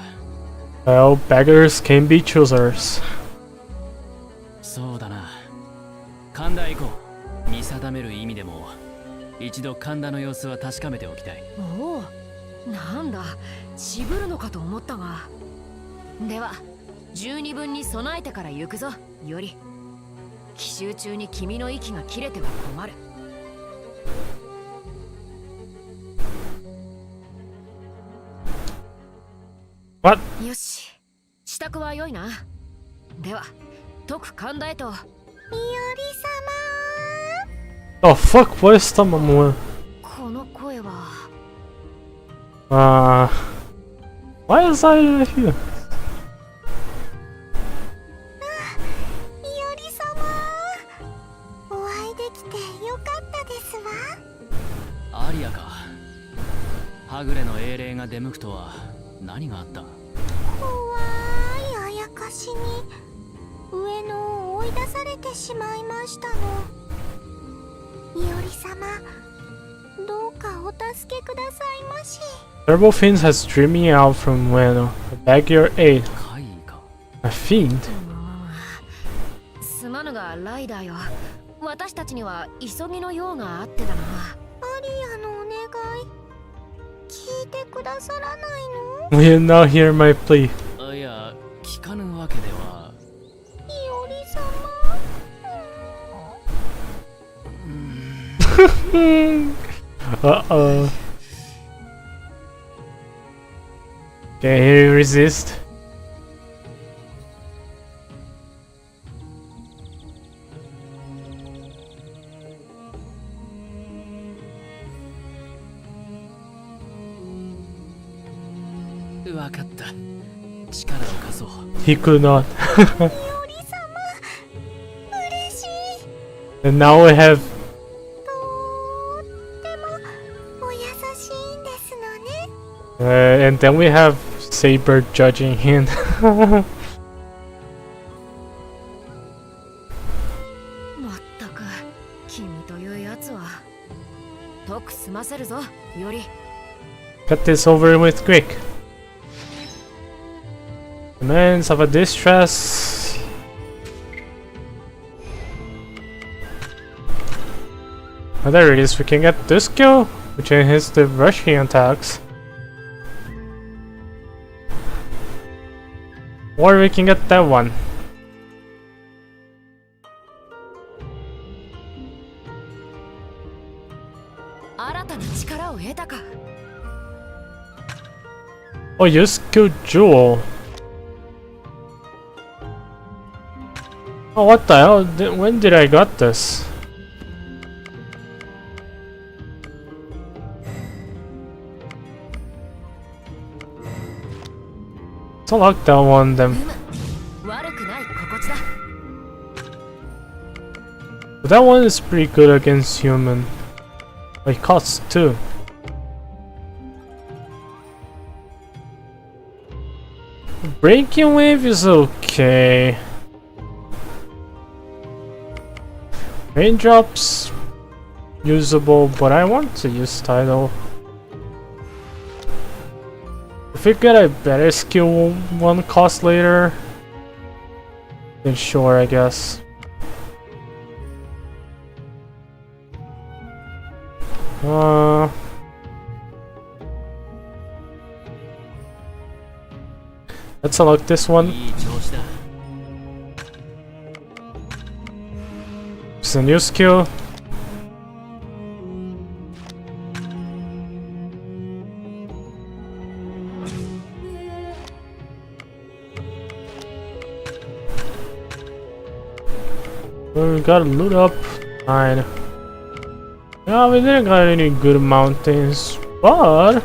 Well, beggars can be choosers. そうだな。神田へ行こう。見定める意味でも一度神田の様子は確かめておきたい。おお、なんだ、渋るのかと思ったが。では十二分に備えてから行くぞ、より。奇襲中に君の息が切れては困る。What? よし、支度は良いな。では解く神田へと。いおり Oh fuck, what is that one? 様、この声は。Why is I here? いおり様、お会いできてよかったですわ。アリアか。はぐれの英霊が出向くとは何があった？怖いあやかしに上野を追い出されてしまいましたの。いおり様、どうかお助けくださいまし。 Terrible fiends has driven me out from Wano. I beg your aid. 怪異か。 A fiend? すまぬがライダーよ、私たちには急ぎの用があってだな。アリアのお願い聞いてくださらないの？ Will you now hear my plea? いや、聞かぬわけでは。いおり様。Uh-oh. Can you resist? Wakatta. 力を貸そう。 He could not. いおり様、嬉しい。 And now we have とってもお優しいんですのね。and then we have Saber judging him. まったく君というやつは。解く済ませるぞ、より。 Get this over with quick. Demands of a distress. Oh, there it is. We can get this kill, which hits the rushing attacks. Or we can get that one. Oh, you just killed Jewel. Oh, what the hell? When did I got this? Let's unlock that one then. But that one is pretty good against human. But it costs 2. Breaking wave is okay. Raindrops usable, but I want to use tidal. If we get a better skill one cost later, then sure, I guess. Let's unlock this one. It's a new skill. We gotta loot up. Fine. Yeah, we didn't got any good mountains, but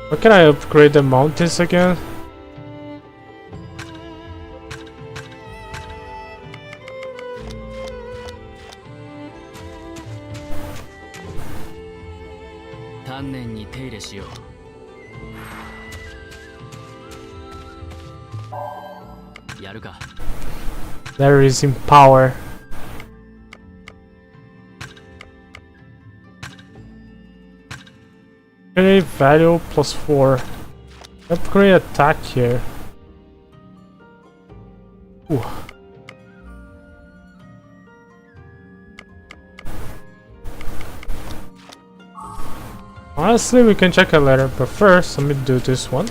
where can I upgrade the mountains again? There is in power. Okay, value +4. Upgrade attack here. Ooh. Honestly, we can check it later, but first, let me do this one.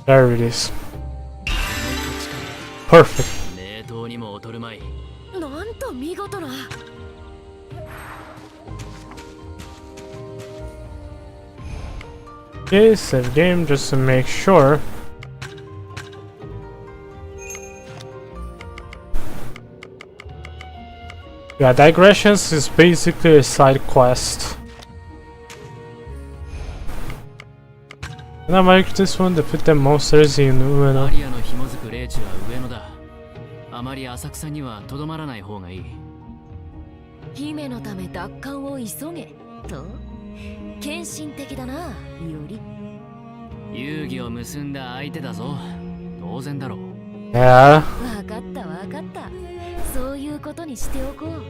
There it is. Perfect. なんと見事な。Okay, save game just to make sure. Yeah, digressions is basically a side quest. And I like this one, defeat the monsters in Ueno. あまり浅草にはとどまらない方がいい。姫のため奪還を急げと献身的だな、より。遊戯を結んだ相手だぞ。当然だろう。Yeah. わかったわかった。そういうことにしておこう。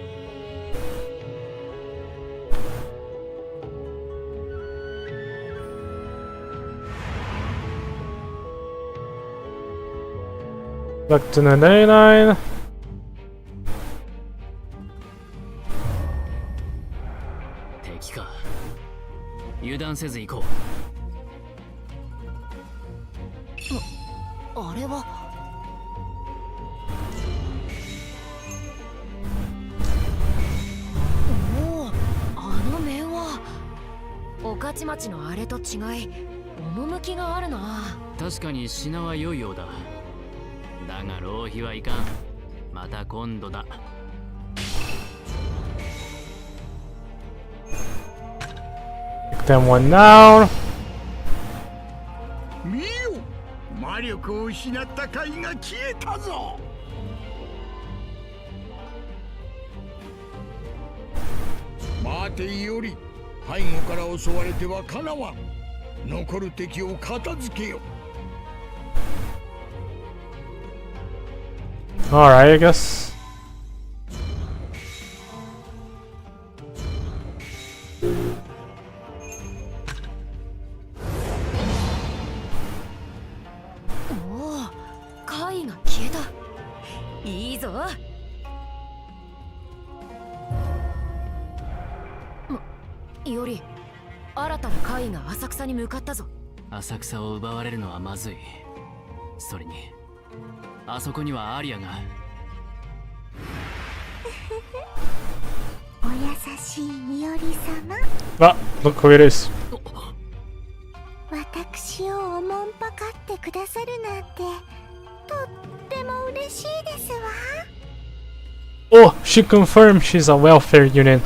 Back to the Dayline. 敵か。油断せず行こう。あれは。おお、あの面は。御徒町のあれと違い、趣があるな。確かに品は良いようだ。だが浪費はいかん。また今度だ。Pick them one down. 見よ、魔力を失った貝が消えたぞ。待てより、背後から襲われてはかなわん。残る敵を片付けよ。Alright, I guess. Oh, 貝が消えた。いいぞ。より新たな貝が浅草に向かったぞ。浅草を奪われるのはまずい。それにあそこにはアリアが。お優しいいおり様。Ah, look who it is. 私をおもんぱかってくださるなんてとっても嬉しいですわ。 Oh, she confirmed she's a welfare unit.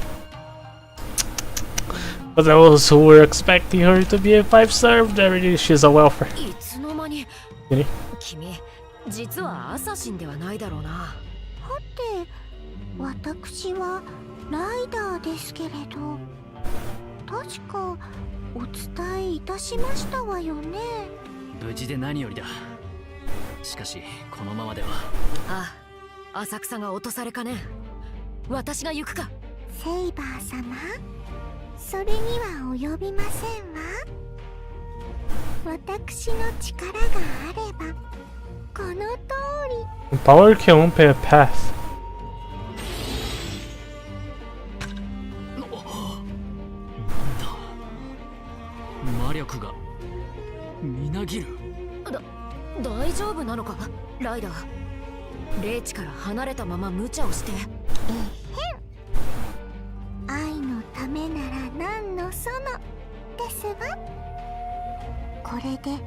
But those who were expecting her to be a 5-star, there it is, she's a welfare. いつの間に。Really? 君、実はアサシンではないだろうな。はて、私はライダーですけれど、確かお伝えいたしましたわよね。無事で何よりだ。しかしこのままでは。ああ、浅草が落とされかねん。私が行くか。セイバー様、それには及びませんわ。私の力があればこの通り。 Power can open a path. 魔力が。みなぎる。大丈夫なのかライダー。霊地から離れたまま無茶をして。愛のためなら何のそのですわ。これで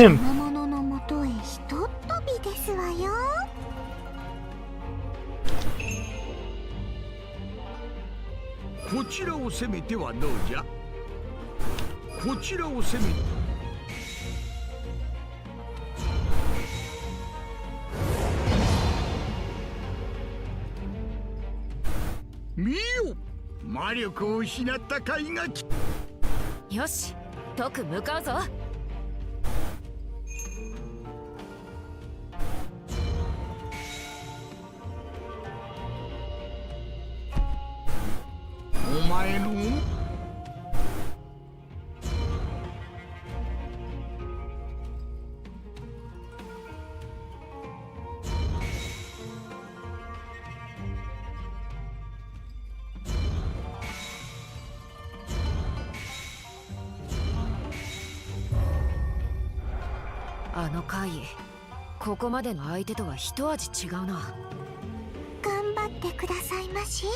魔物のもとへひとっ飛びですわよ。こちらを攻めてはどうじゃ。こちらを攻めて。見よ、魔力を失った甲斐がき。よし、特向かうぞ。お前のあの怪異、ここまでの相手とは一味違うな。頑張ってくださいまし、い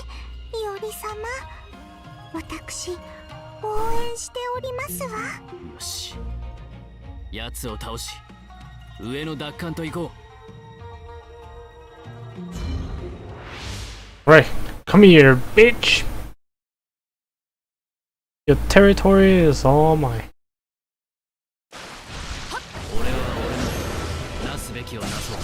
おり様。私応援しておりますわ。よし、奴を倒し上の奪還と行こう。Right, come here, bitch. Your territory is all mine. 俺は俺のなすべきをなそう。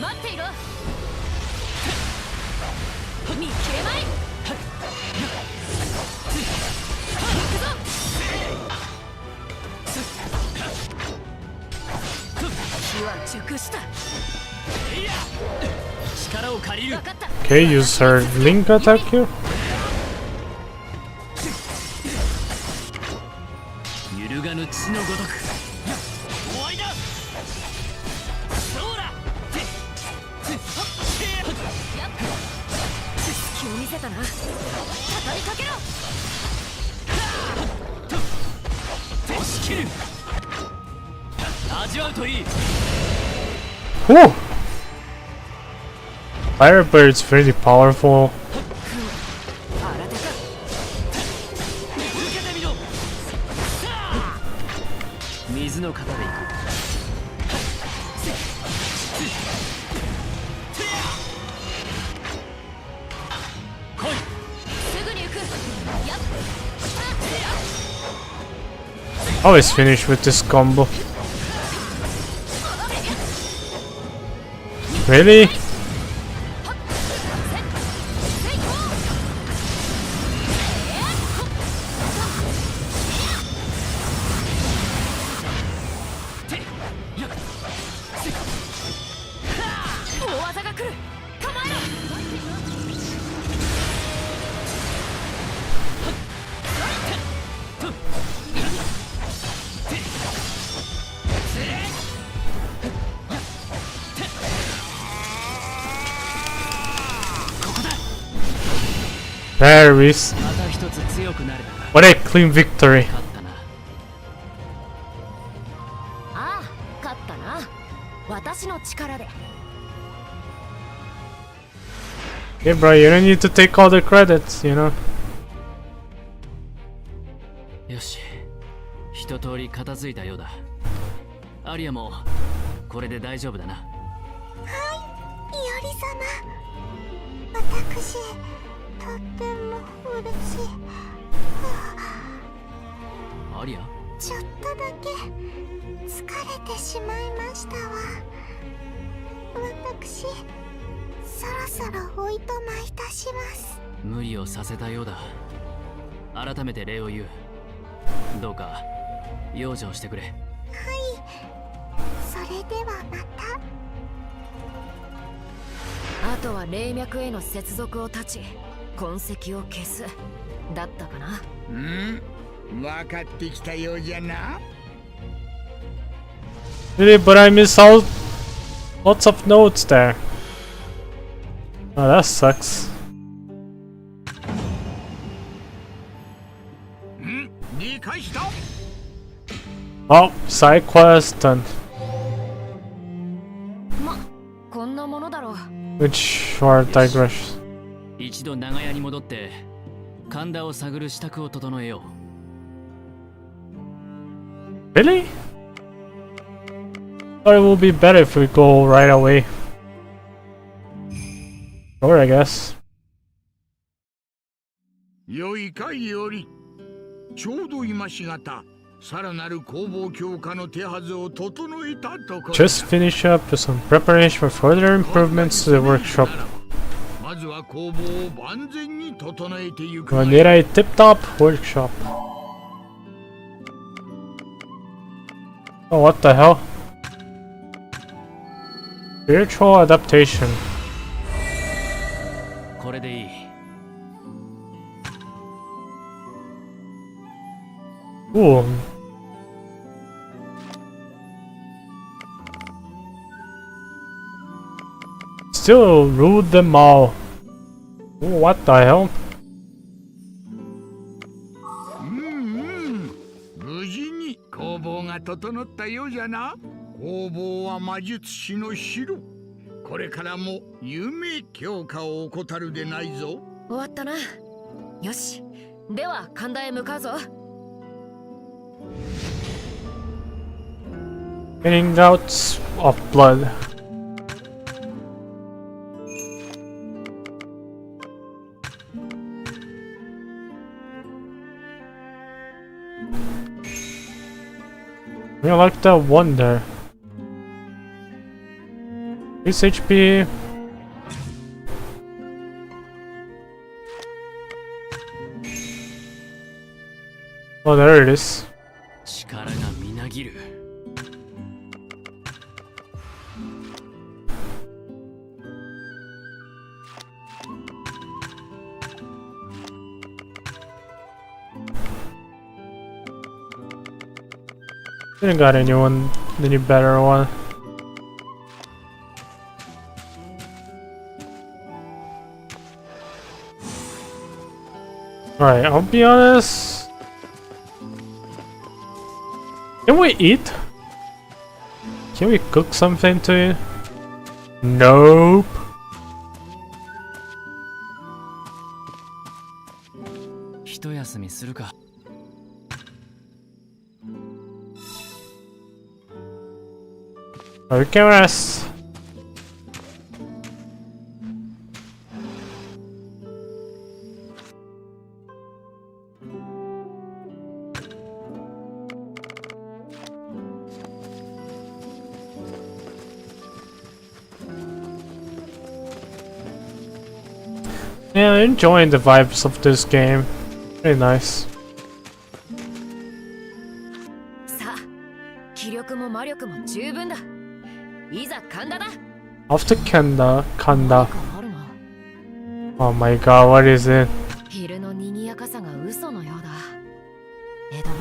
待っていろ。見切れまい。行くぞ。火は熟した。力を借りる。分かった。 Okay, use her link attack here. 揺るがぬ血のごとく終わりだ。そうだ。隙を見せたな。畳みかけろ。押し切る。味わうといい。 Whew! Firebird's pretty powerful. 新手か。受けてみろ。水の型でいく。来い。すぐに行く。やっ。 Always finish with this combo. Really? There is. また一つ強くなれたか。 What a clean victory. 勝ったな。ああ、勝ったな。私の力で。 Yeah, bro, you don't need to take all the credits, you know. よし、一通り片付いたようだ。アリアもこれで大丈夫だな。はい、いおり様。私とっても嬉しい。アリア？ちょっとだけ疲れてしまいましたわ。私そろそろおいとまいたします。無理をさせたようだ。改めて礼を言う。どうか養生してくれ。はい、それではまた。あとは霊脈への接続を断ち痕跡を消すだったかな。分かってきたようじゃな。Really, but I miss out lots of notes there. Oh, that sucks. 理解した。 Oh, side quest done. こんなものだろう。 Which are digressions. 一度長屋に戻って神田を探る支度を整えよう。 Really? Thought it would be better if we go right away. Sure, I guess. よいかいより。ちょうど今しがた。さらなる工房強化の手はずを整えたところ。 Just finish up with some preparation for further improvements to the workshop. まずは工房を万全に整えてゆく。 We need a tip-top workshop. Oh, what the hell? Spiritual adaptation. これでいい。 Ooh. Still ruled them all. Ooh, what the hell? 無事に工房が整ったようじゃな。工房は魔術師の城。これからも夢強化を怠るでないぞ。終わったな。よし。では神田へ向かうぞ。 Getting out of blood. We like that one there. 6 HP. Oh, there it is. 力がみなぎる。 Didn't got any better one. Alright, I'll be honest. Can we eat? Can we cook something to eat? Nope.一休みするか。 We can rest. Yeah, enjoying the vibes of this game. Very nice. さあ、気力も魔力も十分だ。いざ神田だ。 Off to Kanda. あるな。 Oh my god, what is it? 昼の賑やかさが嘘のようだ。江戸も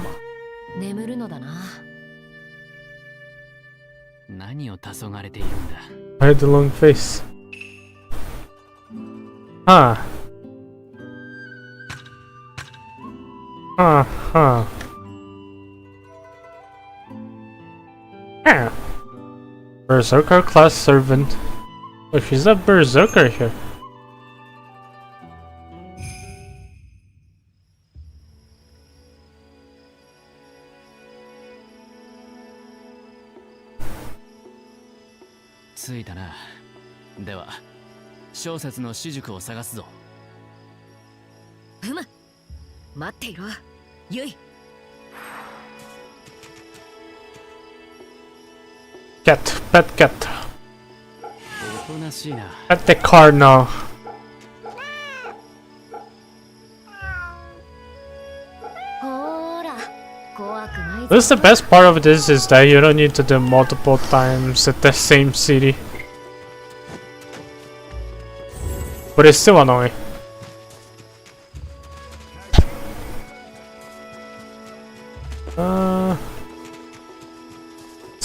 眠るのだな。何を黄昏れているんだ。 I had the long face. Huh. Huh. Yeah. Berserker class servant. Oh, she's a berserker here.着いたな。では、小説の私塾を探すぞ。ふむ。待っていろ。ゆい。 Cat, pet cat. おとなしいな。 Pet the car now. ほら、怖くないぞ。 This is the best part of this is that you don't need to do multiple times at the same city. But it's still annoying.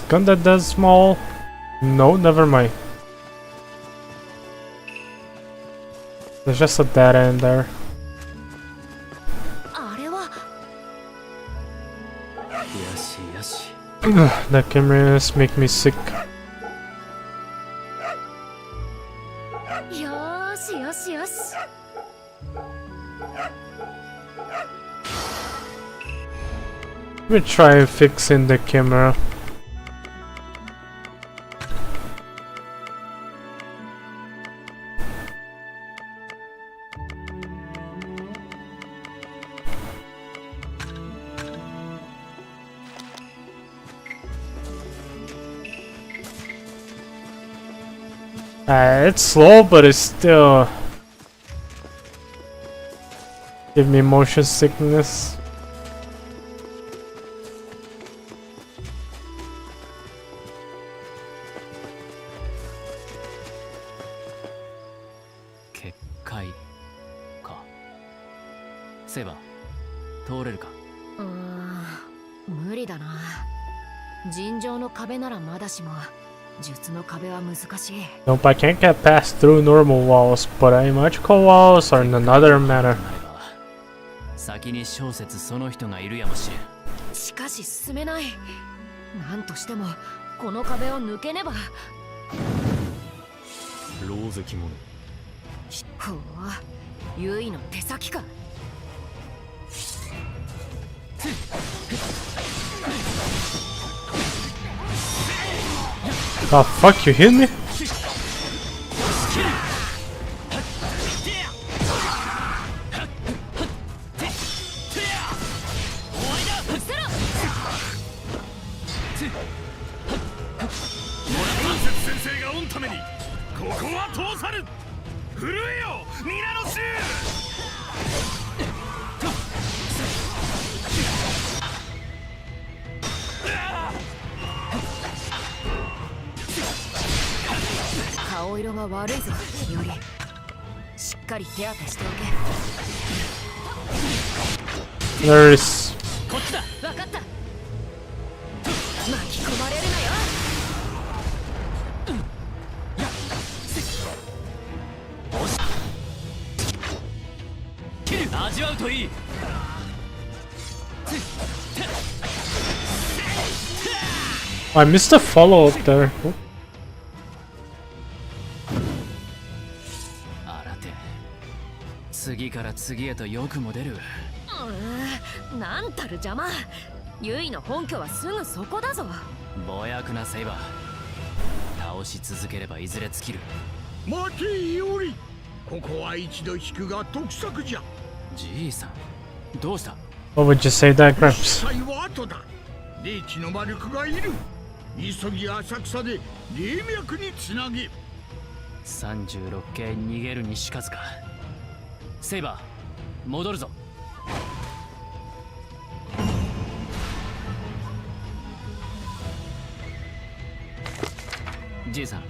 gun that does small? No, never mind. There's just a dead end there. あれはよしよし The cameras make me sick. よーしよしよし Let me try fixing the camera. It's slow, but it's still give me motion sickness. Kekkaiかセイバー通れるか無理だな尋常の壁ならまだしも術の壁は難しい Nope, I can't get past through normal walls, but magical walls are another matter. 先に小説その人がいるやもしれんしかし進めない何としてもこの壁を抜けねば狼藉者ほうユイの手先か Oh fuck, you hit me? There's こっちだ分かった巻き込まれるなよ味わうといい I missed a follow up there. 新手次から次へとよくも出るなんたる邪魔ユイの本拠はすぐそこだぞぼやくなセイバー倒し続ければいずれ尽きる待てイオリここは一度引くが得策じゃじいさんどうした What would you say that, Gramps? 最後は後だ霊地の魔力がいる急ぎ浅草で霊脈につなげ36系逃げるにしかずかセイバー戻るぞじいさん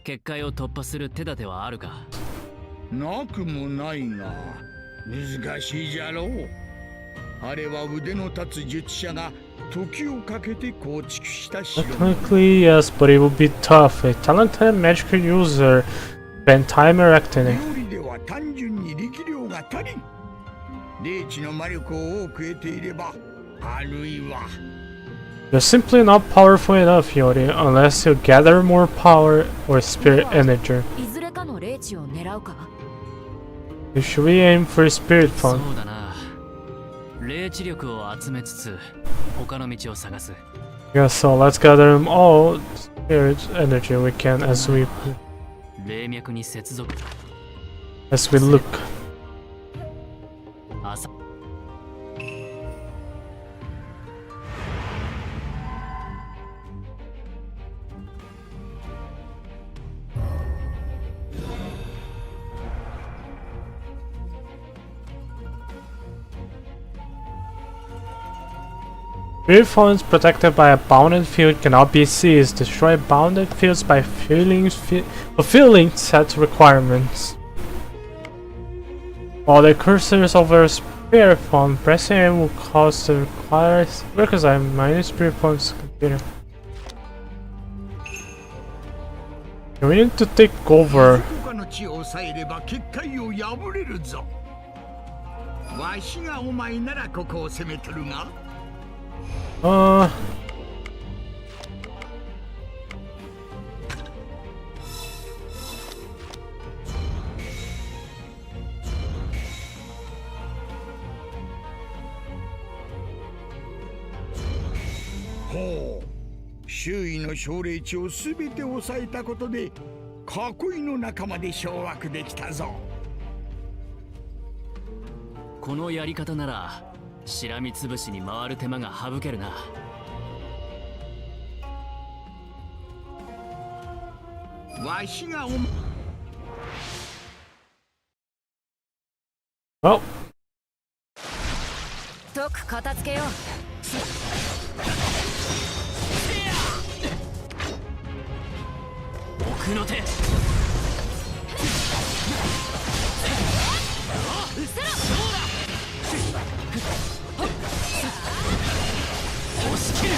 結界を突破する手立てはあるかなくもないが難しいじゃろうあれは腕の立つ術者が時をかけて構築した城 Technically, yes, but it would be tough. A talented magical user spent time erecting it. 料理では単純に力量が足りん霊地の魔力を多く得ていればあるいは You're simply not powerful enough, Yori, unless you gather more power or spirit energy. いずれかの霊地を狙うか Should we aim for spirit そ fun? うだな霊知力を集めつつ他の道を探す Yeah, so let's gather them all spirit energy we can as we 霊脈に接続 look. 朝 Spirit funds protected by a bounded field cannot be seized. Destroy bounded fields by fulfilling set requirements. While the cursor is over a spirit fund, pressing it will cause the required requisite minus spirit funds computer. We need to take over. 他の地を抑えれば結界を破れるぞ。わしがお前ならここを攻めとるが。ほう。周囲の奨励地をすべて抑えたことで囲いの仲間で掌握できたぞ。このやり方ならしらみつぶしに回る手間が省けるな。わしがOh. とく片付けよう。奥の手。押し切る。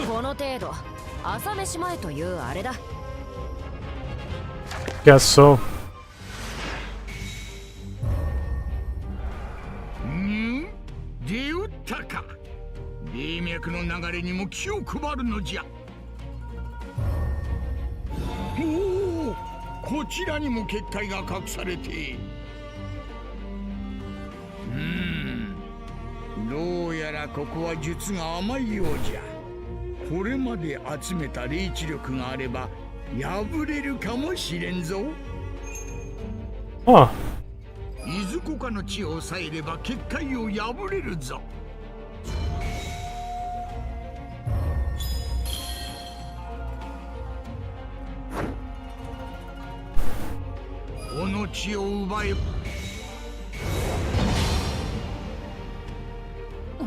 この程度朝飯前というあれだ。Guess so. 出打ったか。霊脈の流れにも気を配るのじゃ。おお、こちらにも結界が隠されて。どうやらここは術が甘いようじゃ。これまで集めた霊知力があれば破れるかもしれんぞ。Huh. いずこかの地を抑えれば結界を破れるぞ。この地を奪え。おお、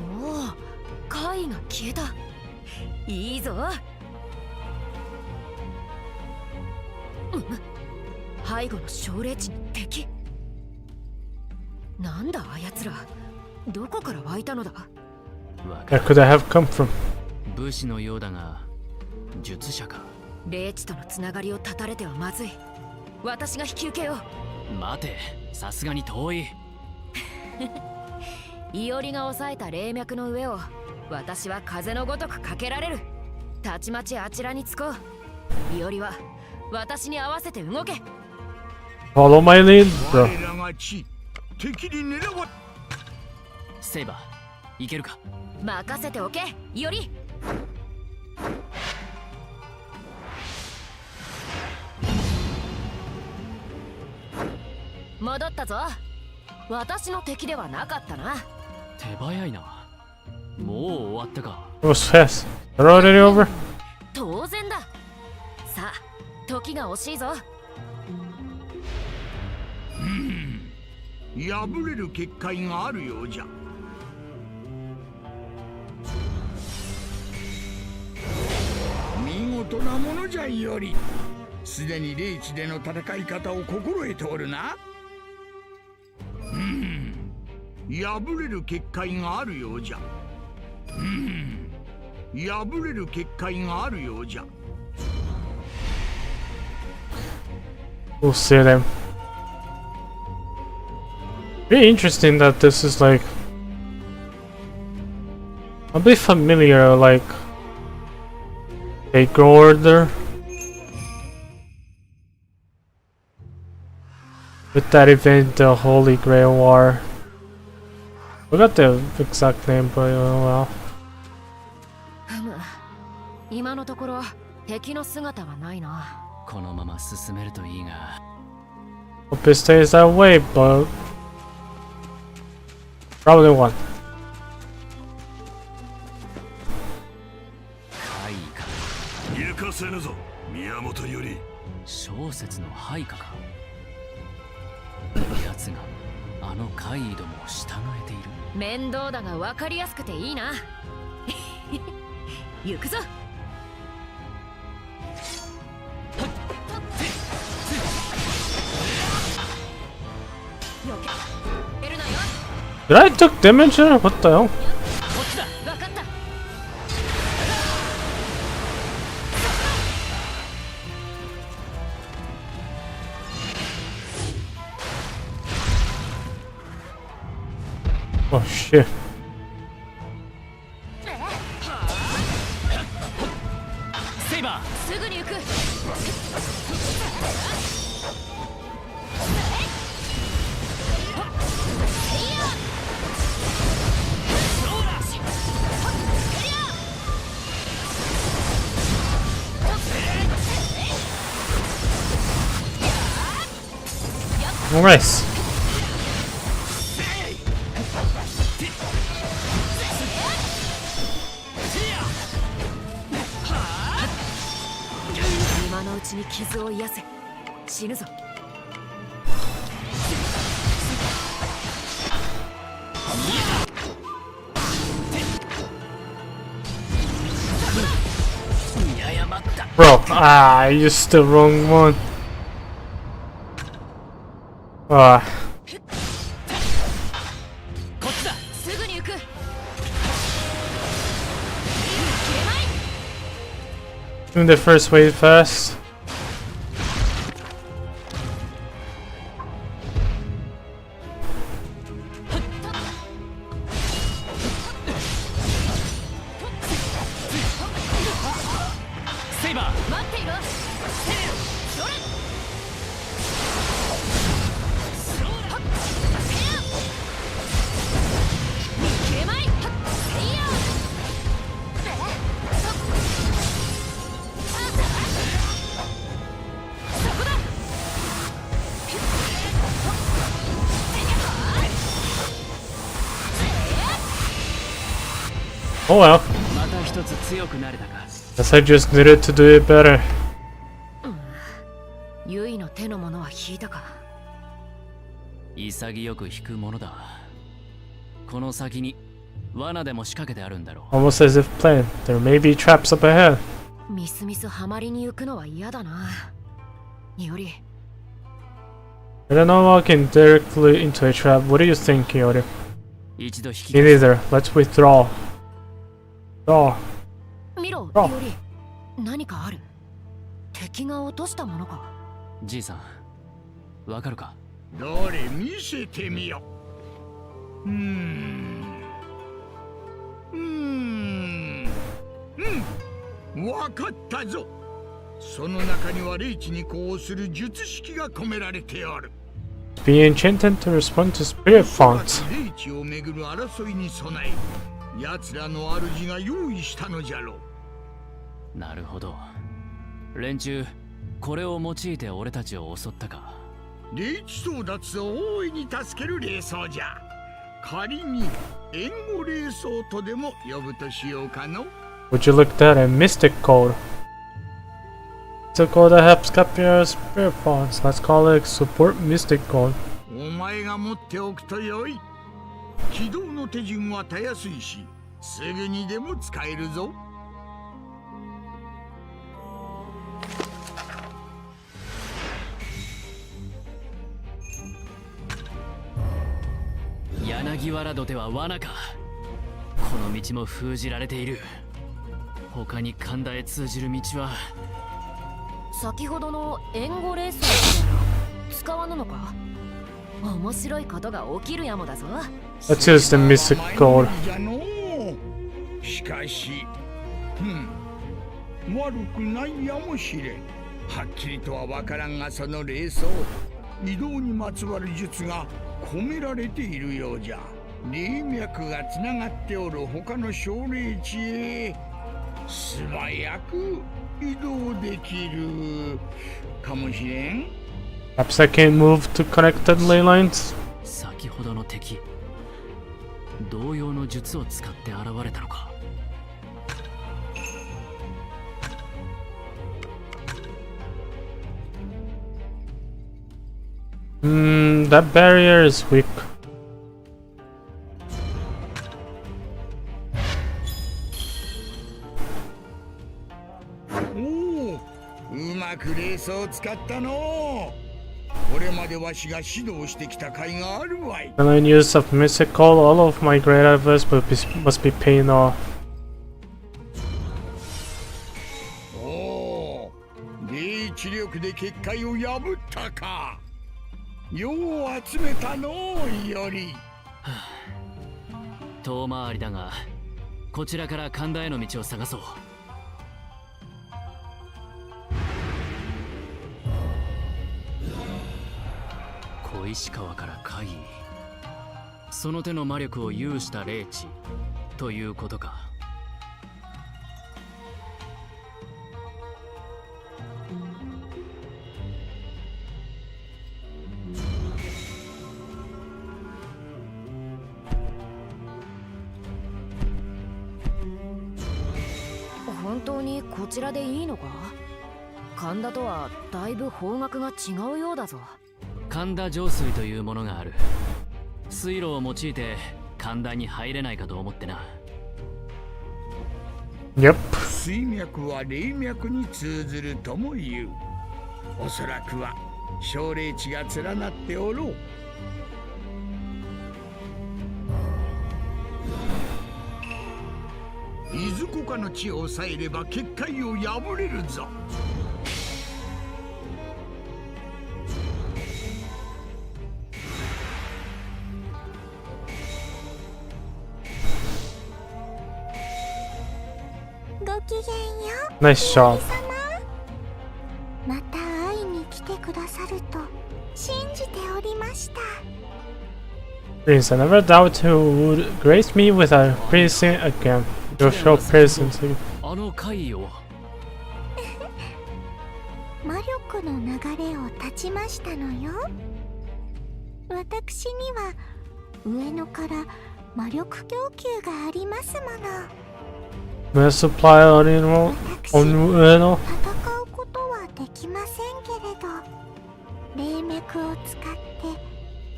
貝が消えた。いいぞ。背後の奨励地に敵。なんだあやつら、どこから湧いたのだ。 Where could I have come from? 武士のようだが術者か。霊地とのつながりを断たれてはまずい。私が引き受けよう。待て、さすがに遠い。いおりが抑えた霊脈の上を私は風のごとく駆けられる。たちまちあちらにつこう。いおりは私に合わせて動け。 Follow my lead, bro. 我らが地、敵に狙わ。セイバー、いけるか。任せておけ、いおり。戻ったぞ。私の敵ではなかったな。手早いな。もう終わったか。 It was fast. They're already over. 当然だ。さあ、時が惜しいぞ。破れる結界があるようじゃ。見事なものじゃいより。すでに霊地での戦い方を心得ておるな。破れる結界があるようじゃ。破れる結界があるようじゃ。 We'll see them. Very interesting that this is like a bit familiar, like take order with that event, the Holy Grail War. Forgot the exact name, but well. 今のところ敵の姿はないな。このまま進めるといいが。 Hope it stays that way, but probably won't. 怪異か。行かせぬぞ、宮本より。小説の配下か。奴があの怪異どもを従えている。面倒だが分かりやすくていいな。行くぞ。Did I took damage there? What the hell? こっちだ。分かった。Oh shit. セイバーすぐに行く。Nice. Bro, I used the wrong one. Ah. こっちだ。すぐに行く。 Doing the first wave fast. Oh well. また一つ強くなれたか。 Guess I just needed to do it better. ユイの手のものは引いたか。潔く引くものだ。この先に罠でも仕掛けてあるんだろう。 Almost as if planned. There may be traps up ahead. みすみすハマりに行くのは嫌だな。より。 We're not walking directly into a trap. What do you think, Yori? 一度引き Me neither. Let's withdraw. Draw. 見ろ、あより。何かある。敵が落としたものか。じいさん、わかるか。どれ見せてみよ。わかったぞ。その中には霊地に呼応する術式が込められておる。Be enchanted to respond to spirit fonts. 霊地をめぐる争いに備え、奴らの主が用意したのじゃろう。なるほど。連中、これを用いて俺たちを襲ったか。霊地争奪を大いに助ける霊装じゃ。仮に援護霊装とでも呼ぶとしようかの。Would you look at a mystic code? It's a code that helps capture spirit fonts. Let's call it support mystic code. お前が持っておくとよい。起動の手順はたやすいし、すぐにでも使えるぞ。柳原土手は罠か。この道も封じられている。他に神田へ通じる道は。先ほどの援護レースを使わぬのか。面白いことが起きるやもだぞ。 Let's use the mystic code. しかし、悪くないやもしれん。はっきりとはわからんが、その霊装、移動にまつわる術が込められているようじゃ。霊脈がつながっておる他の小霊地へ素早く移動できるかもしれん。 Perhaps I can't move to connected ley lines. 先ほどの敵、同様の術を使って現れたのか。That barrier is weak. おお、うまく霊装を使ったの。これまでわしが指導してきた甲斐があるわい。 When I use of mystic code, all of my great advice must be paying off. おお、霊知力で結界を破ったか。よう集めたのより。遠回りだが、こちらから神田への道を探そう。小石川から怪異、その手の魔力を有した霊地ということか。本当にこちらでいいのか？神田とはだいぶ方角が違うようだぞ。神田上水というものがある。水路を用いて神田に入れないかと思ってな。Yep. 水脈は霊脈に通ずるとも言う。おそらくは小霊地が連なっておろう。いずこかの地を抑えれば結界を破れるぞ。ごきげんよう。 Nice job. また会いに来てくださると信じておりました。 Prince, I never doubt you would grace me with a present again. Your show presence. あの怪異を。魔力の流れを断ちましたのよ。私には上野から魔力供給がありますもの。 May I supply on 私 Ueno? 戦うことはできませんけれど、霊脈を使っ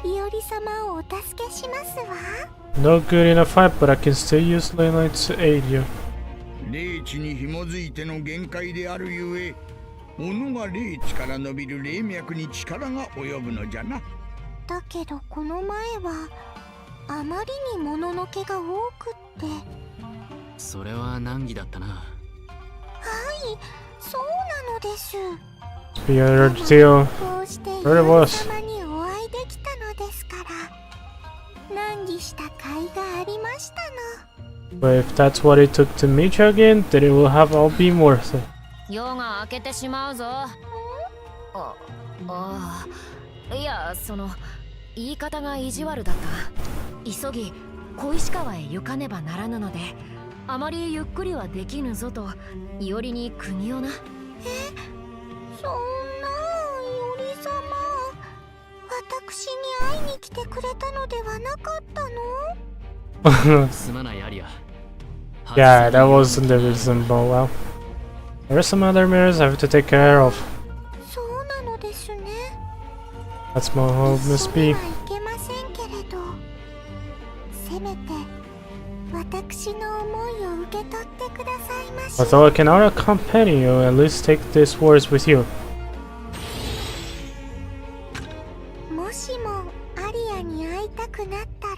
ていおり様をお助けしますわ。 No good in a fight, but I can still use Ley Lights to aid you. 霊地に紐づいての限界であるゆえ、己が霊地から伸びる霊脈に力が及ぶのじゃな。だけどこの前はあまりにもののけが多くって。それは難儀だったな。はい、そうなのです。 Your deal. こうしてい Very お was. り様にお会いできたのですから、難儀した甲斐がありましたの。 But if that's what it took to meet you again, then it will have all been worth it. 夜が明けてしまうぞ。いや、言い方が意地悪だった。急ぎ小石川へ行かねばならぬので、あまりゆっくりはできぬぞといおりに国をな。そんないおり様、私に会いに来てくれたのではなかったの？すまないアリア。 Yeah, that wasn't the reason, but well. There are some other mirrors I have to take care of. そうなのですね。 That's my hope, 一 Miss 緒に B. はいけませんけれど、せめて私の思いを受け取ってくださいまし。 Although I cannot accompany you, at least take these words with you. もしもアリアに会いたくなったら、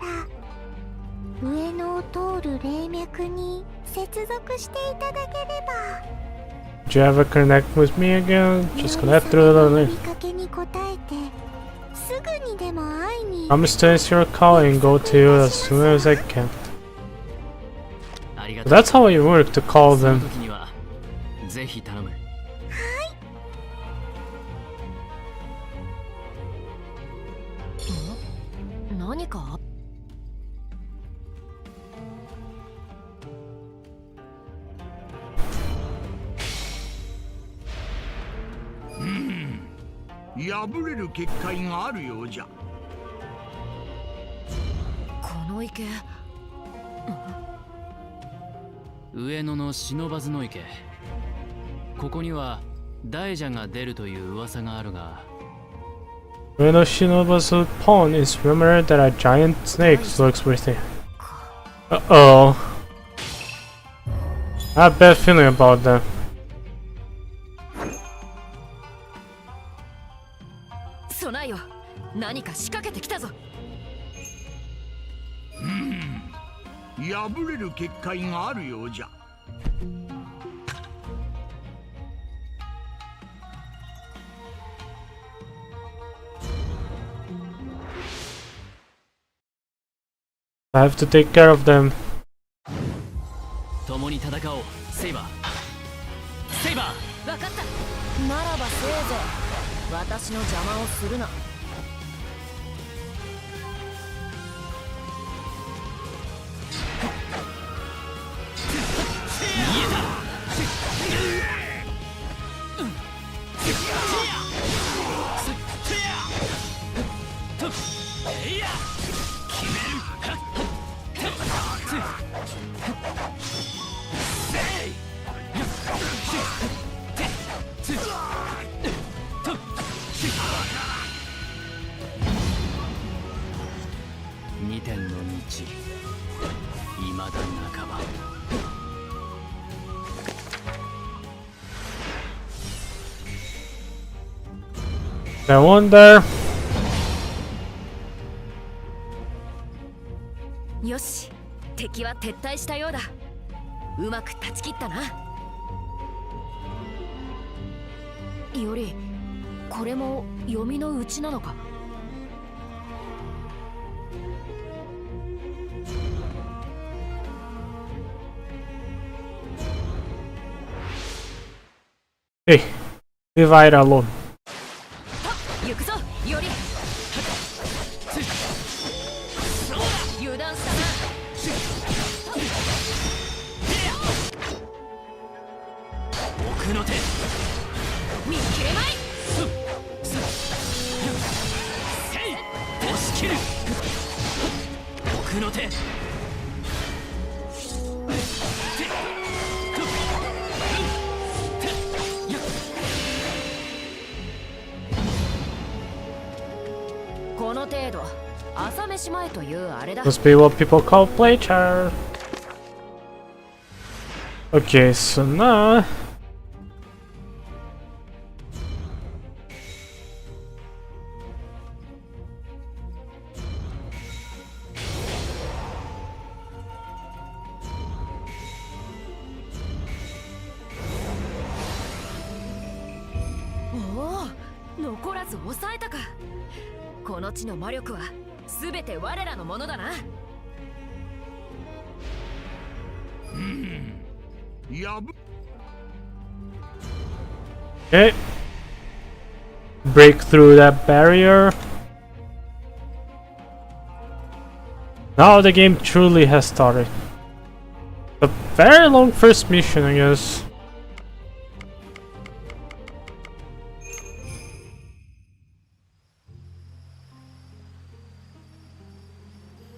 上野を通る霊脈に接続していただければ。 Would you ever connect with me again? Just connect through the 呼 link. びかけに応えて、すぐにでも会いに。 Promise to answer your call and go to you as soon as I can. ありが But とう。 that's how it worked to call その them. 時にはぜひ頼む。何か？破れる結界があるようじゃ。この池、上野の忍ばずの池。ここには大蛇が出るという噂があるが、 Ueno Shinoba's pond is rumored that a giant snake lurks within. Uh-oh. I have a bad feeling about that. 備えよ。何か仕掛けてきたぞ。破れる結界があるようじゃ。I have to take care of them. 共に戦おう、セイバー。セイバー。分かった。ならばせいぜい私の邪魔をするな。2点の道、未だ半ば。I wonder. よし、敵は撤退したようだ。うまく断ち切ったな。より、これも読みのうちなのか。Hey, leave Ida alone. 行くぞ、より。油断したな。奥の手。見切れまい。押し切る。奥の手。この程度、朝飯前というあれだ。 Must be what people call playtime. Okay, so now. Oh, 残らず抑えたか。この地の魔力は全て我らのものだな。やぶ Okay. Break through that barrier. Now the game truly has started. A very long first mission, I guess.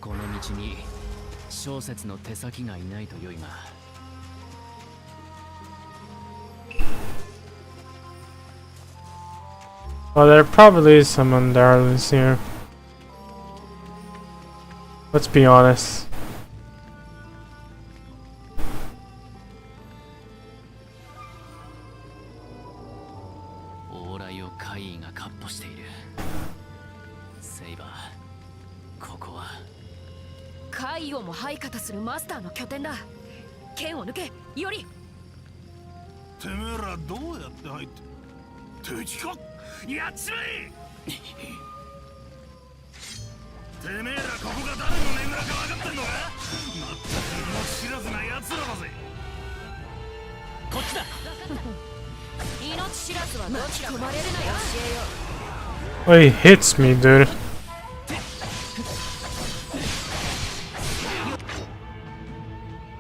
この道に小説の手先がいないとよいが。Well, there probably is some Dailies here. Let's be honest. 往来を怪異が闊歩している。セイバー、ここは怪異をも配下とするマスターの拠点だ。剣を抜け、より。てめえらどうやって入って敵かやっちまえてめえらここが誰のねぐらか分かってんのかまったく命知らずな奴らだぜこっちだ。命知らずはどちらかまれるなよ。Oh, he hits me, dude.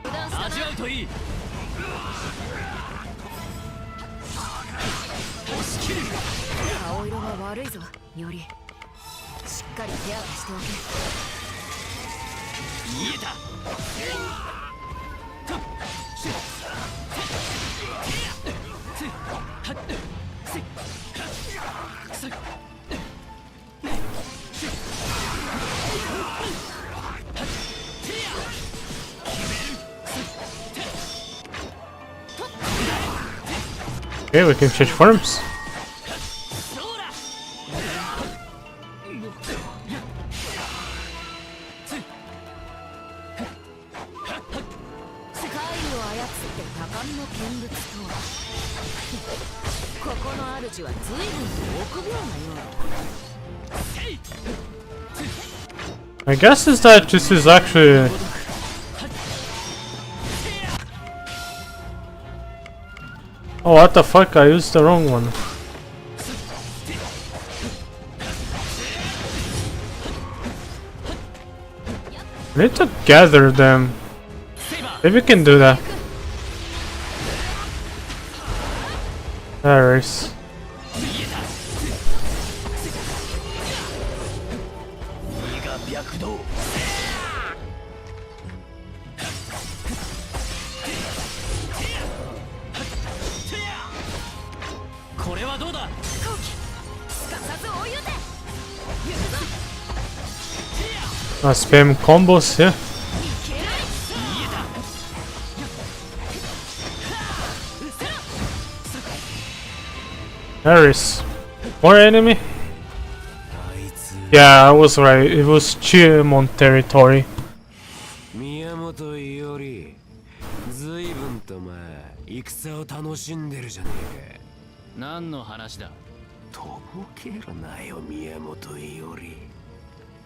味わうといい。押し切る。顔色が悪いぞ、より。しっかり手当てしておけ。言えた。Okay, we can change forms. 怪異を操って高みの見物とは。ここの主は随分と臆病なようだ。My guess is that this is actually... Oh, what the fuck, I used the wrong one. I need to gather them. Maybe we can do that. There is. Spam combos here. There is more enemy. Yeah, I was right. It was Chiemon territory. 宮本伊織、ずいぶんと前戦を楽しんでるじゃねえか。何の話だ。とぼけるなよ宮本伊織。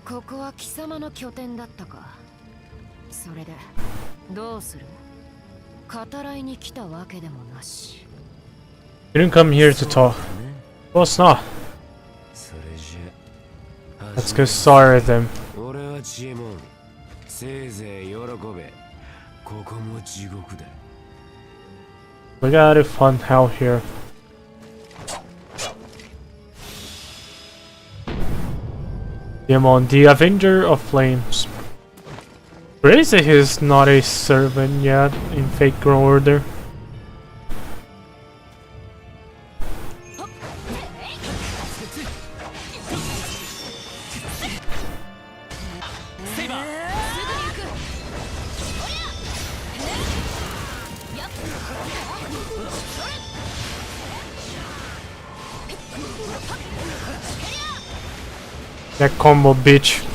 ここは貴様の拠点だったか。それでどうする？語らいに来たわけでもなし。You didn't come here to talk. Of course not. それじゃ Let's go start them. 俺はチエモン。せいぜい喜べ。ここも地獄だ。We got a fun hell here. Chiemon, the Avenger of Flames. Crazy he's not a servant yet in Fake Order. That combo, bitch.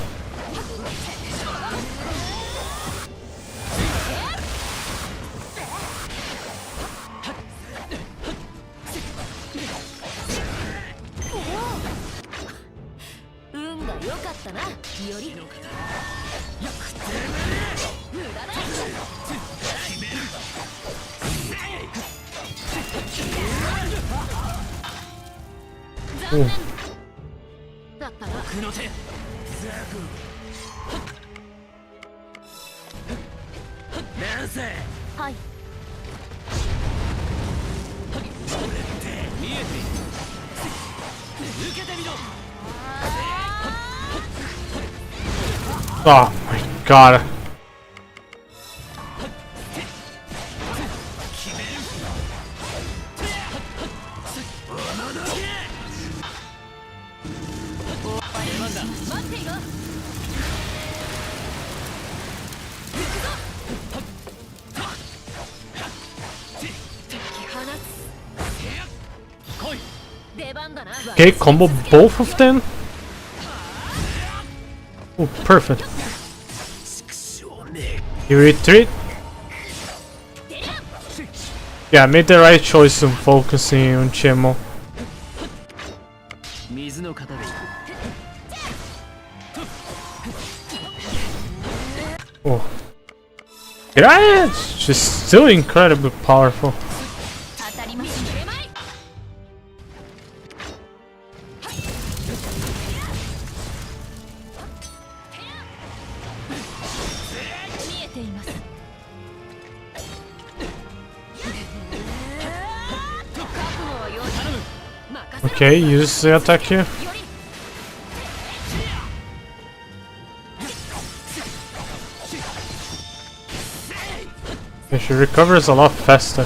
Ooh. Oh my god. Okay, combo both of them. Oh, perfect. You retreat. Yeah, I made the right choice in focusing on Chiemon. Oh. Jiraiya is just still incredibly powerful. Okay, use the attack here. Yeah, she recovers a lot faster.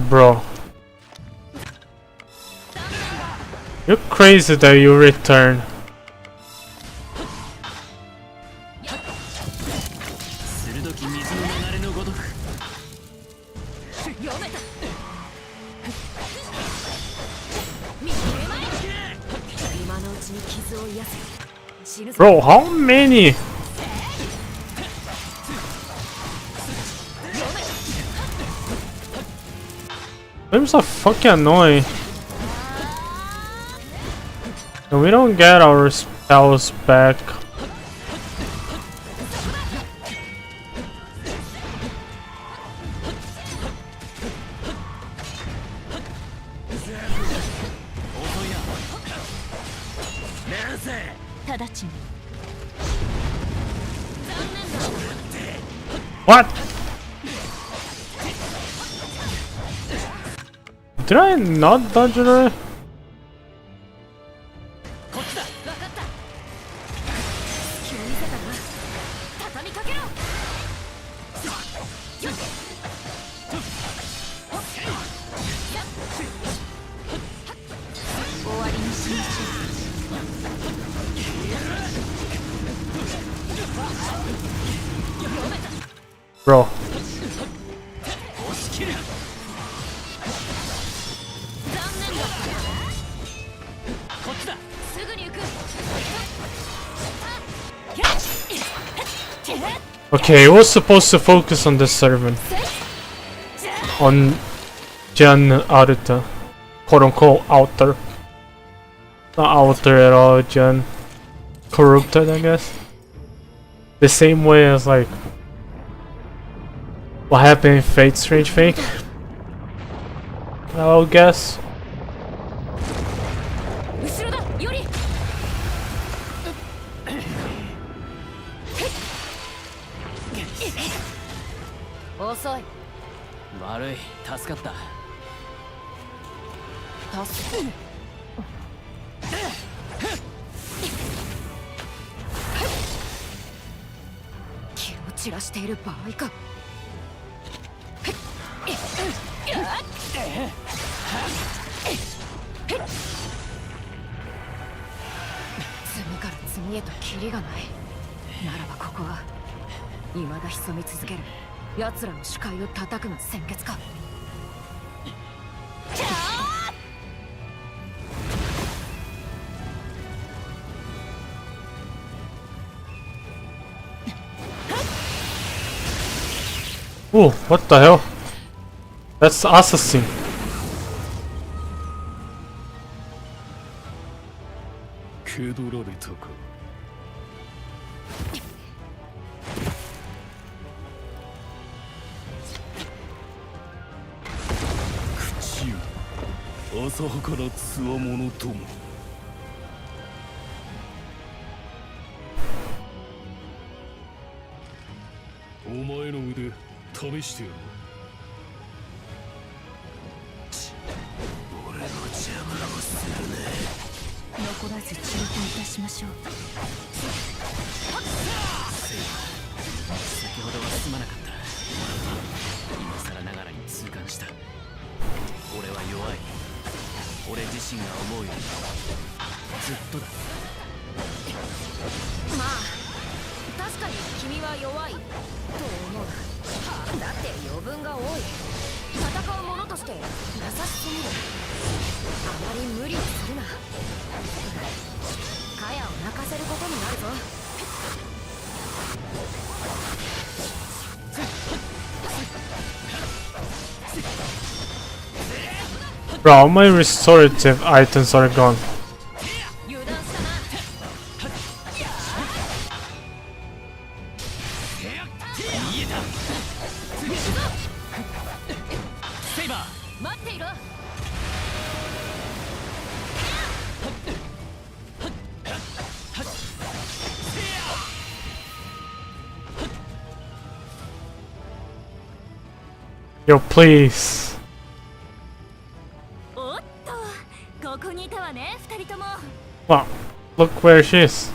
Bro. You're crazy that you return. 私に傷を癒せ。死ぬぞ。 Bro, how many? Limbs are fucking annoying. And we don't get our spells back. What? Did I not dodge it already? Bro. Okay, I was supposed to focus on this servant. On Jan Arita. Quote unquote outer. Not outer at all, Jan. Corrupted, I guess. The same way as like what happened in Fate Strange Fake, I'll guess. Oh, what the hell? That's assassin. Bro, all my restorative items are gone. Yo, please. Wow, look where she is.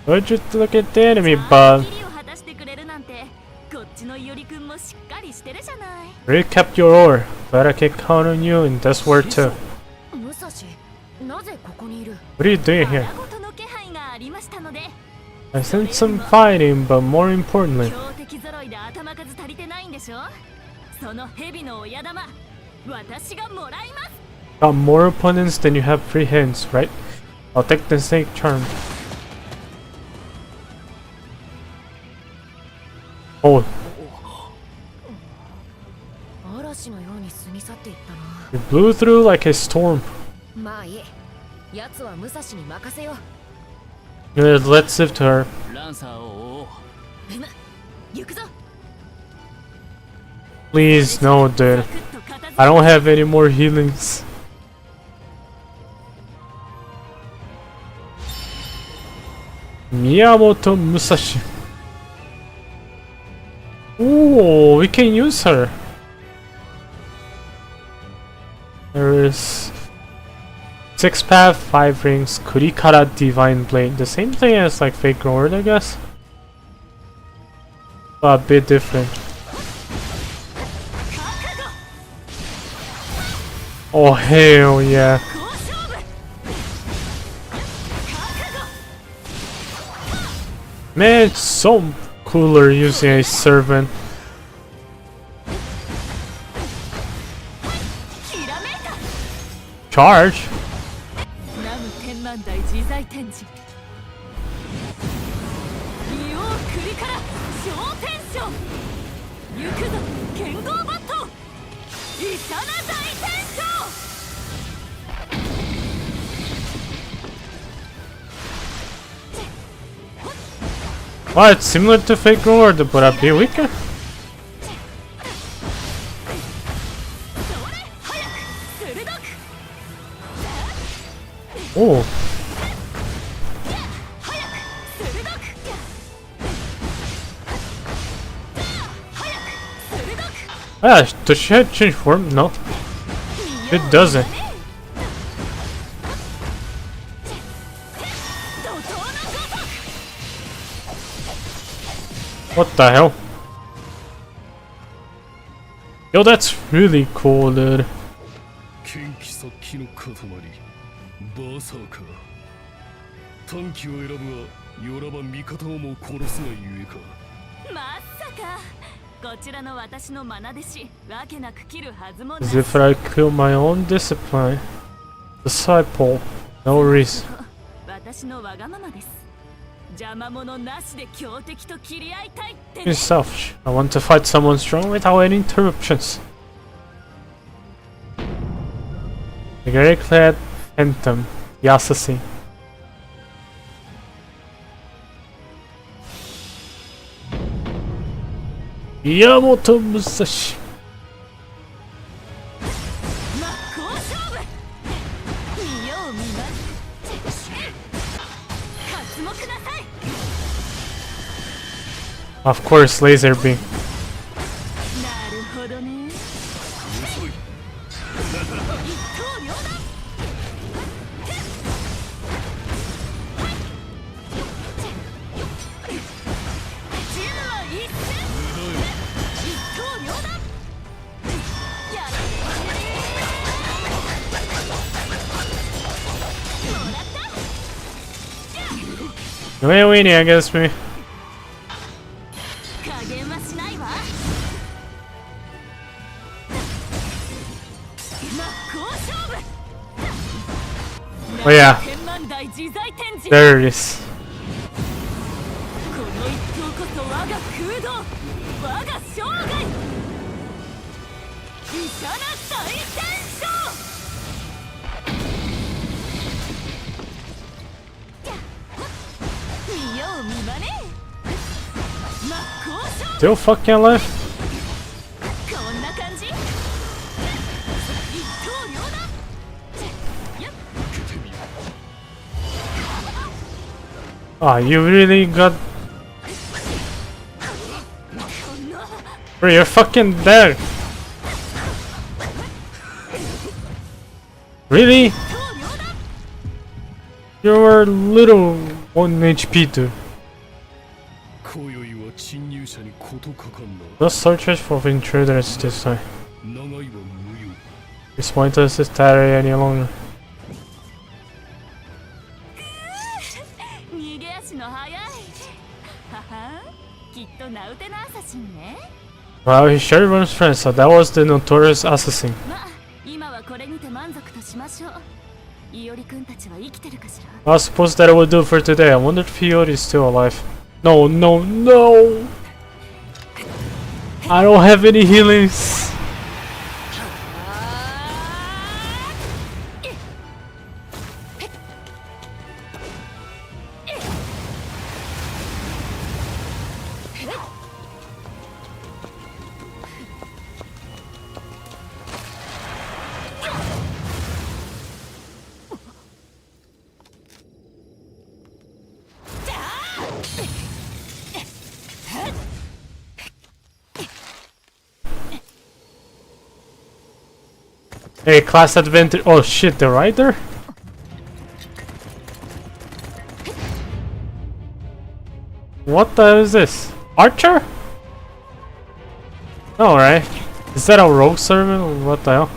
Would you look at the enemy, bud? Really kept your ore, but I can count on you in this war too. What are you doing here? I sensed some fighting, but more importantly, 私がもらいます。 Got more opponents than you have free hands, right? I'll take the snake charm. Oh, 嵐のように過ぎ去っていったな。 you blew through like a storm. まあいい。奴は武蔵に任せよう。 Let's live to her. ランサーを追おう。うむ、行くぞ。 Please, no, dude. I don't have any more healings. Miyamoto Musashi. Ooh, we can use her. There is 6 path, 5 rings, Kurikara Divine Blade. The same thing as like Fake Lord, I guess. But a bit different. Oh hell yeah. Man, it's so cooler using a servant. Charge? 南無天満大自在天神。利用栗から小天将。行くぞ剣豪バット。イサナ大天将。 Well, it's similar to Fake Lord, but a bit weaker. Oh. Ah, does she have change form? No. It doesn't. What the hell? Yo, that's really cool, dude. 剣気殺気の塊バサーカー短期を選ぶはよらば味方をも殺すがゆえかまさかこちらの私の愛弟子わけなく切るはずもな As if I kill my own discipline. Disciple. No reason. 私のわがままです邪魔者なしで強敵と切り合いたいって You're selfish. I want to fight someone strong without any interruptions. The gray clad phantom, the assassin. Miyamoto Musashi. 真っ向勝負見よう見ま刮目なさい Of course, laser beam. なるほどね遅い一刀両断チームは一戦一刀両断やらもらった You ain't winning against me. 加減はしないわ真っ向勝負 Oh yeah, 天満大自在天神 there it is. この一刀こそ我が空洞我が生涯イサナ大天将見よう見まね真っ向勝負 Still fucking alive? こんな感じ一刀両断やっ Ah, you really got. Bro, you're fucking dead. Really? 刀両断 You're little 1 HP, dude. 今宵は侵入者に事かかんな No searches for intruders this time. 長いは無用 It's pointless to tarry any longer. 逃げ足の速いははきっとナウテナアサシンね Well, he sure runs friends, so that was the notorious assassin. ましょう。いおりくんたちは生きてるかしら。 I suppose that would do for today. I wonder if Hiyori is still alive. No, no, no! I don't have any healings. Hey, class advantage. Oh shit, they're right there? What the hell is this? Archer? No, right? Is that a rogue servant? What the hell?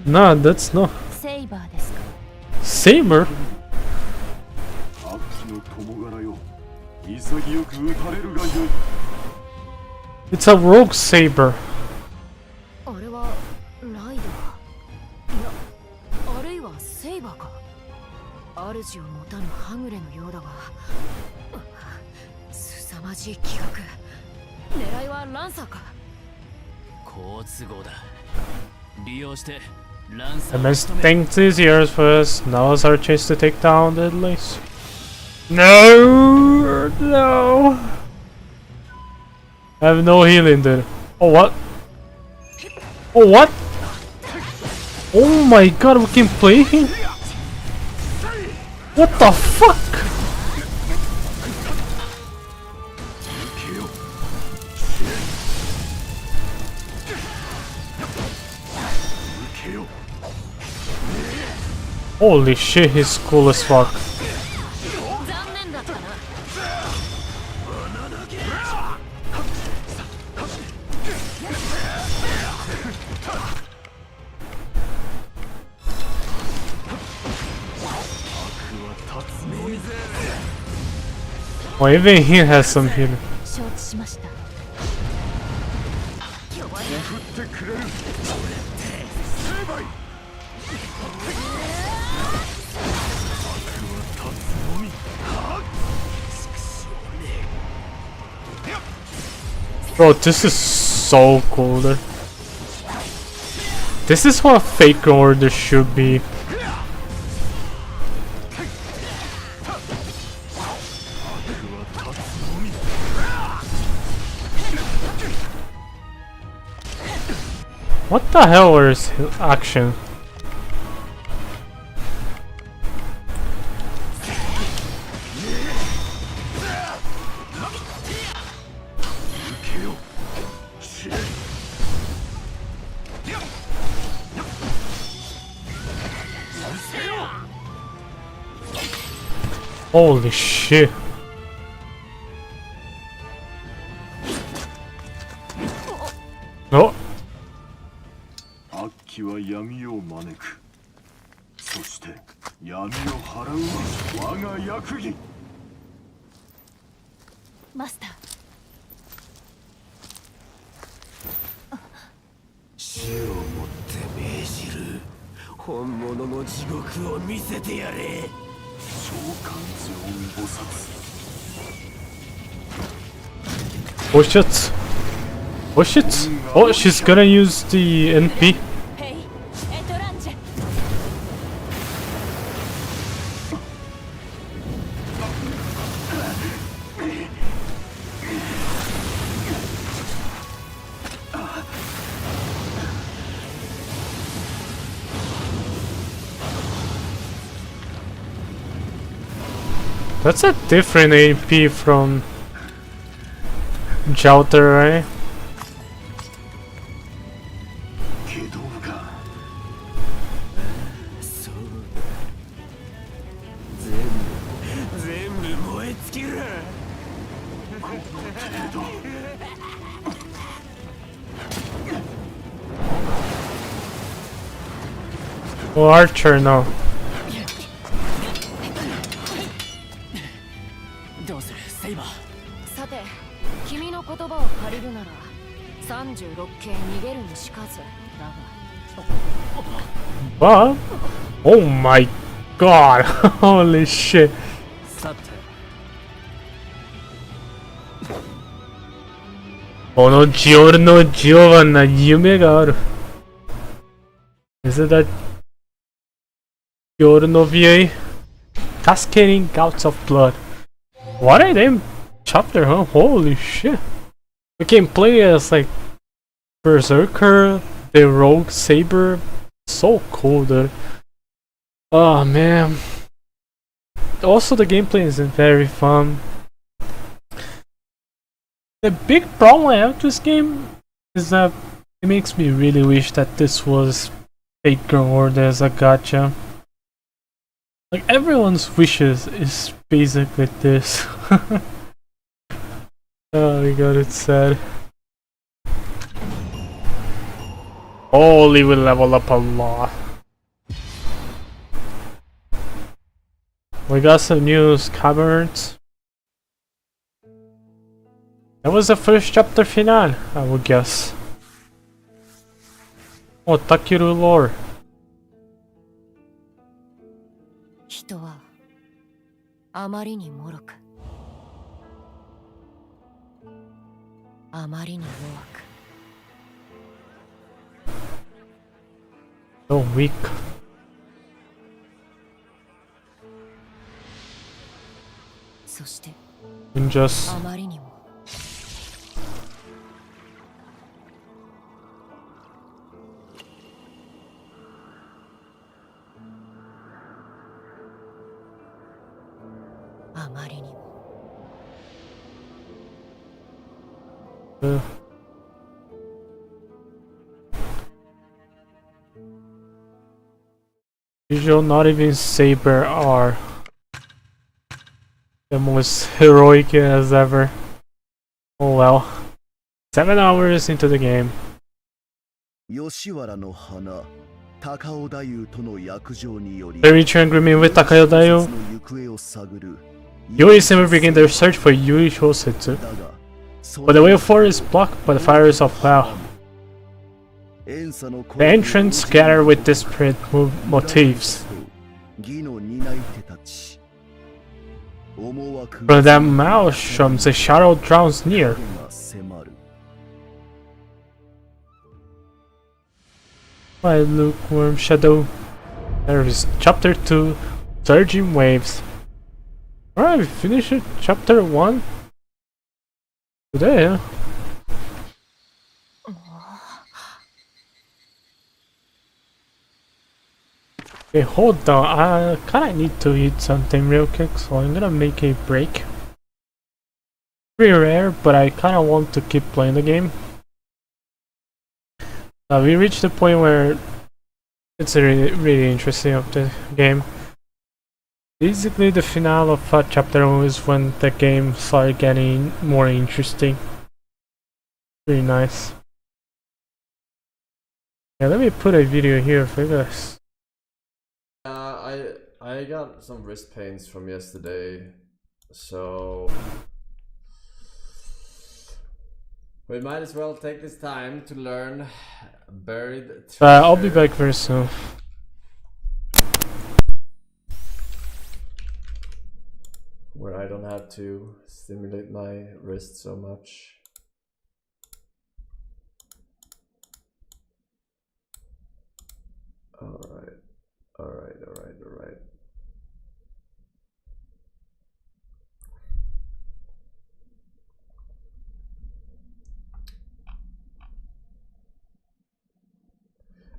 Nah, that's no. セイバーですか。 Saber? 悪鬼の友柄よ。潔く撃たれるがよい。 It's a rogue saber. あれはライダー。いや、あるいはセイバーか。主を持たぬはぐれのようだが、凄まじい気学。狙いはランサーか。好都合だ。利用してランサ The ーを best 仕留め thing is yours first. Now is our chance to take down the Dailies. No! No! I have no healing, dude. Oh, what? Oh, what? Oh my god, we can play him? What the fuck? Holy shit, he's cool as fuck. 残念だったな。 Oh, even he has some healing. 承知しました。Bro, this is so cool. Dude. This is what a fake order should be. What the hell is his action? Holy shit. Oh. 悪鬼は闇を招く。そして闇を払うは我が役儀。マスター。死をもって命じる。本物の地獄を見せてやれ。召喚上菩薩。 Oh shit. Oh shit. Oh, she's gonna use the NP. ヘイ、エトランジェ。 That's a different AP from Jouter, right? けどうか。そう全部燃え尽きる。この程度。Oh, Archer, no. どうするセイバー。さて、君の言葉を借りるなら36系逃げるにしかずだが。 But oh my god, holy shit. さて、このジオルノ・ジオバンナ夢がある。Is it that Giorno VA? Cascading gouts of blood. What a damn chapter, huh? Holy shit. We can play as like Berserker, the Rogue Saber. So cool, dude. Oh man. Also, the gameplay isn't very fun. The big problem I have with this game is that it makes me really wish that this was Fate Girl or there's a gacha. Like everyone's wishes is basically this. Oh my god, it's sad. Holy, we level up a lot. We got some new scabbers. That was the first chapter finale, I would guess. Oh, Takiru lore. 人はあまりに脆く、あまりに弱く。 So weak. そして Just あまりにもあまりにも Usual, not even Saber are the most heroic as ever. Oh well. 7 hours into the game. 吉原の花、高尾太夫との約定により、 They reach an agreement with Takayo Dayo. の行方を探る。 Yui and Saber begin their search for Yui Shosetsu. だが、 But the way forward is blocked by the fires of Cloud. 遠佐の The entrance gather with disparate motifs. 義の担い手たち。思惑 From that maelstrom, the shadow drowns near. が迫る。 My lukewarm shadow. There is chapter 2, Surging Waves. Alright, we finished chapter 1 today, huh? Okay, hold on. I kinda need to eat something real quick, so I'm gonna make a break. Pretty rare, but I kinda want to keep playing the game. We reached the point where it's really interesting of the game. Basically, the finale of chapter 1 is when the game started getting more interesting. Pretty nice. Yeah, let me put a video here for you guys. I got some wrist pains from yesterday, so we might as well take this time to learn Buried Treasure. I'll be back very soon. Where I don't have to stimulate my wrist so much. Alright.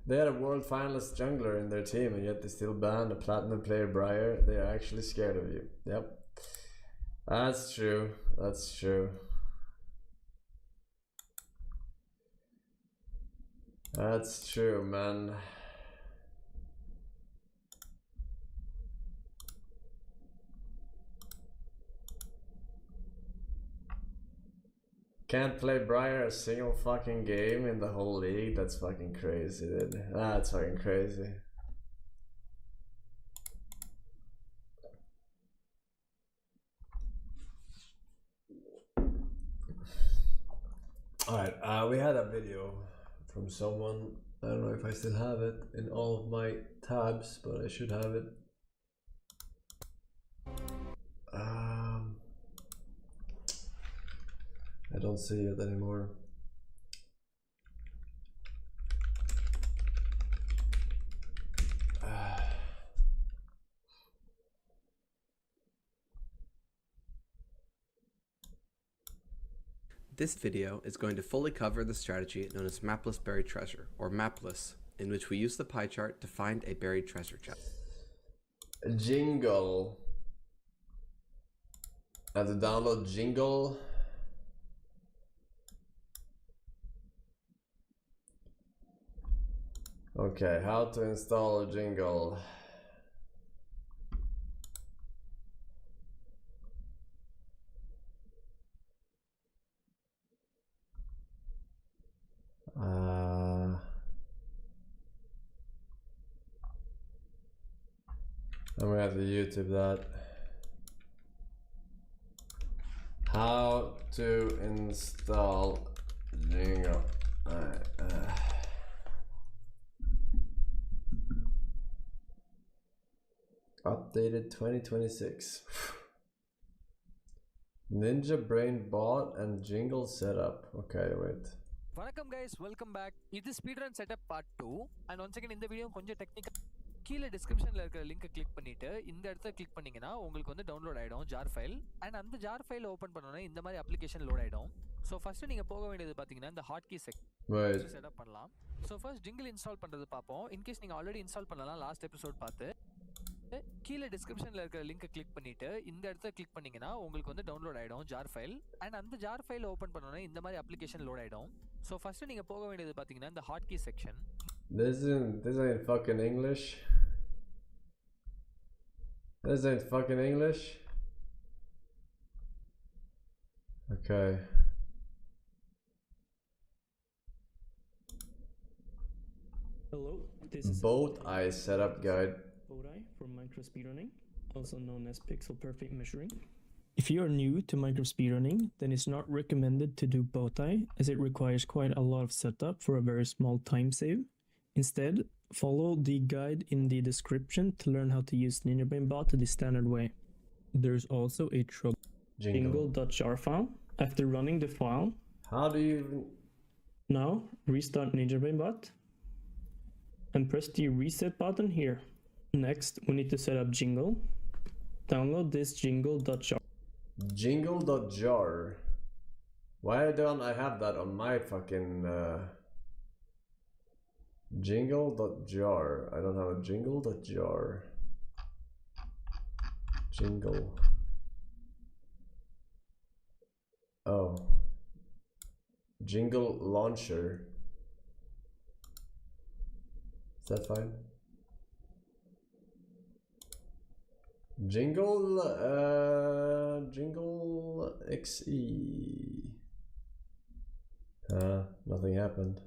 They had a world finalist jungler in their team, and yet they still banned a platinum player Briar. They are actually scared of you. Yep. That's true. That's true. That's true, man. Can't play Briar a single fucking game in the whole league? That's fucking crazy, dude. That's fucking crazy. Alright, we had a video from someone. I don't know if I still have it in all of my tabs, but I should have it. I don't see it anymore. This video is going to fully cover the strategy known as mapless buried treasure, or mapless, in which we use the pie chart to find a buried treasure chest. Jingle. I have to download Jingle. Okay, how to install a Jingle. I'm gonna have to YouTube that. How to install Jingle. Updated 2026. Ninja Brain bot and Jingle setup. Okay, wait. Welcome guys, welcome back. This is speedrun setup part 2 and once again இந்த video கொஞ்சம் technical. கீழ டிஸ்கிரிப்ஷன்ல இருக்கிற லிங்கை click பண்ணிட்டு இந்த இடத்துல click பண்ணீங்கன்னா உங்களுக்கு வந்து டவுன்லோட் ஆயிடும் ஜார் ஃபைல் அண்ட் அந்த ஜார் ஃபைலை ஓபன் பண்ணனும் இந்த மாதிரி அப்ளிகேஷன் லோட் ஆயிடும். சோ ஃபர்ஸ்ட் நீங்க போக வேண்டியது பாத்தீங்கன்னா இந்த ஹாட் கீ செட்டப் பண்ணலாம். சோ ஃபர்ஸ்ட் ஜிங்கிள் இன்ஸ்டால் பண்றது பாப்போம். இன் கேஸ் நீங்க ஆல்ரெடி இன்ஸ்டால் பண்ணலாம் லாஸ்ட் எபிசோட் பார்த்து கீழ டிஸ்கிரிப்ஷன்ல இருக்கிற லிங்கை கிளிக் பண்ணிட்டு இந்த இடத்துல கிளிக் பண்ணீங்கன்னா உங்களுக்கு வந்து டவுன்லோட் ஆயிடும் ஜார் ஃபைல் அண்ட் அந்த ஜார் ஃபைலை ஓபன் பண்ணனும் இந்த மாதிரி அப்ளிகேஷன் லோட் ஆயிடும். சோ ஃபர்ஸ்ட் நீங்க போக வேண்டியது பாத்தீங்கன்னா இந்த hot key section. This ain't fucking English. This ain't fucking English. Okay. Hello, this is Boat Eye setup guide. Boat Eye from Micro Speedrunning, also known as Pixel Perfect Measuring. If you are new to micro speedrunning, then it's not recommended to do boat eye as it requires quite a lot of setup for a very small time save. Instead, follow the guide in the description to learn how to use Ninja Brain bot the standard way. There's also a jingle.jar file. After running the file, how do you now restart Ninja Brain bot and press the reset button here. Next, we need to set up Jingle. Download this jingle.jar. Jingle.jar. Why don't I have that on my fucking Jingle.jar? I don't have a Jingle.jar. Jingle. Oh. Jingle launcher. Is that fine? Jingle XE. Nothing happened.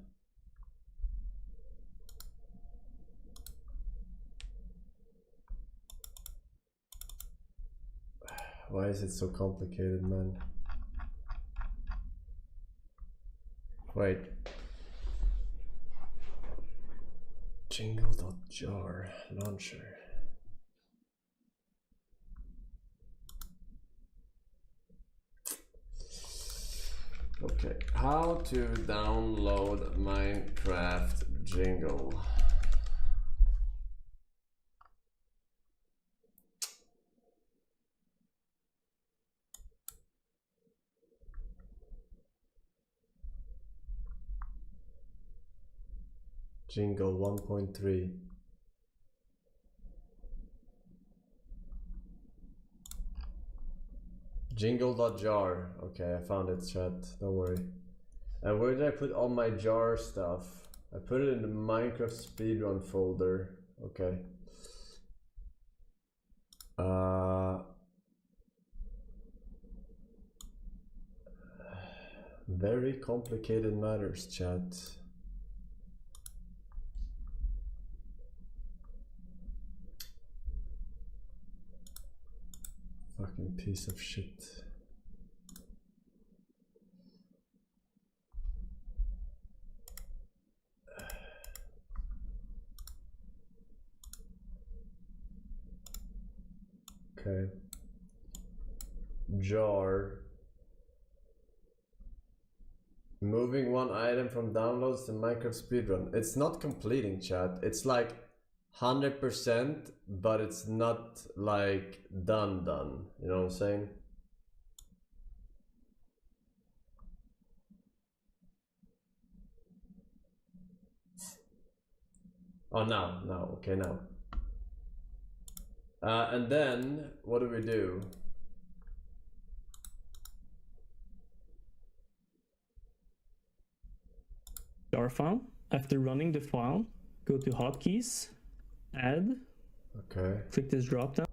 Why is it so complicated, man? Wait. Jingle.jar launcher. Okay, how to download Minecraft Jingle. Jingle 1.3. Jingle.jar. Okay, I found it, chat. Don't worry. And where did I put all my jar stuff? I put it in the Minecraft speedrun folder. Okay. Very complicated matters, chat. Fucking piece of shit. jar. Moving one item from downloads to Minecraft speedrun. It's not completing, chat. It's like 100%, but it's not like done. You know what I'm saying? Oh, now. Okay, now. And then, what do we do? jar file. After running the file, go to hotkeys, add. Okay. Click this drop down.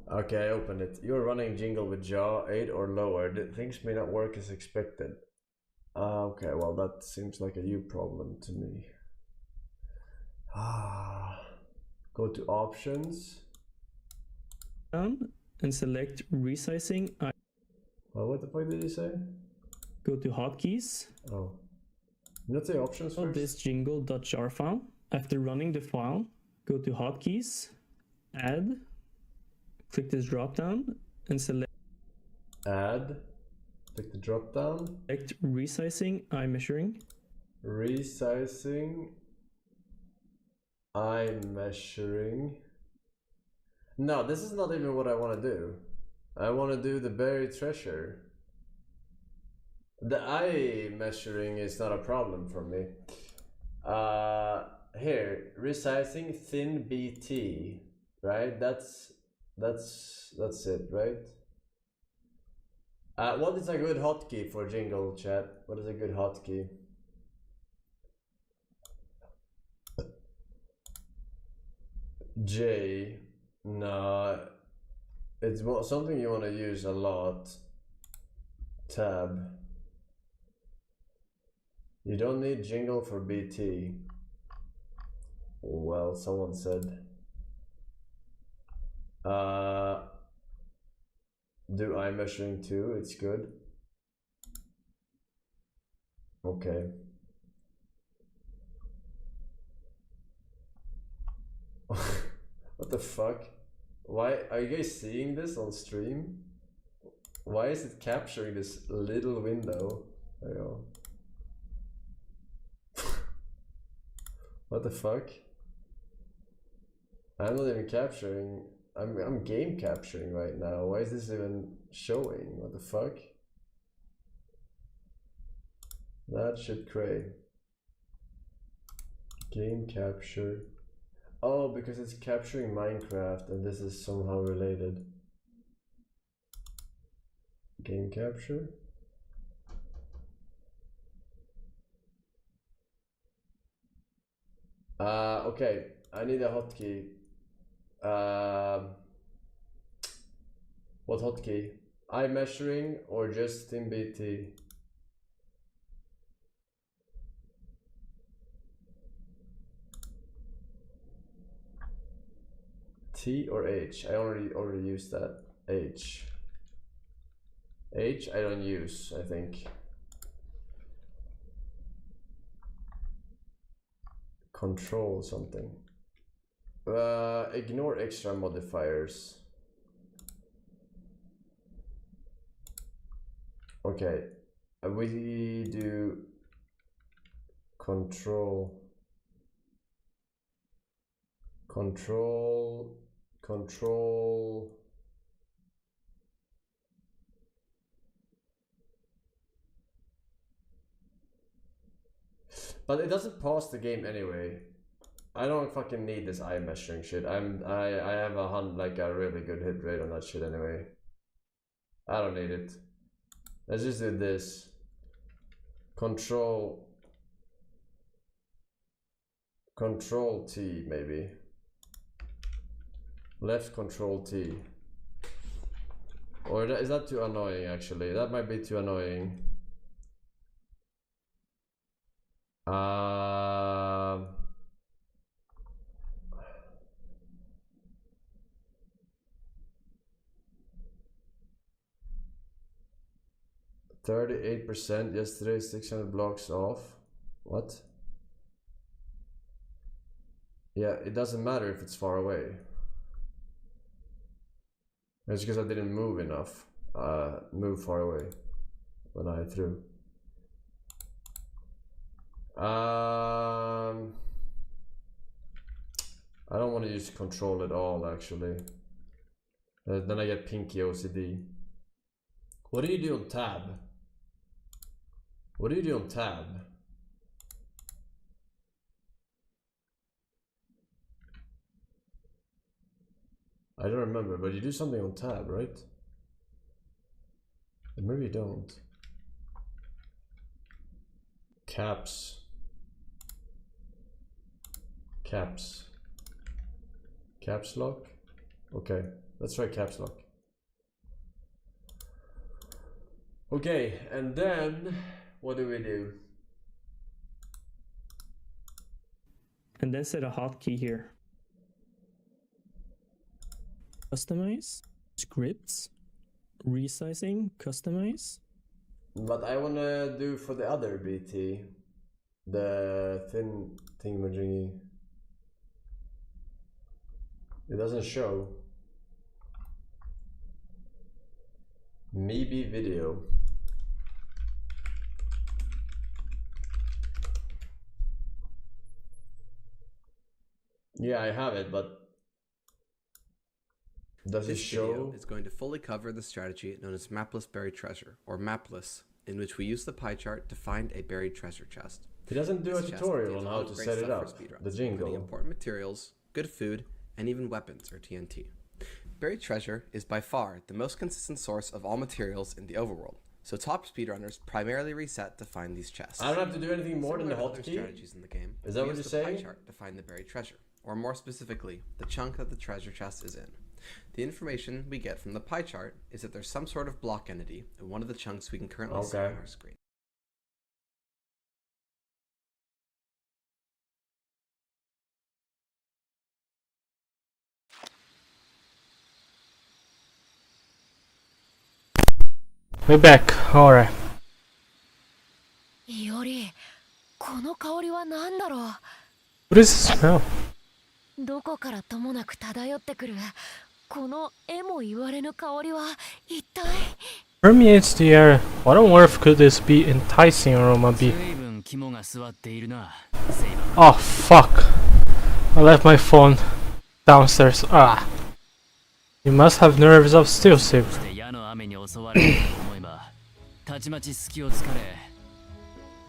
Okay, I opened it. You're running Jingle with jaw 8 or lower. Things may not work as expected. Okay, well that seems like a you problem to me. Go to options. Down and select resizing. Well, what the fuck did you say? Go to hotkeys. Oh. Let's say options first. This jingle.jar file. After running the file, go to hotkeys, add. Click this drop down and select add. Click the drop down. Select resizing eye measuring. Resizing eye measuring. No, this is not even what I want to do. I want to do the buried treasure. The eye measuring is not a problem for me. Here, resizing thin BT, right? That's it, right? What is a good hotkey for Jingle, chat? What is a good hotkey? J. No, it's something you want to use a lot. Tab. You don't need Jingle for BT. Well, someone said. Do eye measuring too, it's good. Okay. What the fuck? Why are you guys seeing this on stream? Why is it capturing this little window? There you go. What the fuck? I'm not even capturing. I'm game capturing right now. Why is this even showing? What the fuck? That shit cray. Game capture. Oh, because it's capturing Minecraft and this is somehow related. Game capture? Okay, I need a hotkey. What hotkey? Eye measuring or just in BT? T or H? I already used that. H. H I don't use, I think. Control something. Ignore extra modifiers. Okay, we do control. But it doesn't pause the game anyway. I don't fucking need this eye measuring shit. I have a really good hit rate on that shit anyway. I don't need it. Let's just do this. Control T maybe. Left Control T. Or is that too annoying actually? That might be too annoying. 38% yesterday, 600 blocks off. What? Yeah, it doesn't matter if it's far away. It's because I didn't move enough. Move far away when I threw. I don't want to use control at all, actually. Then I get pinky OCD. What do you do on tab? What do you do on tab? I don't remember, but you do something on tab, right? Or maybe you don't. Caps. Caps. Caps lock? Okay, let's try caps lock. Okay, and then what do we do? And then set a hotkey here. Customize, scripts, resizing, customize. But I wanna do for the other BT, the thin thingamajiggy. It doesn't show. Maybe video. Yeah, I have it, but does it This show? video is going to fully cover the strategy known as mapless buried treasure, or mapless, in which we use the pie chart to find a buried treasure chest. He doesn't do a This chest tutorial contains on a how lot to of great set it stuff for up. speedruns, The jingle. including important materials, good food, and even weapons, or TNT. Buried treasure is by far the most consistent source of all materials in the overworld, so top speedrunners primarily reset to find these chests. I don't have to do anything more than the Similar to other hotkey? strategies in the game, Is that we what use you're the pie saying? chart to find the buried treasure, or more specifically, the chunk that the treasure chest is in. The information we get from the pie chart is that there's some sort of block entity in one of the chunks we can currently see on our screen. We're back. Alright. いおり、この香りは何だろう。 What is the smell? どこからともなく漂ってくるこのえも言われぬ香りは一体 Permeates the air. What on earth could this be enticing aroma be? 随分肝が据わっているな。 Oh fuck. I left my phone downstairs. Ah. You must have nerves of steel, Steve. 矢の雨に襲われたと思えば、たちまち隙を突かれ。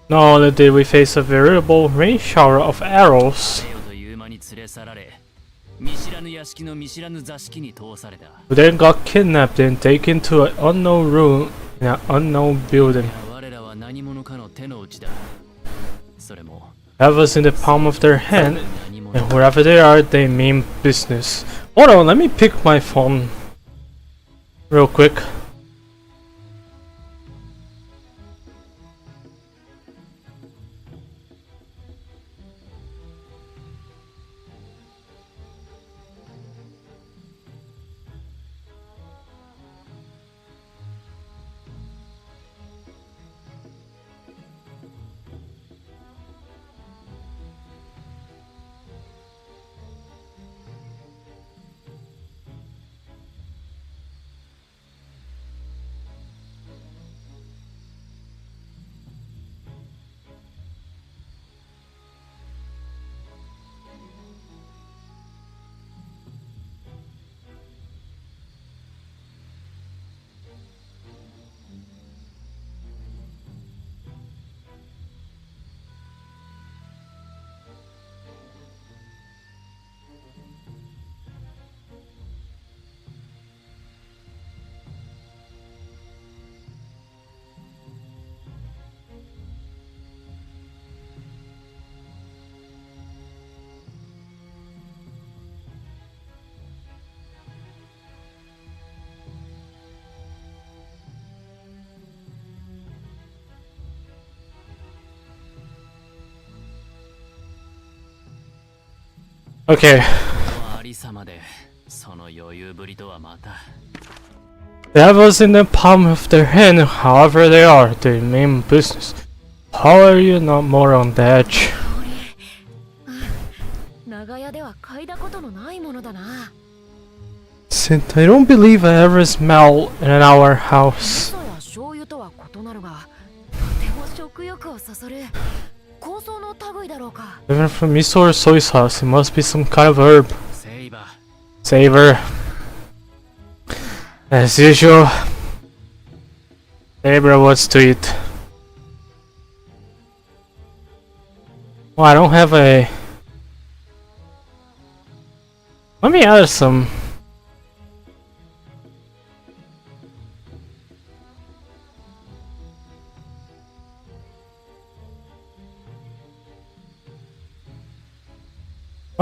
Not only did we face a veritable rain shower of arrows, という間に連れ去られ、見知らぬ屋敷の見知らぬ座敷に通された。 we then got kidnapped and taken to an unknown room in an unknown building. 我らは何者かの手の内だ。それも Have us in the palm of their hand, and wherever they are, they mean business. Hold on, let me pick my phone real quick. Okay. ありさまで、その余裕ぶりとはまた。 They have us in the palm of their hand, however they are, they mean business. How are you not more on the edge? 長屋では嗅いだことのないものだな。Since I don't believe I ever smell in our house. 味噌や醤油とは異なるが、とても食欲をそそる香草の類だろうか。 Even from miso or soy sauce, it must be some kind of herb. セイバー Savor. As usual. Saber wants to eat. Oh, I don't have a... Let me add some...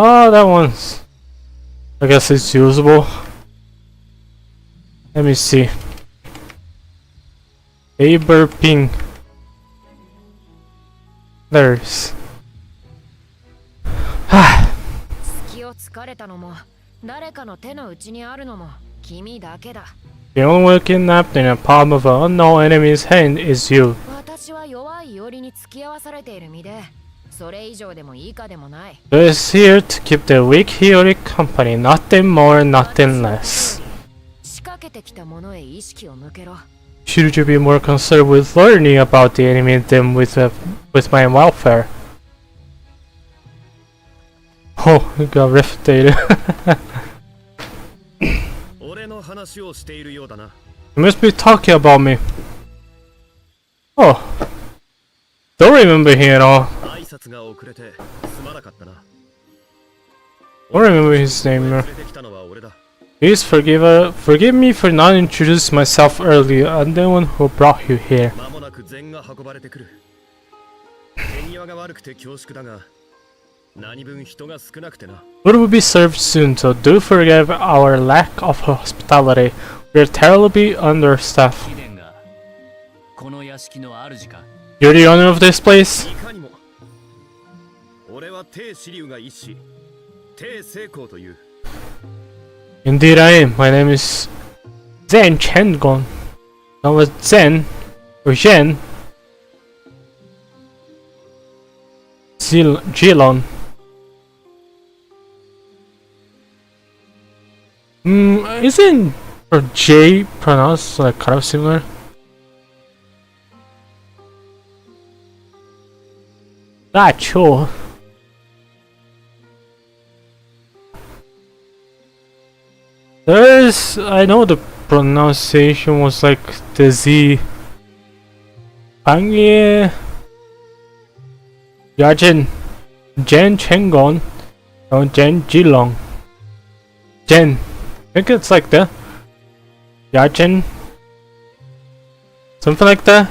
Oh, that one's... I guess it's usable. Let me see. Saber ping. There's... 隙を突かれたのも、誰かの手の内にあるのも君だけだ。 The only one kidnapped in the palm of an unknown enemy's hand is you. 私は弱いよりに付き合わされている身で、それ以上でも以下でもない。 Just here to keep the weak Hiyori company, nothing more, nothing less. 仕掛けてきたものへ意識を向けろ。 Should you be more concerned with learning about the enemy than with my welfare? Oh, you got rifted. 俺の話をしているようだな。 You must be talking about me. Oh. Don't remember him at all. 挨拶が遅れてすまなかったな。 Don't remember his name. 連れてきたのは俺だ。 Please forgive me for not introducing myself earlier. I'm the one who brought you here. 間もなく禅が運ばれてくる。手際が悪くて恐縮だが、何分人が少なくてな。 Food will be served soon, so do forgive our lack of hospitality. We are terribly understaffed. 貴殿がこの屋敷の主か。 You're the owner of this place? いかにも。俺は帝紫龍が一子、帝成功という。 Indeed I am. My name is Zen Chengon. Now with Zen or Zhen Jilon. Isn't or J pronounced like kind of similar? Gacha. There's, I know the pronunciation was like the Z. Pangye. Yajin. Jen Chengon. Or Jen Jilong. Jen. I think it's like that. Yajin. Something like that.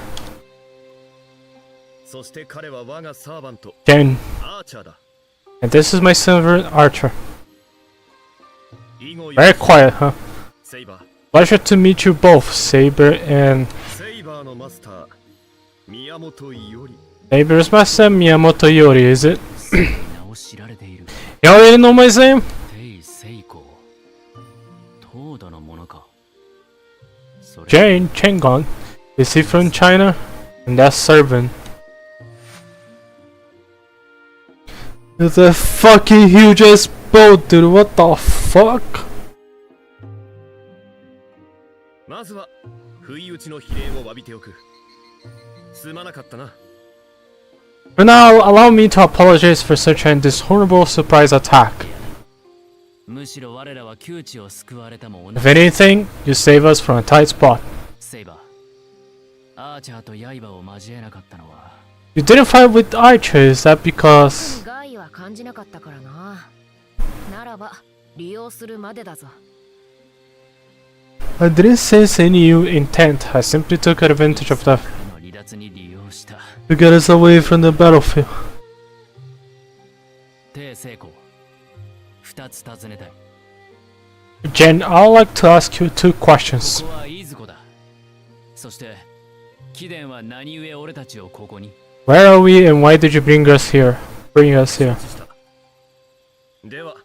そして彼は我がサーバント、 Jen. アーチャーだ。 And this is my silver archer. 以後 Very quiet, huh? セイバー。 Pleasure to meet you both, Saber and セイバーのマスター、宮本伊織。 Saber's master Miyamoto Yori, is it? 名を知られている。 You already know my name? 帝成功。東土のものか。それ Jane Chengon. Is he from China? And that's servant. It's a fucking huge ass boat, dude. What the fuck? まずは不意打ちの比例を詫びておく。すまなかったな。 For now, allow me to apologize for such a dishonorable surprise attack. むしろ我らは窮地を救われたも同 If じ。 anything, you save us from a tight spot. セイバー。アーチャーと刃を交えなかったのは You didn't fight with Archer, is that because... 害は感じなかったからな。ならば利用するまでだぞ。 I didn't sense any ill intent. I simply took advantage of that 彼の離脱に利用した。 to get us away from the battlefield. 帝成功。二つ尋ねたい。 Jen, I'd like to ask you two questions. ここはいずこだ。そして貴殿は何故俺たちをここに。 Where are we and why did you bring us here? Here. では、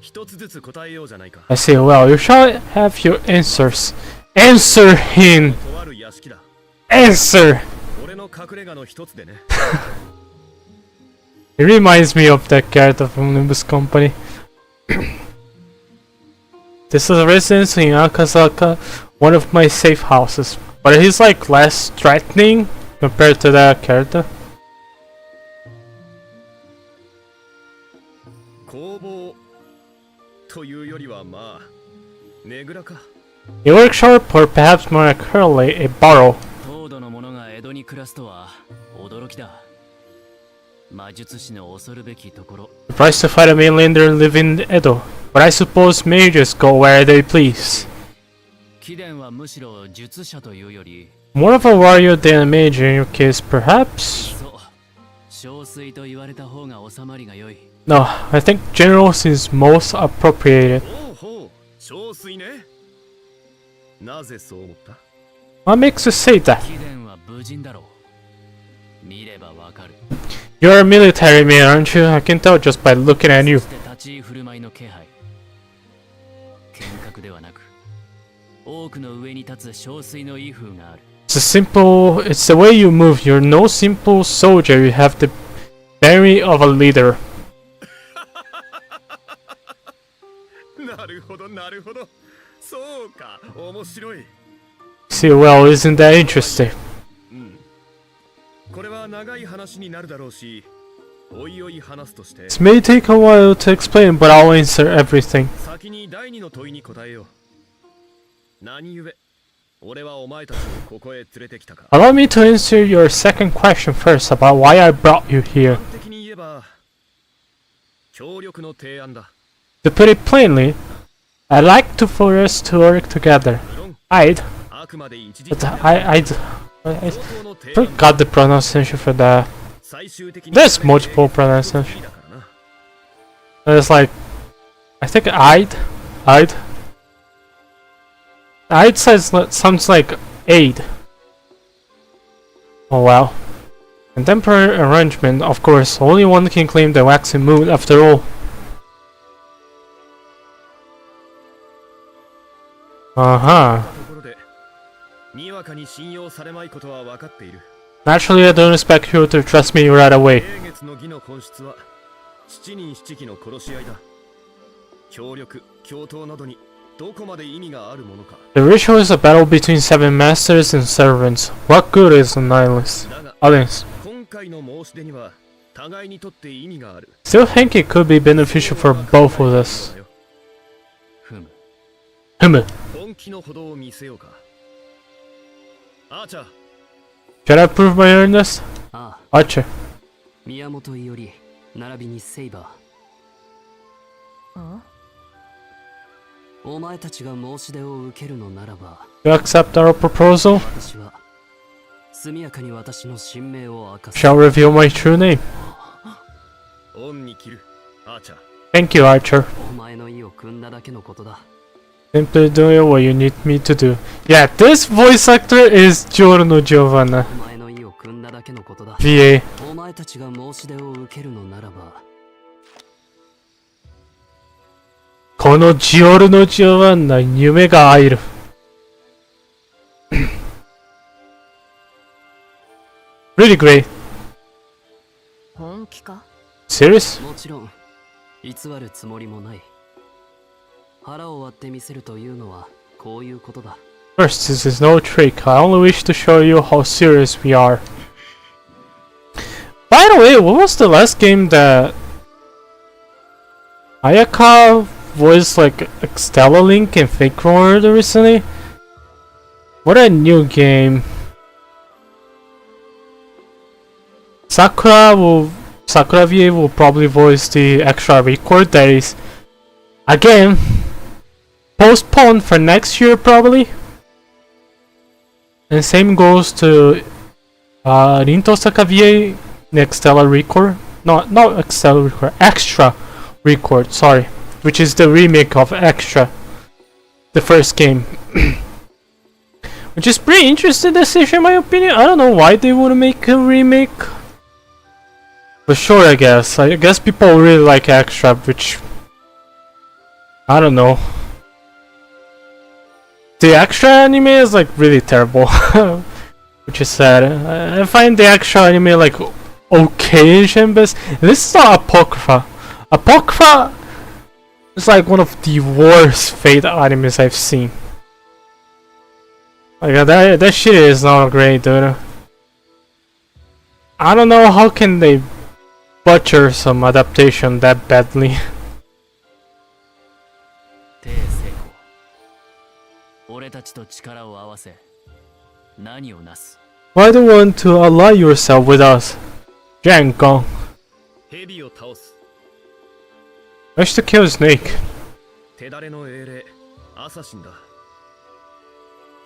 一つずつ答えようじゃないか。 I say, well, you shall have your answers. Answer him! とある屋敷だ。 Answer! 俺の隠れ家の一つでね。 It reminds me of that character from Limbus Company. This is a residence in Akasaka, one of my safe houses. But he's like less threatening compared to that character. 工房というよりはまあねぐらか。 A workshop, or perhaps more accurately, a burrow. 東土の者が江戸に暮らすとは驚きだ。魔術師の恐るべきところ。 Surprised to find a mainlander living in Edo, but I suppose mages go where they please. 貴殿はむしろ術者というより More of a warrior than a mage in your case, perhaps? そう憔悴と言われた方が収まりが良い。 No, I think general seems most appropriated. ほうほう憔悴ね。なぜそう思った？ What makes you say that? 貴殿は武人だろう。見ればわかる。 You're a military man, aren't you? I can tell just by looking at you. そして立ち居振る舞いの気配。剣客ではなく、多くの上に立つ憔悴の威風がある。 It's the way you move. You're no simple soldier. You have the bearing of a leader. なるほどなるほど。そうか、面白い。 See, well, isn't that interesting? これは長い話になるだろうし、おいおい話すとして。 This may take a while to explain, but I'll answer everything. 先に第二の問いに答えよう。何故、俺はお前たちをここへ連れてきたか。 Allow me to answer your second question first about why I brought you here. 端的に言えば、協力の提案だ。 To put it plainly, I'd like for us to work together. I forgot the pronunciation for that. There's multiple pronunciations. It's like, I think I'd sounds like aid. Oh wow. Contemporary arrangement, of course, only one can claim the waxing moon after all. Naturally, I don't expect you to trust me right away. The ritual is a battle between 7 masters and servants. What good is an alliance? Still think it could be beneficial for both of us. Should I prove my earnestness? Archer. 宮本伊織並びにセイバー。お前たちが申し出を受けるのならば、 You accept our proposal? 私は速やかに私の真名を明かす。 Shall reveal my true name. Thank you, Archer. お前の意を汲んだだけのことだ。 Simply doing what you need me to do. Yeah, this voice actor is Giorno Giovanna. お前の意を汲んだだけのことだ。 VA. お前たちが申し出を受けるのならば。 このジオルノ・ジョバンナに夢が入る。Really great. 本気か? Serious? もちろん偽るつもりもない。腹を割って見せるというのはこういうことだ。 First, this is no trick. I only wish to show you how serious we are. By the way, what was the last game that Ayaka voiced like Stella Link and Fake World recently? What a new game. Sakura VA will probably voice the extra record that is again postponed for next year probably. And same goes to Rinto Saka VA next Stella record. Not Stella record, Extra record, sorry. Which is the remake of Extra, the first game. Which is pretty interesting decision in my opinion. I don't know why they would make a remake. But sure, I guess. I guess people really like Extra, which I don't know. The Extra anime is like really terrible. Which is sad. I find the Extra anime like okay-ish and best. This is not Apocrypha. Apocrypha It's like one of the worst Fate animes I've seen. Like that shit is not great, dude. I don't know how can they butcher some adaptation that badly. 帝成功俺たちと力を合わせ何をなす Why do you want to ally yourself with us? Jangong. 蛇を倒す I wish to kill Snake. 手だれの英霊アサシンだ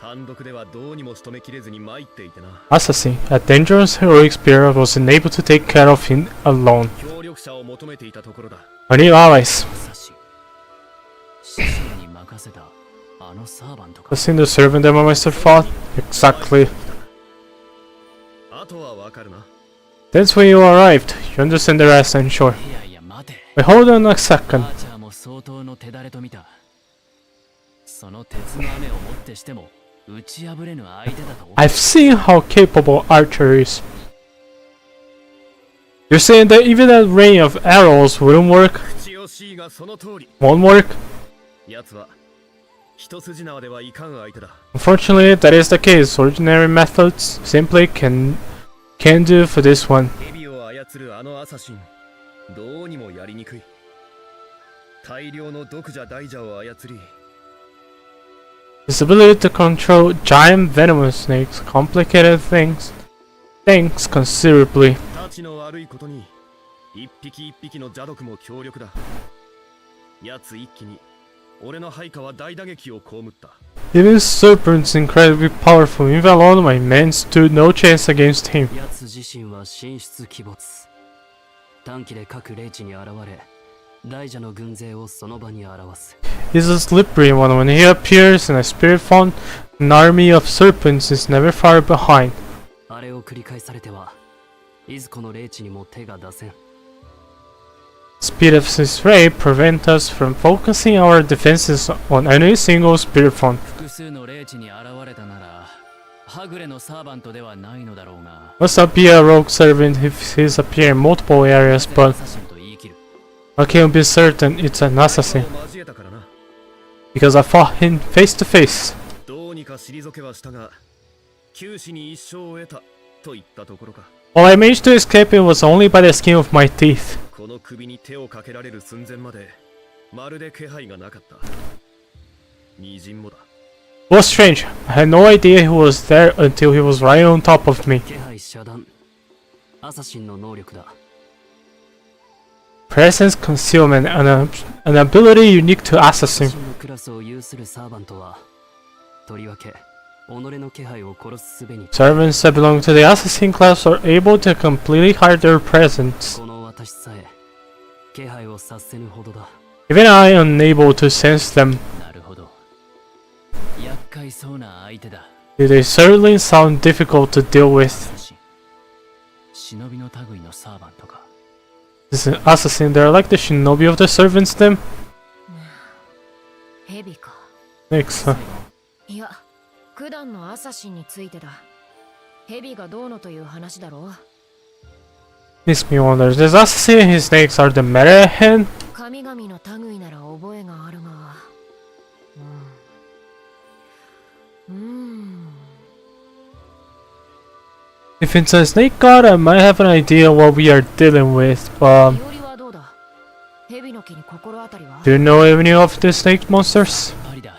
単独ではどうにも仕留めきれずに参っていてな Assassin, a dangerous heroic spirit, was unable to take care of him alone. 協力者を求めていたところだ I need allies. システムに任せたあのサーバントか I've seen the servant that my master fought. Exactly. あとはわかるな That's when you arrived. You understand the rest, I'm sure. いやいや待て Wait, hold on a second. アーチャーも相当の手だれと見たその鉄の雨をもってしても打ち破れぬ相手だと I've seen how capable Archer is. You're saying that even that rain of arrows wouldn't work? 口惜しいがその通り Won't work? 奴は一筋縄ではいかん相手だ Unfortunately, that is the case. Ordinary methods simply can't do for this one. 蛇を操るあのアサシンどうにもやりにくい大量の毒蛇大蛇を操り His ability to control giant venomous snakes complicated things considerably. たちの悪いことに一匹一匹の邪毒も強力だ奴一気に俺の配下は大打撃を被った Even serpents incredibly powerful, even alone my men stood no chance against him. 奴自身は神出鬼没短期で各霊地に現れ大蛇の軍勢をその場に表す He's a slippery one. When he appears in a spirit form, an army of serpents is never far behind. あれを繰り返されてはいずこの霊地にも手が出せん Speed of his ray prevent us from focusing our defenses on any single spirit form. 複数の霊地に現れたならはぐれのサーバントではないのだろうが Must not be a rogue servant if he's appear in multiple areas, but アサシンと言い切る I can be certain it's an assassin 交えたからな because I fought him face to face. どうにか退けはしたが九死に一生を得たといったところか While I managed to escape, it was only by the skin of my teeth. この首に手をかけられる寸前までまるで気配がなかった微塵もだ It was strange. I had no idea he was there until he was right on top of me. 気配遮断アサシンの能力だ Presence concealment, an ability unique to アサシ assassin. ンのクラスを有するサーバントはとりわけ己の気配を殺す術に Servants that belong to the assassin class are able to completely hide their presence. この私さえ気配を察せぬほどだ Even I am unable to sense them. なるほど厄介そうな相手だ They certainly sound difficult to deal with. 忍びの類のサーバントか This is an assassin, they're like the shinobi of the servants then? ヘビか Next, huh? いや九段のアサシンについてだヘビがどうのという話だろう Makes me wonder, this assassin and his snakes are the meta hen? 神々の類なら覚えがあるがIf it's a snake god, I might have an idea what we are dealing with, but 日和はどうだヘビの木に心当たりは do you know any of the snake monsters? パリだ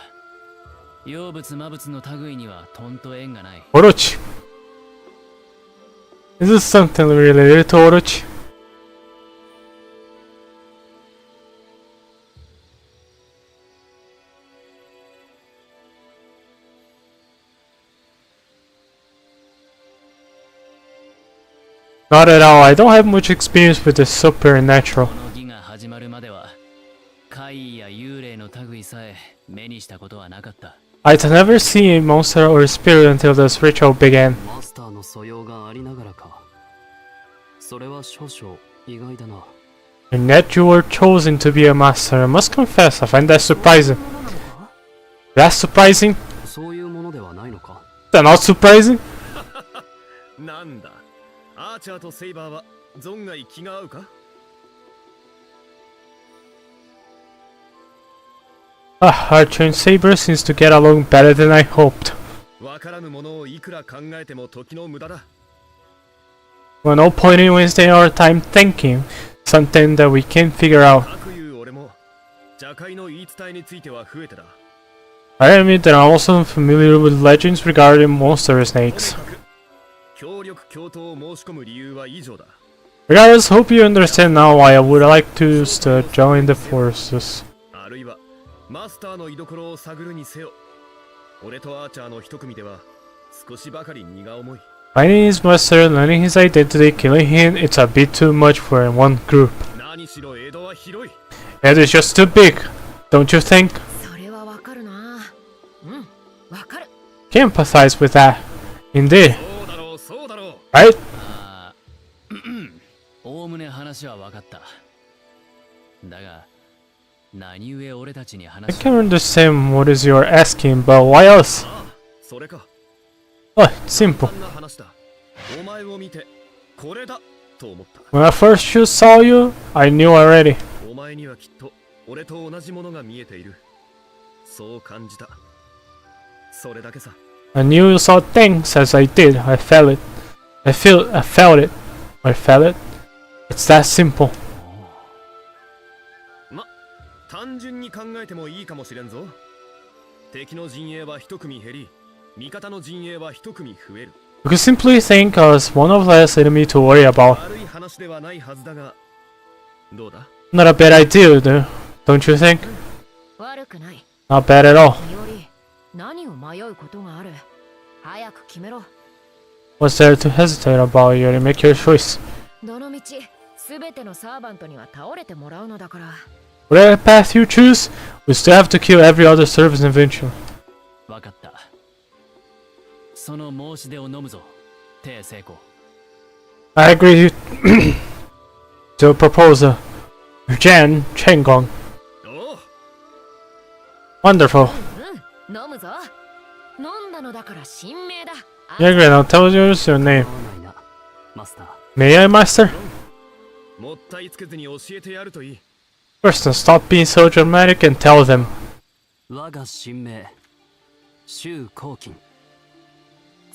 妖物魔物の類にはとんと縁がない Orochi. Is this something related to Orochi? Not at all, I don't have much experience with the supernatural. この儀が始まるまでは怪異や幽霊の類さえ目にしたことはなかった I'd never seen a monster or a spirit until this ritual began. マスターの素養がありながらかそれは少々意外だな And yet you were chosen to be a master. I must confess, I find that surprising. That's surprising? そういうものではないのか That's not surprising? なんだアーチャーとセイバーは存外気が合うか Archer and Saber seems to get along better than I hoped. わからぬものをいくら考えても時の無駄だ。 Well, no point in wasting our time thinking something that we can't figure out. かくいう俺も邪界の言い伝えについては増えてだ。 I admit that I'm also familiar with legends regarding monster snakes. 協力共闘を申し込む理由は以上だ。 Regardless, hope you understand now why I would like to join the forces. あるいはマスターの居所を探るにせよ。俺とアーチャーの一組では少しばかり荷が重い。 Finding his master, learning his identity, killing him, it's a bit too much for one group. 何しろ江戸は広い。 It is just too big, don't you think? それはわかるな。わかる。 Can empathize with that. Indeed. そうだろうそうだろう。 Right? おおむね話は分かった。だが、何故俺たちに I 話し can understand what is you're asking, but why else? それか。 Oh, it's simple. こんな話だ。お前を見てこれだと思った。 When I first saw you, I knew already. お前にはきっと俺と同じものが見えている。そう感じた。それだけさ。 I knew you saw things as I did. I felt it. I felt it. I felt it. It's that simple. ま、単純に考えてもいいかもしれんぞ。敵の陣営は一組減り、味方の陣営は一組増える。 You could simply think us one of less enemy to worry about. 悪い話ではないはずだが、どうだ? Not a bad idea, don't you think? 悪くない。 Not bad at all. より何を迷うことがある。早く決めろ。 What's there to hesitate about? You already make your choice. どの道、すべてのサーバントには倒れてもらうのだから。 Whatever path you choose, we still have to kill every other servant eventually. 分かった。その申し出を飲むぞ。帝成功。 I agree to a proposal. Jan Chenggong. おう Wonderful. 飲むぞ。飲んだのだから神明だ。 Yeah, great. Now tell us your name. マスター。 May I, Master? もったいつけずに教えてやるといい。 First, stop being so dramatic and tell them. 我が神明、周公金。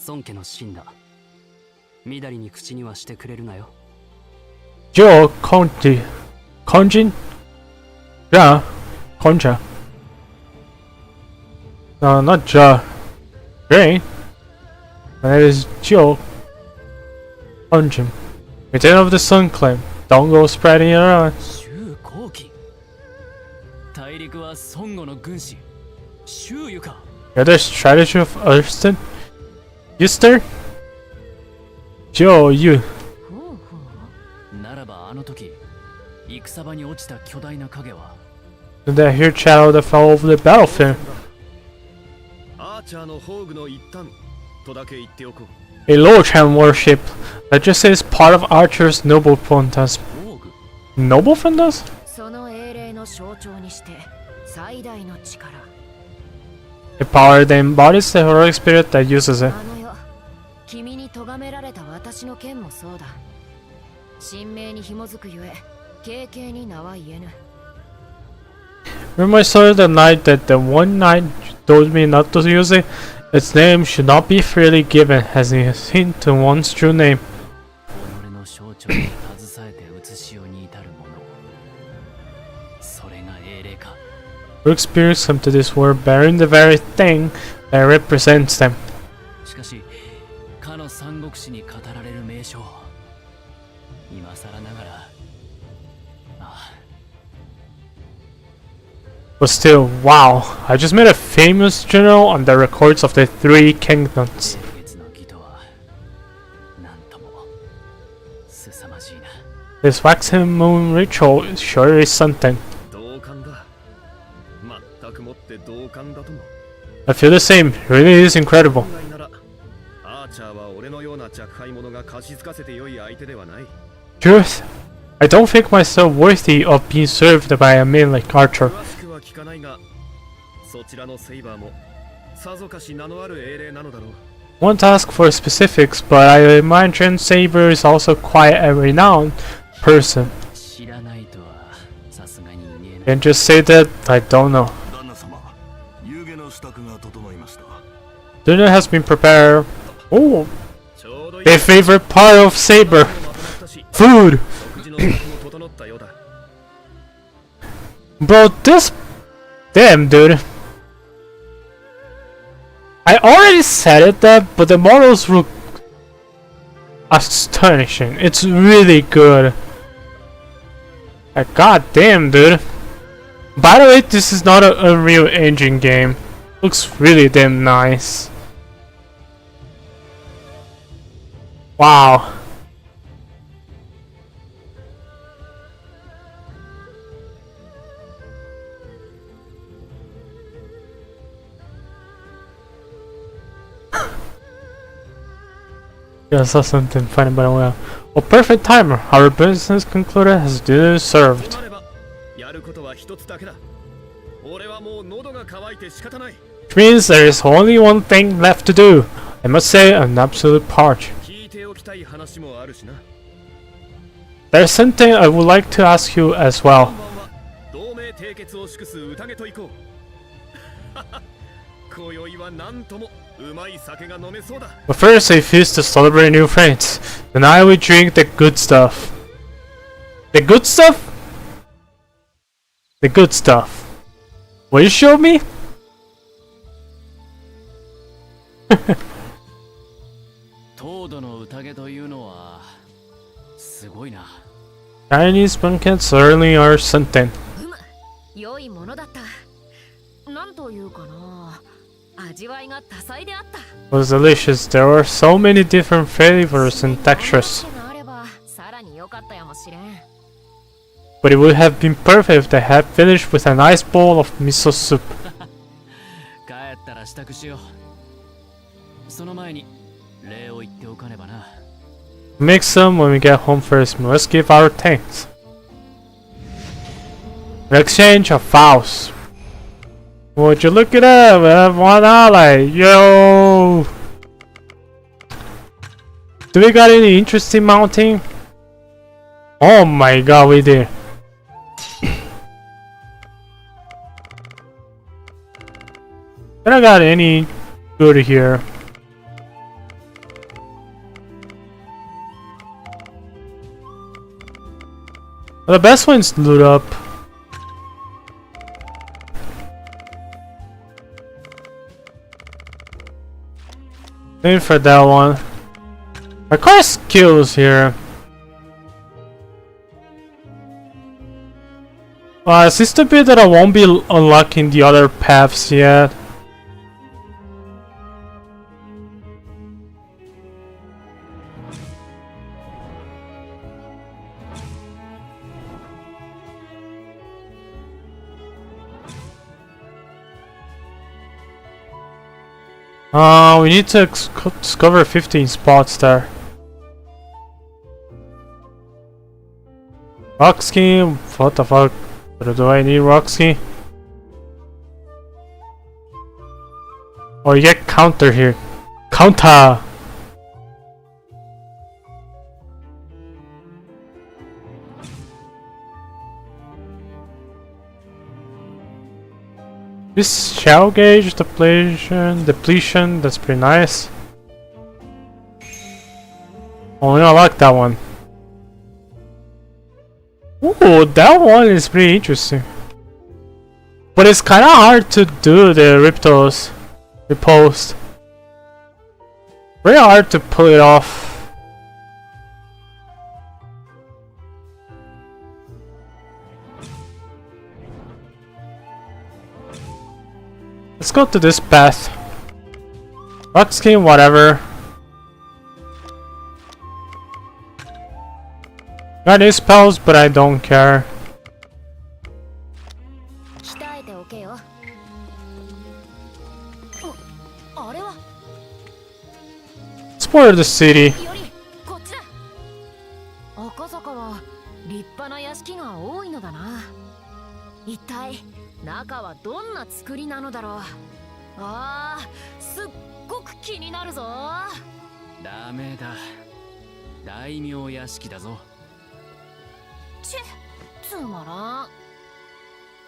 孫家の神だ。緑に口にはしてくれるなよ。 Joe Conti. Konjin? Yeah, Konja. No, not Ja. Great. That is Joe Konjin. Return of the Sun Claim. Don't go spreading it around. 周公金。大陸は孫悟の軍師。周瑜か。 You're the strategy of Earthston? Easter? Joe, you. ならばあの時、戦場に落ちた巨大な影は That huge shadow that fell over the battlefield. アーチャーの宝具の一端とだけ言っておこう。 A Lorchan warship that just is part of Archer's noble phantasm. Noble phantasm? その英霊の象徴にして最大の力。 A power that embodies the heroic spirit that uses it. あの世、君に咎められた私の剣もそうだ。神明に紐づくゆえ、軽々に名は言えぬ。 Remember I saw the night that the one knight told me not to use it? Its name should not be freely given, as he has hint to one's true name. 己の象徴に携えて写しように至るもの。それが英霊か。 Your spirits come to this world bearing the very thing that represents them. しかし、かの三国志に語られる名称。今更ながら。ああ。 But still, wow, I just met a famous general on the records of the three kingdoms. 英傑の義とは、なんとも、凄まじいな。 This waxing moon ritual sure is something. 同感だ。全くもって同感だとも。 I feel the same, it really is incredible. 本来ならアーチャーは俺のような若輩者が貸し付かせて良い相手ではない。 Truth, I don't think myself worthy of being served by a man like Archer. 詳しくは聞かないが、そちらのセイバーもさぞかし名のある英霊なのだろう。 Won't ask for specifics, but I imagine Saber is also quite a renowned person. 知らないとはさすがに言えない。 Can't just say that I don't know. 旦那様 Dinner has been prepared. Oh, their favorite part of Saber. Food. Bro, this... Damn, dude. I already said it that, but the models look astonishing. It's really good. God damn, dude. By the way, this is not an Unreal Engine game. Looks really damn nice. Wow. I saw something funny, but well. A perfect timer. Our business concluded has duly served. Which means there is only one thing left to do. I must say, an absolute part. There's something I would like to ask you as well. But first I feast to celebrate new friends. Then I will drink the good stuff. The good stuff? The good stuff. Will you show me? Chinese banquets certainly are something. It was delicious. There were so many different flavors and textures. But it would have been perfect if I had finished with a nice bowl of miso soup. Make some when we get home first. Let's give our thanks. An exchange of vows. Would you look it up? We have one ally. Yo! Do we got any interesting mounting? Oh my god, we did. I don't got any good here. Well, the best one's loot up. Waiting for that one. My car skills here. Is this the bit that I won't be unlocking the other paths yet? We need to discover 15 spots there. Rock ski? What the fuck? Do I need rock ski? Oh, you get counter here. Counter! This shell gauge depletion, that's pretty nice. Oh, I like that one. Ooh, that one is pretty interesting. But it's kinda hard to do the Riptos repost. Very hard to pull it off. Let's go to this path. Rock skin, whatever. Got any spells, but I don't care. Explore the city.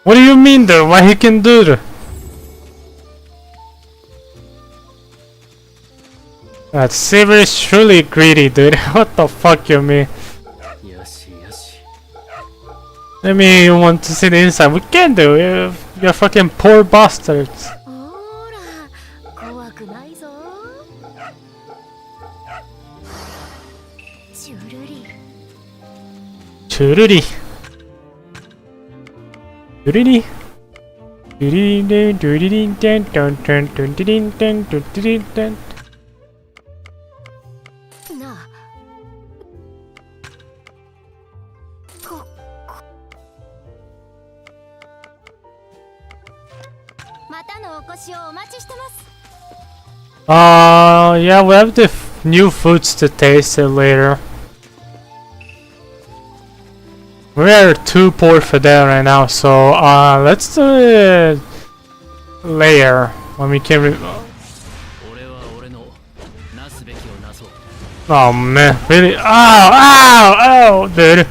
What do you mean there? Why he can do that? That Silver is truly greedy, dude. What the fuck you mean? I mean, you want to see the inside? We can do it. You're fucking poor bastards. ほら怖くないぞ。チュルリ Chururi. Chururi. Chururi. Chururi. Dun dun dun dun dun dun dun dun dun. なあまたのお越しをお待ちしてます。 Yeah, we have the new foods to taste it later. We are too poor for that right now, so let's do it later when we can. Oh man, really? Ow, ow, ow, dude.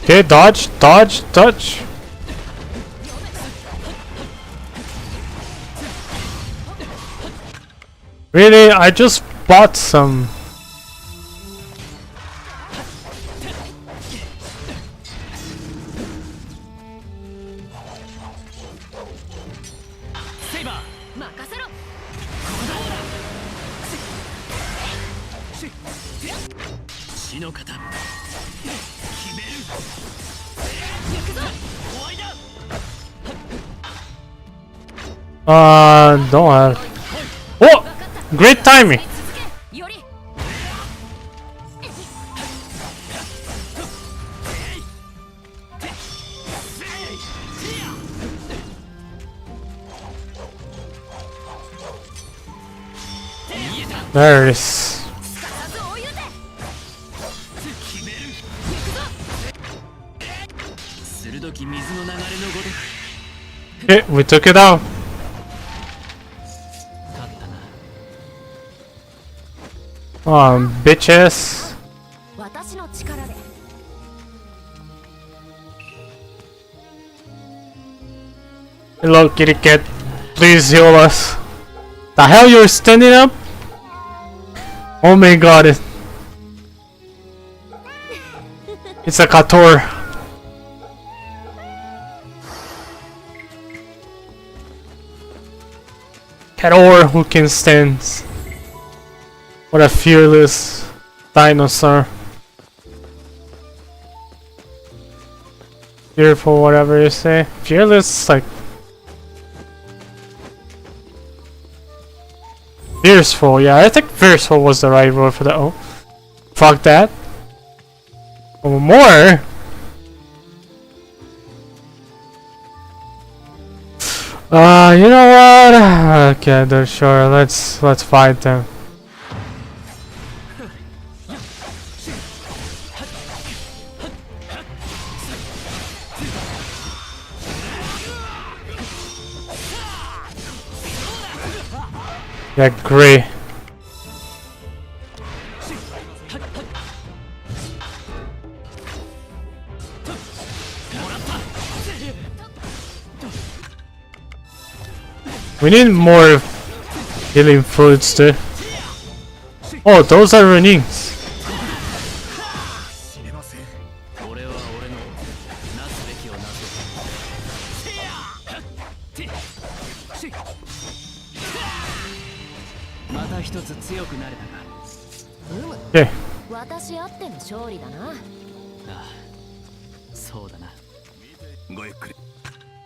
Okay, dodge, dodge, dodge. Really? I just bought some. Don't have. Oh! Great timing! There it is. Okay, we took it out. Bitches. Hello, kitty cat. Please heal us. The hell, you're standing up? Oh my god. It's a Kator. Kator who can stand. What a fearless dinosaur. Fearful, whatever you say. Fearless, like. Fearful, yeah, I think fearful was the right word for that. Oh, fuck that. Oh, more. You know what? Okay, they're sure. Let's fight them. Yeah, great. We need more healing foods too. Oh, those are runings. Okay.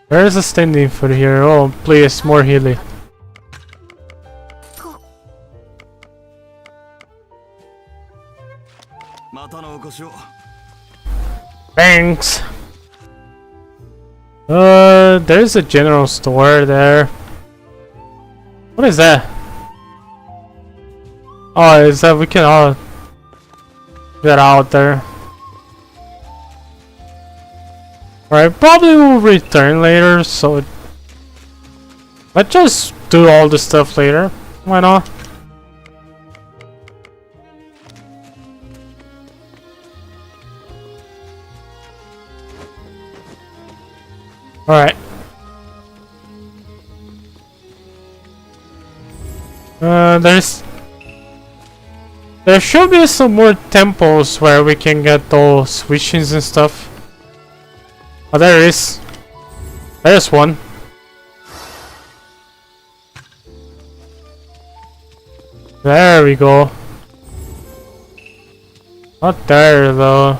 Where is the standing foot here? Oh, please, more healing. Thanks. There's a general store there. What is that? Oh, is that we can all get out there. Alright, probably will return later, so let's just do all the stuff later. Why not? Alright. There should be some more temples where we can get those wishes and stuff. Oh, there is. There's one. There we go. Not there though.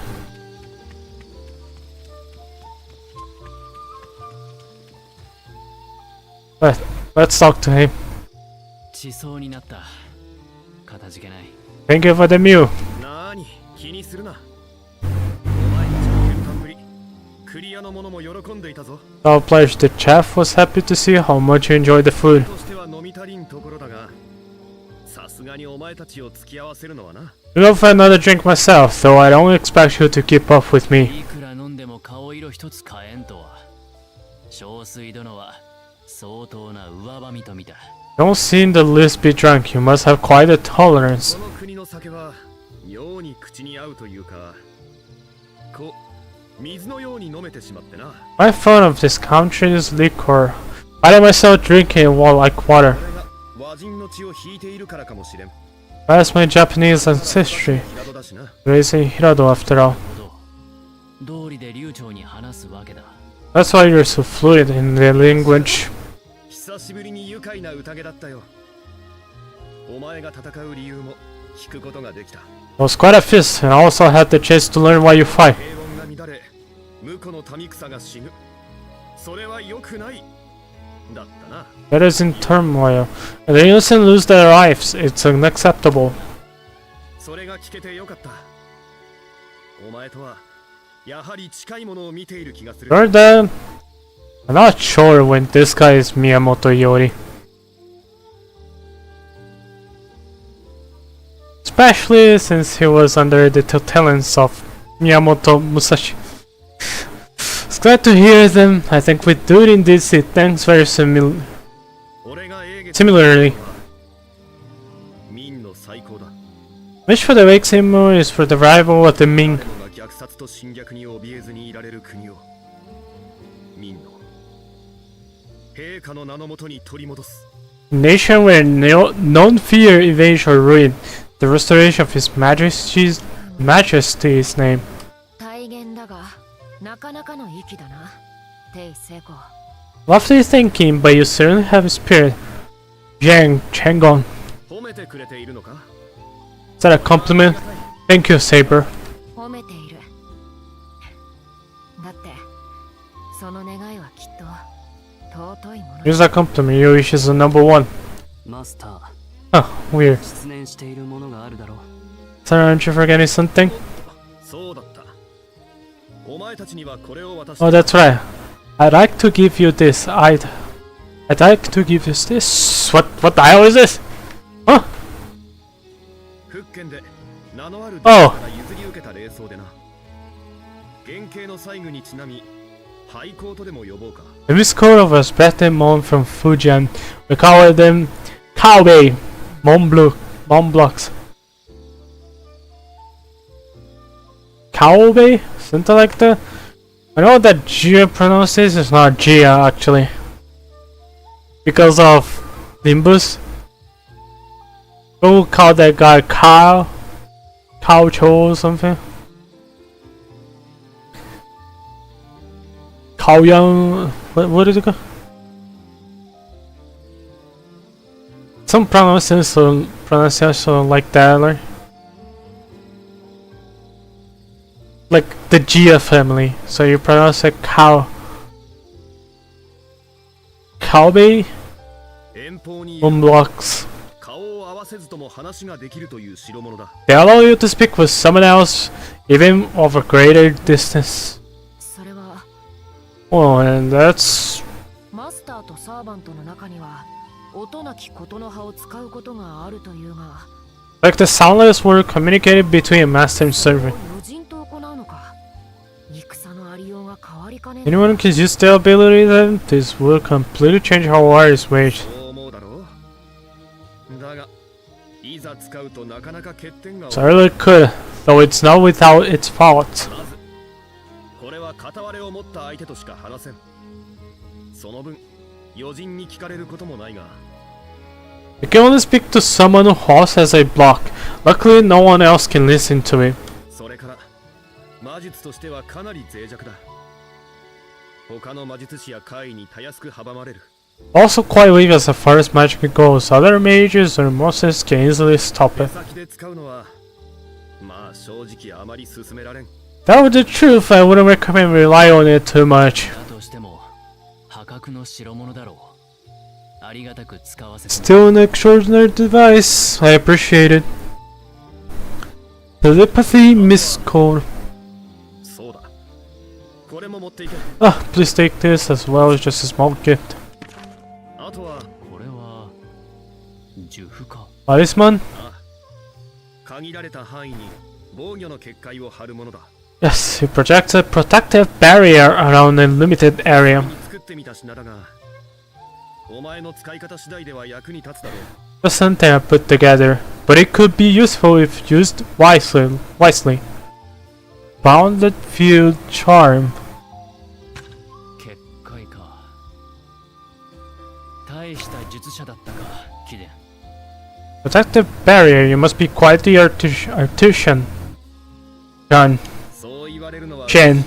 Let's talk to him. 地層になった。かたじけない。Thank you for the meal. なーに気にするな。お前たちの健康ぶり、クリアの者も喜んでいたぞ。Our pledge, the chef was happy to see how much you enjoyed the food. としては飲み足りんところだが、さすがにお前たちを付き合わせるのはな。I'll go for another drink myself, though I don't expect you to keep up with me. いくら飲んでも顔色一つ変えんとは。小水殿は相当な上ばみと見た。Don't seem the least bit drunk. You must have quite a tolerance. この国の酒は妙に口に合うというか、水のように飲めてしまってな。My fun of this country's liquor. I let myself drink it like water. 和人の血を引いているからかもしれん。That's my Japanese ancestry. Raised in Hirado after all. 道理で流暢に話すわけだ。That's why you're so fluent in the language. 久しぶりに愉快な宴だったよ。お前が戦う理由も聞くことができた。It was quite a feast, and I also had the chance to learn why you fight. 平穏が乱れ、婿の民草が死ぬ。それは良くない。だったな。That is in turmoil, and the innocent lose their lives. It's unacceptable. それが聞けてよかった。お前とはやはり近いものを見ている気がする。You're dead. I'm not sure when this guy is Miyamoto Yori. Especially since he was under the tutelance of Miyamoto Musashi. It's glad to hear them. I think with doing this it thanks very similarly. 民の最高だ。Wish for the wake ceremony is for the arrival of the Ming. 虐殺と侵略に怯えずにいられる国を民の陛下の名のもとに取り戻す。Nation where none fear evade or ruin. The restoration of His Majesty's name. 大言だが、なかなかの息だな。帝成功。Lofty thinking, but you certainly have a spirit. Changon. 褒めてくれているのか? Is that a compliment? Thank you, Saber. 褒めている。だって、その願いはきっと尊いもの。Here's a compliment. Your wish is the number one. マスター。Huh, weird. 失念しているものがあるだろう。Sir, aren't you forgetting something? そうだった。お前たちにはこれを渡す。 Oh, that's right. I'd like to give you this. I'd like to give you this. What the hell is this? Huh? 福建で名のある Oh. から譲り受けた礼装でな。原型の細具にちなみ、廃校とでも呼ぼうか。 The Miss Coat of us brought them on from Fujian. We call them Kaobei, Montblocks. Kaobei? Something like that? I know that Gia pronounces is not Gia actually. Because of Limbus. We'll call that guy Kao Cho or something. Kao Yang. What is it called? Some pronunciation like that, like the Gia family. So you pronounce it Kaobei Montblocks. They allow you to speak with someone else, even over greater distance. Oh, and that's... マスターとサーバントの中には音なきことの葉を使うことがあるというが Like the soundless were communicated between a master and servant. 無人と行うのか戦のありようが変わりかね Anyone can use their ability then, this will completely change how war is waged. そう思うだろう。だがいざ使うとなかなか欠点が Certainly could, though it's not without its faults. まずこれは片割れを持った相手としか話せん。その分余人に聞かれることもないが You can only speak to someone who halts as a block. Luckily, no one else can listen to it. それから魔術としてはかなり脆弱だ。他の魔術師や怪異にたやすく阻まれる。 Also quite weak as far as magic goes. Other mages or monsters can easily stop 手 it. 先で使うのはまあ正直あまり勧められん。 That was the truth, I wouldn't recommend rely on it too much. だとしても破格の代物だろう。ありがたく使わせて Still an extraordinary device. I appreciate it. Telepathy miscode. そうだ。これも持っていけ。 Ah, please take this as well as just a small gift. あとはこれは呪符か Talisman? 限られた範囲に防御の結界を張るものだ。 Yes, it projects a protective barrier around a limited area. 作ってみた品だが、お前の使い方次第では役に立つだろう。 Just something I put together, but it could be useful if used wisely. Bounded Field Charm. 結界か。大した術者だったか、貴殿。 Protective barrier, you must be quite the artisan. John. そう言われるのは Chen.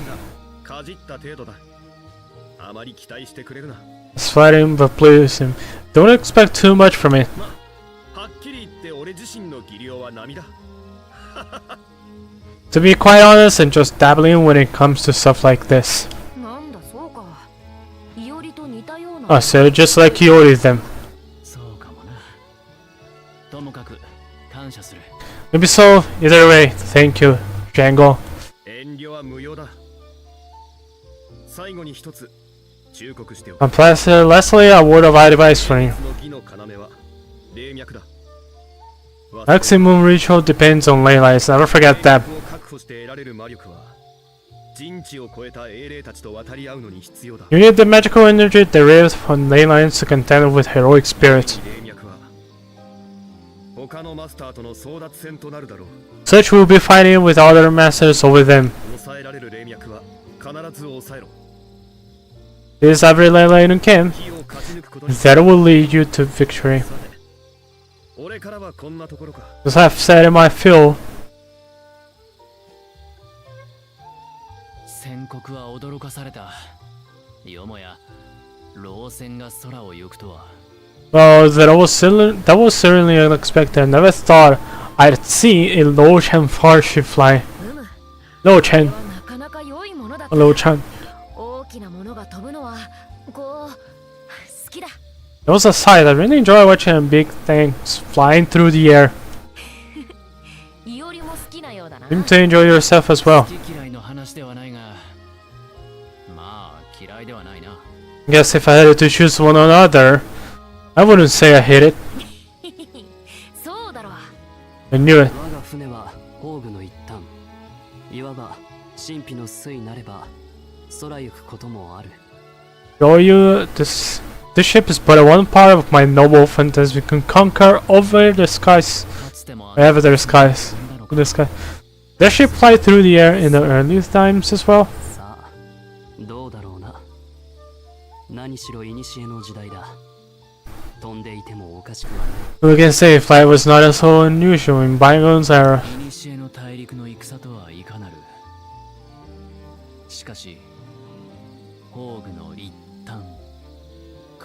かじった程度だ。あまり期待してくれるな。 It's flattering but please him. Don't expect too much from it. はっきり言って俺自身の技量は並だ。 To be quite honest, I'm just dabbling when it comes to stuff like this. なんだそうかいおりと似たような Oh, so just like Yori then. そうかもな。ともかく感謝する。 Maybe so, either way, thank you, Django. 遠慮は無用だ。最後に一つ忠告しておく。 And plus, lastly, a word of advice for you. その義の要は霊脈だ。 Maximum ritual depends on ley lines, never forget that. を確保して得られる魔力は人知を超えた英霊たちと渡り合うのに必要だ。 You need the magical energy derived from ley lines to contend with heroic spirits. 霊脈は他のマスターとの争奪戦となるだろう。 Such will be fighting with other masters over them. 抑えられる霊脈は必ず抑えろ。 This every ley line you can. 火を勝ち抜くことに That will lead you to victory. 俺からはこんなところか。 As I've said in my field, 宣告は驚かされた。よもや老戦が空を行くとは。 well, that was certainly unexpected. I never thought I'd see a Lo-Chan farship fly. うむ Lo-Chan. はなかなか良いものだった Lo-Chan. 大きなものが飛ぶのはこう好きだ It was a sight. I really enjoy watching big things flying through the air. いおりも好きなようだな Seem to enjoy yourself as well. 好き嫌いの話ではないが、まあ嫌いではないな。 Guess if I had to choose one or another, I wouldn't say I hate it. そうだろう I knew it. 我が船は宝具の一端。いわば神秘の水なれば空行くこともある。 Show you this ship is but one part of my noble fantasy. We can conquer over the skies, かつても wherever there are skies. The sky. Does ship fly through the air in the early times as well? さあどうだろうな。何しろ古の時代だ。飛んでいてもおかしくはない。 We can say flight was not so unusual in bygones era. 古の大陸の戦とはいかなる。しかし宝具の一端。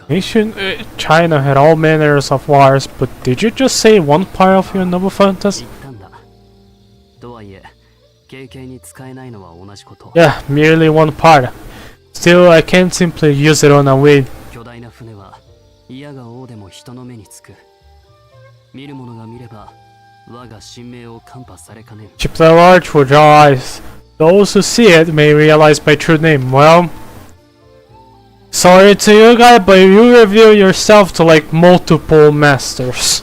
Ancient China had all manners of wars, but did you just say one part of your noble fantasy? 一旦だ。とはいえ、経験に使えないのは同じこと。 Yeah, merely one part. Still, I can't simply use it on a wing. 巨大な船は嫌が王でも人の目につく。見る者が見れば我が神明を看破されかねん。 Ship that large will draw eyes. Those who see it may realize my true name. Well, Sorry to you guys, but you reveal yourself to like multiple masters.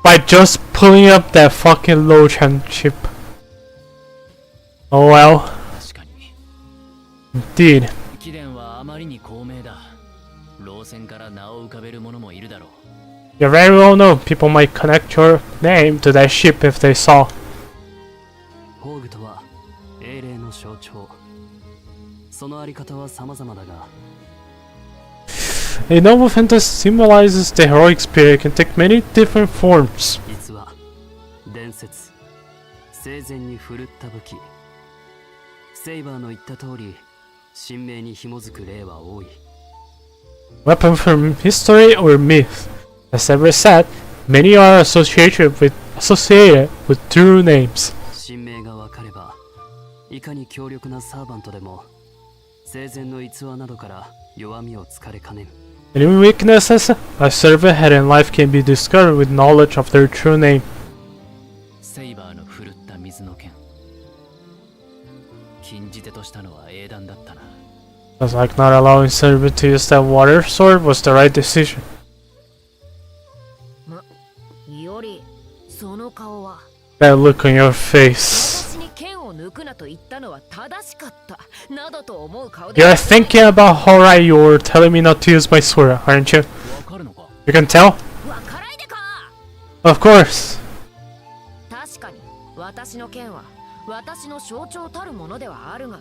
By just pulling up that fucking Lochan chip. Oh well. 確かに Indeed. 貴殿はあまりに高名だ。老戦から名を浮かべる者もいるだろう。 You're very well known. People might connect your name to that ship if they saw. 宝具とは英霊の象徴。そのあり方は様々だが、 A noble fantasy symbolizes the heroic spirit. It can take many different forms. 実は伝説、生前に振るった武器。セイバーの言った通り、神明に紐づく例は多い。 Weapon from history or myth. As ever said, many are associated with true names. 神明が分かれば、いかに強力なサーバントでも、生前の逸話などから弱みをつかれかねん。 Any weaknesses a servant had in life can be discovered with knowledge of their true name. セイバーの振るった水の剣。禁じ手としたのは英断だったな。 Sounds like not allowing servant to use that water sword was the right decision. いおり、その顔は That look on your face. 私に剣を抜くなと言ったのは正しかったなどと思う顔で You're thinking about how right you were telling me not to use my sword, aren't you? わかるのか？ You can tell? わからいでか。 Of course. 確かに私の剣は私の象徴たるものではあるが、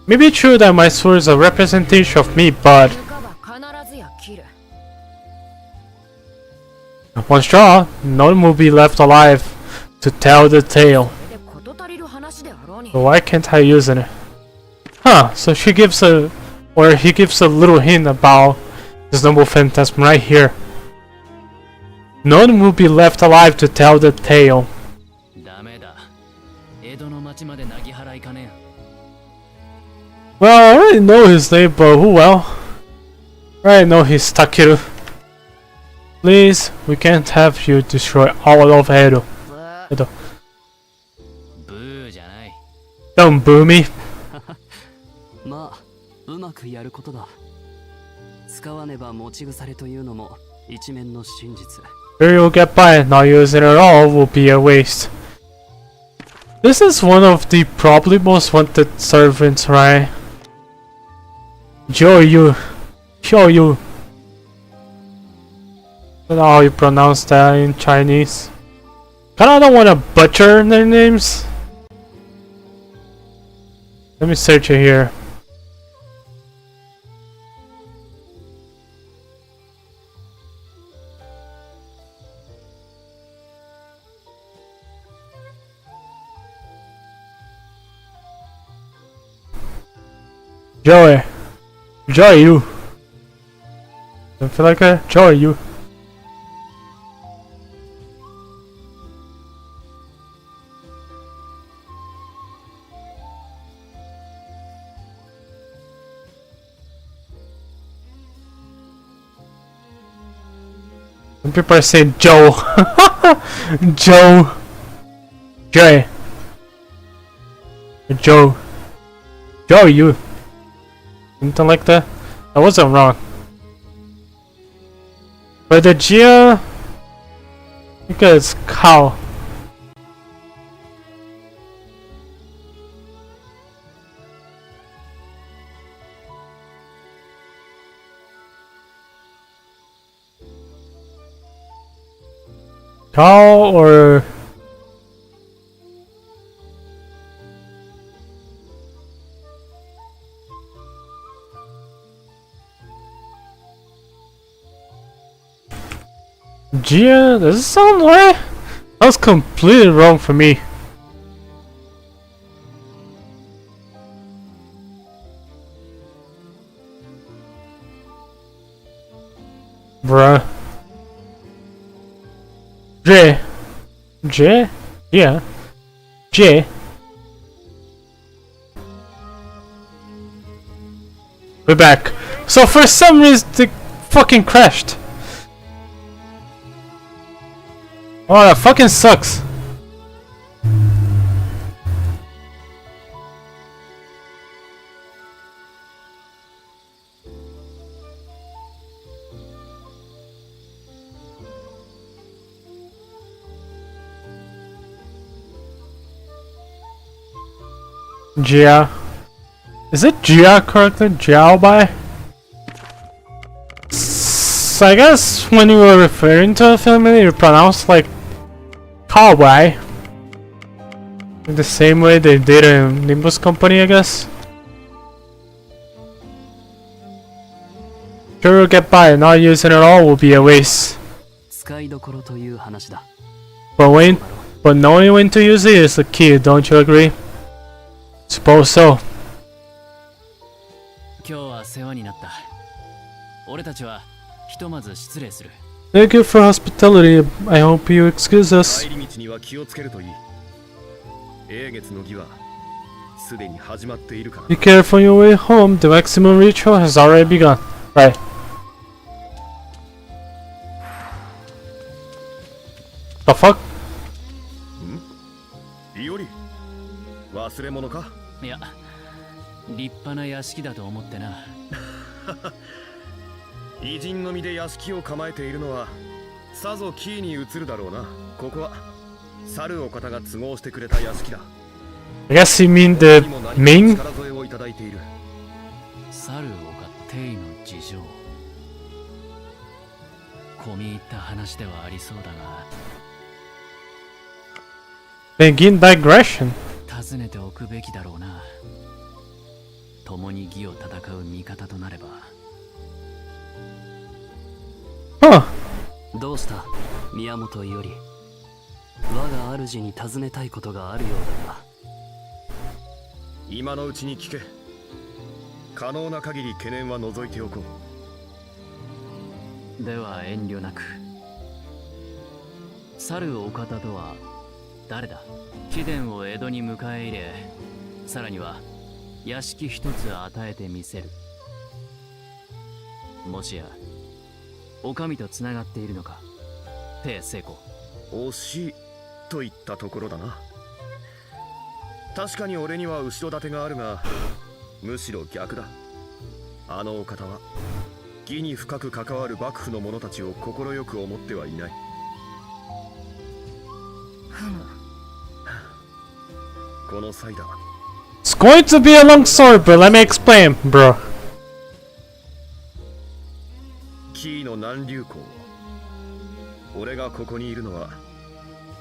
Maybe true that my sword is a representation of me, but 抜かば必ずや切る。 once drawn, no one will be left alive to tell the tale. それで事足りる話であろうに。 So why can't I use it? Huh, so she gives he gives a little hint about this noble phantasm right here. No one will be left alive to tell the tale. ダメだ。江戸の町までなぎ払いかねん。 Well, I already know his name, but who well? I know he's Takeru. Please, we can't have you destroy all of Edo. ブーじゃない。 Don't boo me. まあ、うまくやることだ。使わねば持ち腐れというのも一面の真実。 Sure you'll get by, not using it at all will be a waste. This is one of the probably most wanted servants, right? Joyu. Shoyu. I don't know how you pronounce that in Chinese. Kinda don't wanna butcher their names. Let me search it here. Joey. Joyu. Don't feel like a Joyu. Some people are saying Joe. Joe. Jay. Joe. Joe, you. Something like that. I wasn't wrong. But the Gia. I think it's cow. Cow or Gia? Does it sound right? That was completely wrong for me. Bruh. J. J? Yeah. J. We're back. So for some reason they fucking crashed. Oh, that fucking sucks. Jia. Is it Jia correctly? Jiaobai? So I guess when you were referring to a family, you pronounce like Kawaii. The same way they did in Limbus Company, I guess. Sure will get by, not using it all will be a waste. But knowing when to use it is the key, don't you agree? Suppose so. 今日は世話になった。俺たちはひとまず失礼する。Thank you for hospitality. I hope you excuse us. 帰り道には気をつけるといい。英月の儀はすでに始まっているから。Be careful on your way home. The maximum ritual has already begun. Right. The fuck? いおり、忘れ物か？いや、立派な屋敷だと思ってな。偉人の身で屋敷を構えているのはさぞキーに移るだろうな。ここは猿お方が都合してくれた屋敷だ。I guess you mean the main? 力添えをいただいている。猿おが帝位の事情。込み入った話ではありそうだが。Begin digression. 尋ねておくべきだろうな。共に義を戦う味方となれば。Huh. どうした宮本伊織。我が主に尋ねたいことがあるようだが。今のうちに聞け。可能な限り懸念は除いておこう。では遠慮なく。猿お方とは誰だ？貴殿を江戸に迎え入れ、さらには屋敷一つ与えてみせる。もしやお上とつながっているのか？帝聖子。惜しいといったところだな。確かに俺には後ろ盾があるが、むしろ逆だ。あのお方は義に深く関わる幕府の者たちを快く思ってはいない。この際だ。It's going to be a long story, but let me explain, bro. キーの南流行。俺がここにいるのは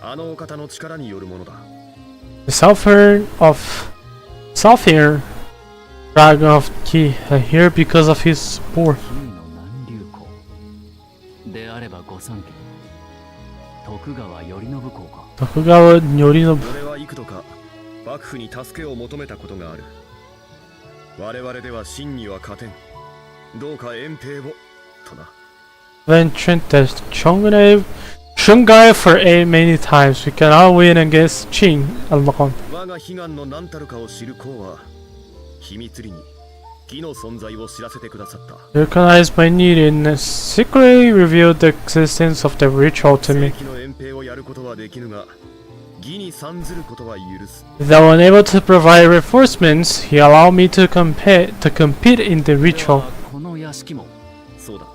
あのお方の力によるものだ。The Southern Dragon of Key are here because of his support. であれば御三家。徳川頼信公か。徳川頼信。俺は幾度か幕府に助けを求めたことがある。我々では真には勝てん。どうか遠兵をとな。Ventured the Shungai for 8 many times. We cannot win against Qing alone. 我が悲願の何たるかを知る公は秘密裏に義の存在を知らせてくださった。They recognized my need and secretly revealed the existence of the ritual to me. 正規の遠兵をやることはできぬが、義に参ずることは許す。Though unable to provide reinforcements, he allowed me to compete in the ritual. この屋敷もそうだ。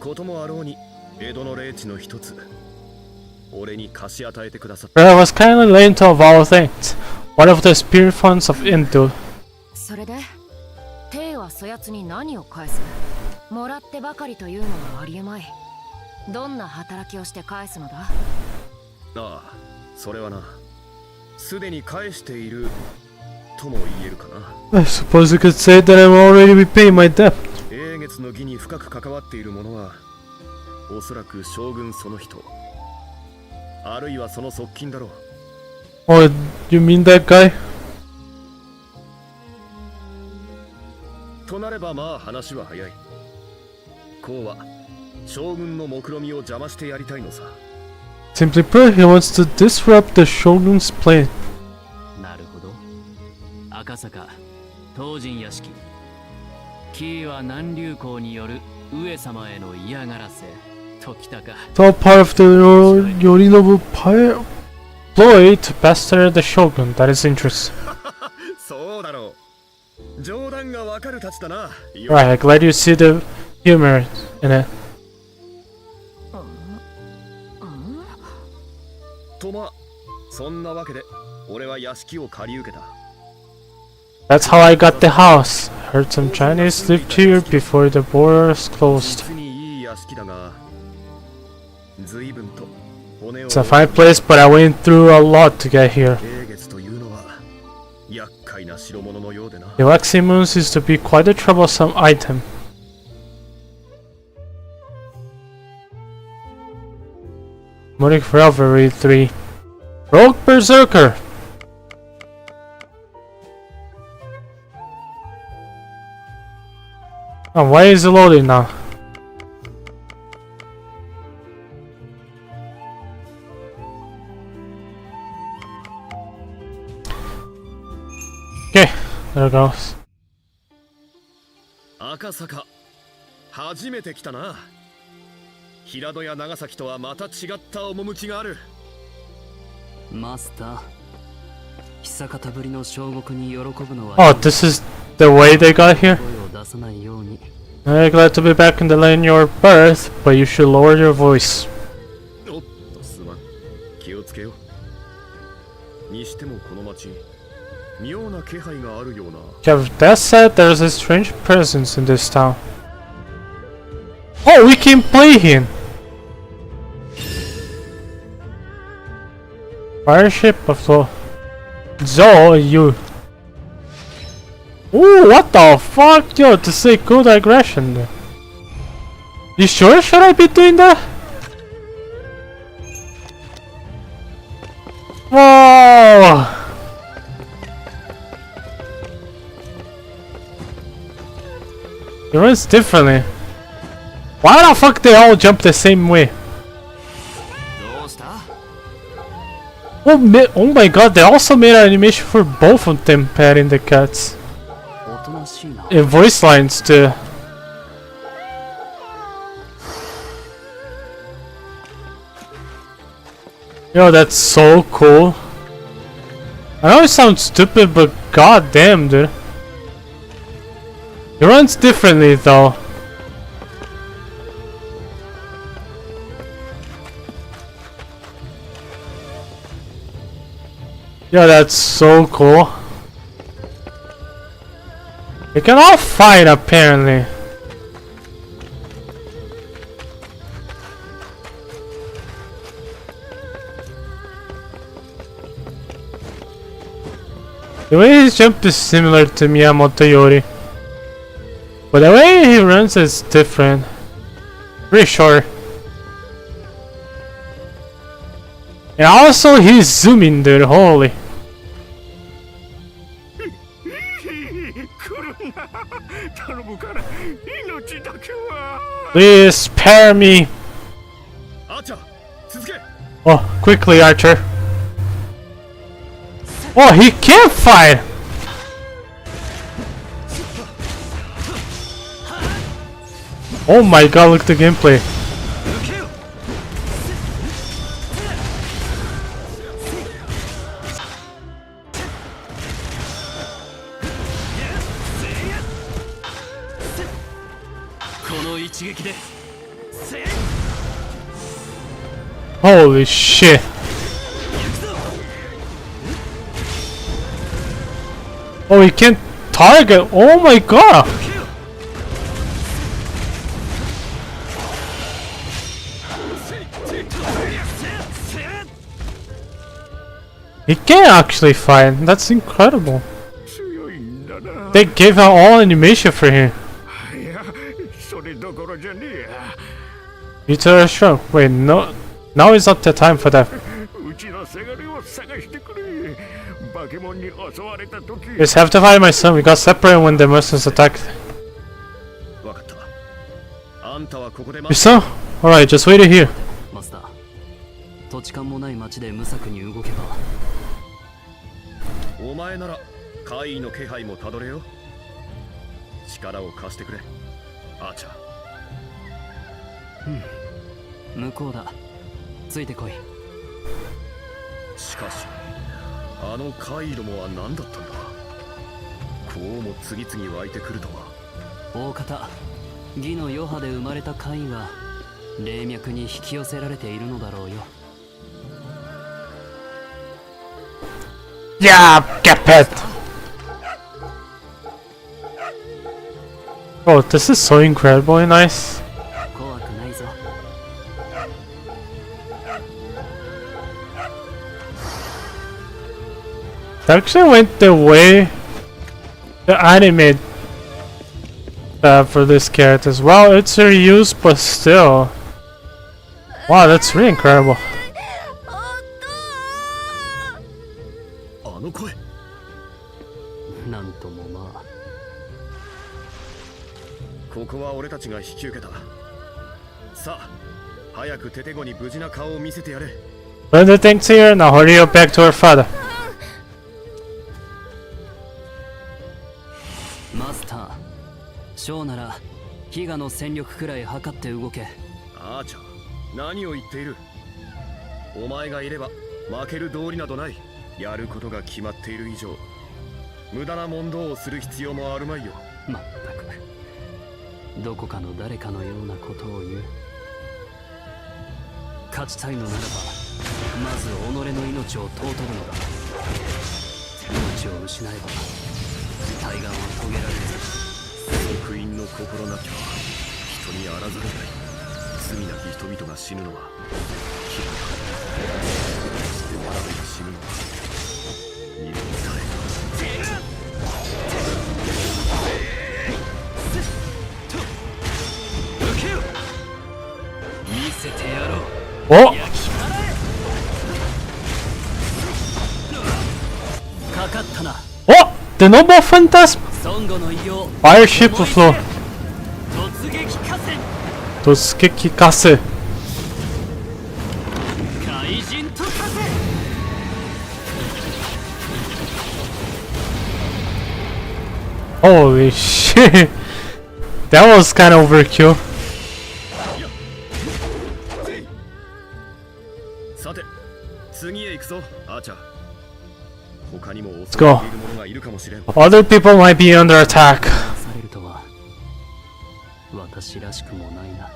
こともあろうに江戸の霊地の一つ、俺に貸し与えてくださった。But I was kindly lent of all things, one of the spirit funds of Indu. それで、帝はそやつに何を返す？もらってばかりというのはありえまい。どんな働きをして返すのだ？ああ、それはな、すでに返しているとも言えるかな。I suppose you could say that I'm already repaying my debt. 英月の義に深く関わっている者は、おそらく将軍その人、あるいはその側近だろう。Oh, you mean that guy? となればまあ話は早い。公は将軍の目論見を邪魔してやりたいのさ。Simply put, he wants to disrupt the shogun's plan. なるほど。赤坂、東神屋敷。キーは南流公による上様への嫌がらせときたか。It's all part of the Yorinobu ploy to pester the shogun. That is interesting. そうだろう。冗談がわかるたちだな。Right, glad you see the humor in it. とま、そんなわけで俺は屋敷を借り受けた。That's how I got the house. Heard some Chinese lived here before the borders closed. 実にいい屋敷だが、随分と骨を It's a fine place, but I went through a lot to get here. 霊月というのは厄介な代物のようでな。 The waxy moons used to be quite a troublesome item. Monic Revelry 3. Rogue Berserker! Oh, why is it loading now? Okay, there it goes. 赤坂、初めて来たな。平戸や長崎とはまた違った趣がある。マスター、久方ぶりの小国に喜ぶのは。 Oh, this is the way they got here? 声を出さないように。 I'm glad to be back in the land of your birth, but you should lower your voice. おっと、すまん。気をつけよう。にしてもこの町、妙な気配があるような。 Yeah, that said, there's a strange presence in this town. Oh, we can play him! Fireship of the Zo, you. Ooh, what the fuck, yo, to say good aggression there. You sure should I be doing that? Whoa! It runs differently. Why the fuck they all jump the same way? Oh my god, they also made an animation for both of them petting the cats. And voice lines too. Yo, that's so cool. I know it sounds stupid, but goddamn, dude. It runs differently though. Yeah, that's so cool. They can all fight apparently. The way his jump is similar to Miyamoto Yori, but the way he runs is different. Pretty sure. And also he's zooming, dude, holy. Please spare me. Oh, quickly, Archer. Oh, he can't fight! Oh my god, look at the gameplay. Holy shit. Oh, he can't target. Oh my god. He can actually fight. That's incredible. They gave out all animation for him. You two are strong. Wait, no. Now is not the time for that. Just have to find my son. We got separated when the mercenaries attacked. Your son? Alright, just wait here. マスター、土地勘もない町で無策に動けば。お前なら怪異の気配もたどれよ。力を貸してくれ、アーチャー。向こうだ。ついてこい。しかし、あの怪異どもは何だったんだ。こうも次々湧いてくるとは。大方、義の余波で生まれた怪異が霊脈に引き寄せられているのだろうよ。Yeah, get pet. Oh, this is so incredibly nice. 怖くないぞ。 They actually went the way the anime for this character as well. It's reused, but still. Wow, that's really incredible. あの声。なんともまあ。ここは俺たちが引き受けた。さあ、早くテテゴに無事な顔を見せてやれ。 When the thing's here, now hurry up back to her father. マスター、ショーならヒガの戦力くらい測って動け。アーチャー、何を言っている。お前がいれば負ける道理などない。やることが決まっている以上、無駄な問答をする必要もあるまいよ。まったく、どこかの誰かのようなことを言う。勝ちたいのならば、まず己の命を尊ぶのだ。命を失えば対岸は遂げられる。福音の心なきゃ人にあらざるない。罪なき人々が死ぬのは気がして学べが死ぬのは身を伝え。見せてやろう。 Oh! かかったな。 Oh! The Noble Phantasm! 孫悟の異様。 Fire Ship Flow! 突撃合戦。突撃合戦。怪人とさせ。 Holy shit! That was kind of overkill. さて、次へ行くぞ、アーチャー。他にも襲 Let's go. っている者がいるかもしれん。 Other people might be under attack. されるとは私らしくもないな。